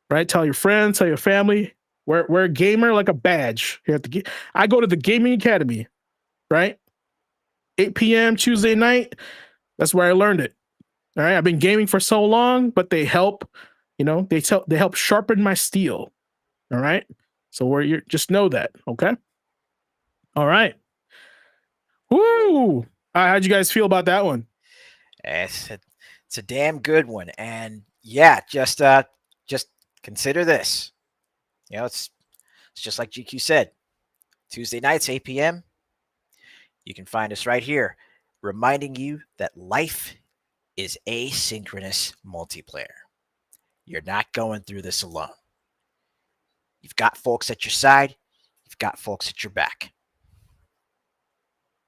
Right. Tell your friends, tell your family. We're a gamer like a badge. I go to the Gaming Academy, right? 8 p.m. Tuesday night. That's where I learned it. All right, I've been gaming for so long, but they help, they help sharpen my steel. All right, so you just know that, okay? All right. Woo! How'd you guys feel about that one? It's a damn good one, and yeah, just consider this. It's just like GQ said. Tuesday nights, 8 p.m. You can find us right here, reminding you that life is asynchronous multiplayer. You're not going through this alone. You've got folks at your side. You've got folks at your back.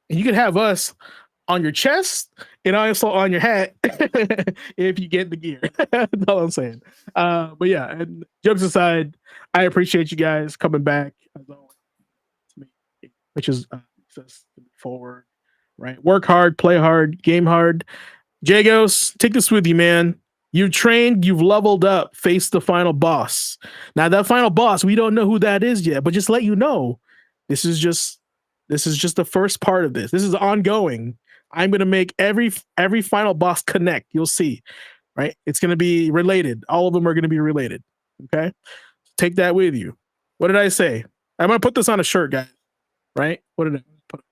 And you can have us on your chest and also on your hat if you get the gear. That's all I'm saying. But yeah, and jokes aside, I appreciate you guys coming back as always to me, which is success forward, right? Work hard, play hard, game hard. Jagos, take this with you, man. You've trained, you've leveled up, face the final boss. Now that final boss, we don't know who that is yet, but just let you know, this is just the first part of this. This is ongoing. I'm gonna make every final boss connect. You'll see, right? It's gonna be related. All of them are gonna be related. Okay, take that with you. What did I say? I'm gonna put this on a shirt, guys. Right? What did I put?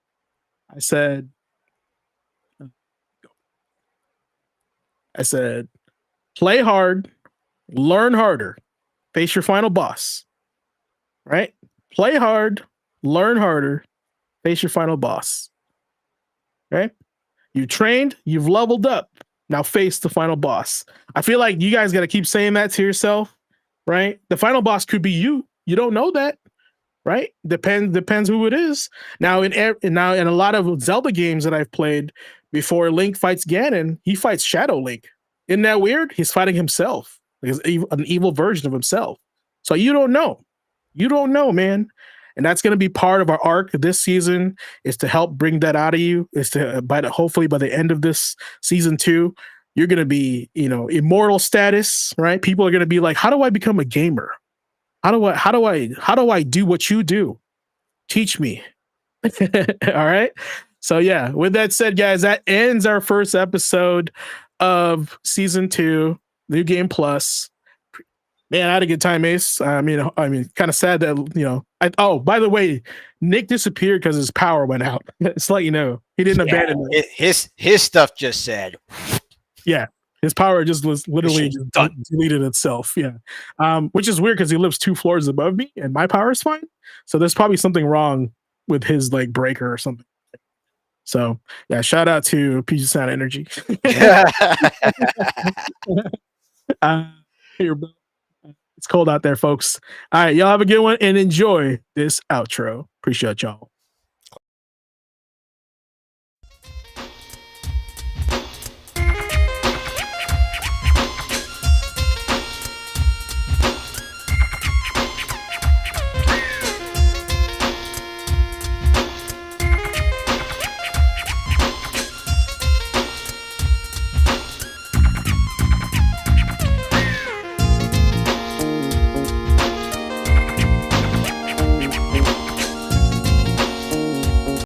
I said. Play hard, learn harder, face your final boss. Right? Play hard, learn harder, face your final boss. Okay? You trained, you've leveled up. Now face the final boss. I feel like you guys got to keep saying that to yourself, right? The final boss could be you. You don't know that, right? Depends who it is. Now in a lot of Zelda games that I've played, before Link fights Ganon, he fights Shadow Link. Isn't that weird? He's fighting himself. He's an evil version of himself. So you don't know. You don't know, man. And that's going to be part of our arc this season, is to help bring that out of you. Is to hopefully by the end of this season 2, you're going to be, immortal status, right? People are going to be like, how do I become a gamer? How do I do what you do? Teach me. All right. So yeah, with that said, guys, that ends our first episode of season 2, New Game Plus. Man, I had a good time, Ace. I mean, kind of sad that by the way, Nick disappeared because his power went out. Just to let you know, he didn't abandon it. His stuff just said, yeah, his power just was literally deleted itself. Yeah, which is weird because he lives 2 floors above me, and my power is fine. So there's probably something wrong with his breaker or something. So yeah, shout out to Puget Sound Energy. It's cold out there, folks. All right, y'all have a good one and enjoy this outro. Appreciate y'all.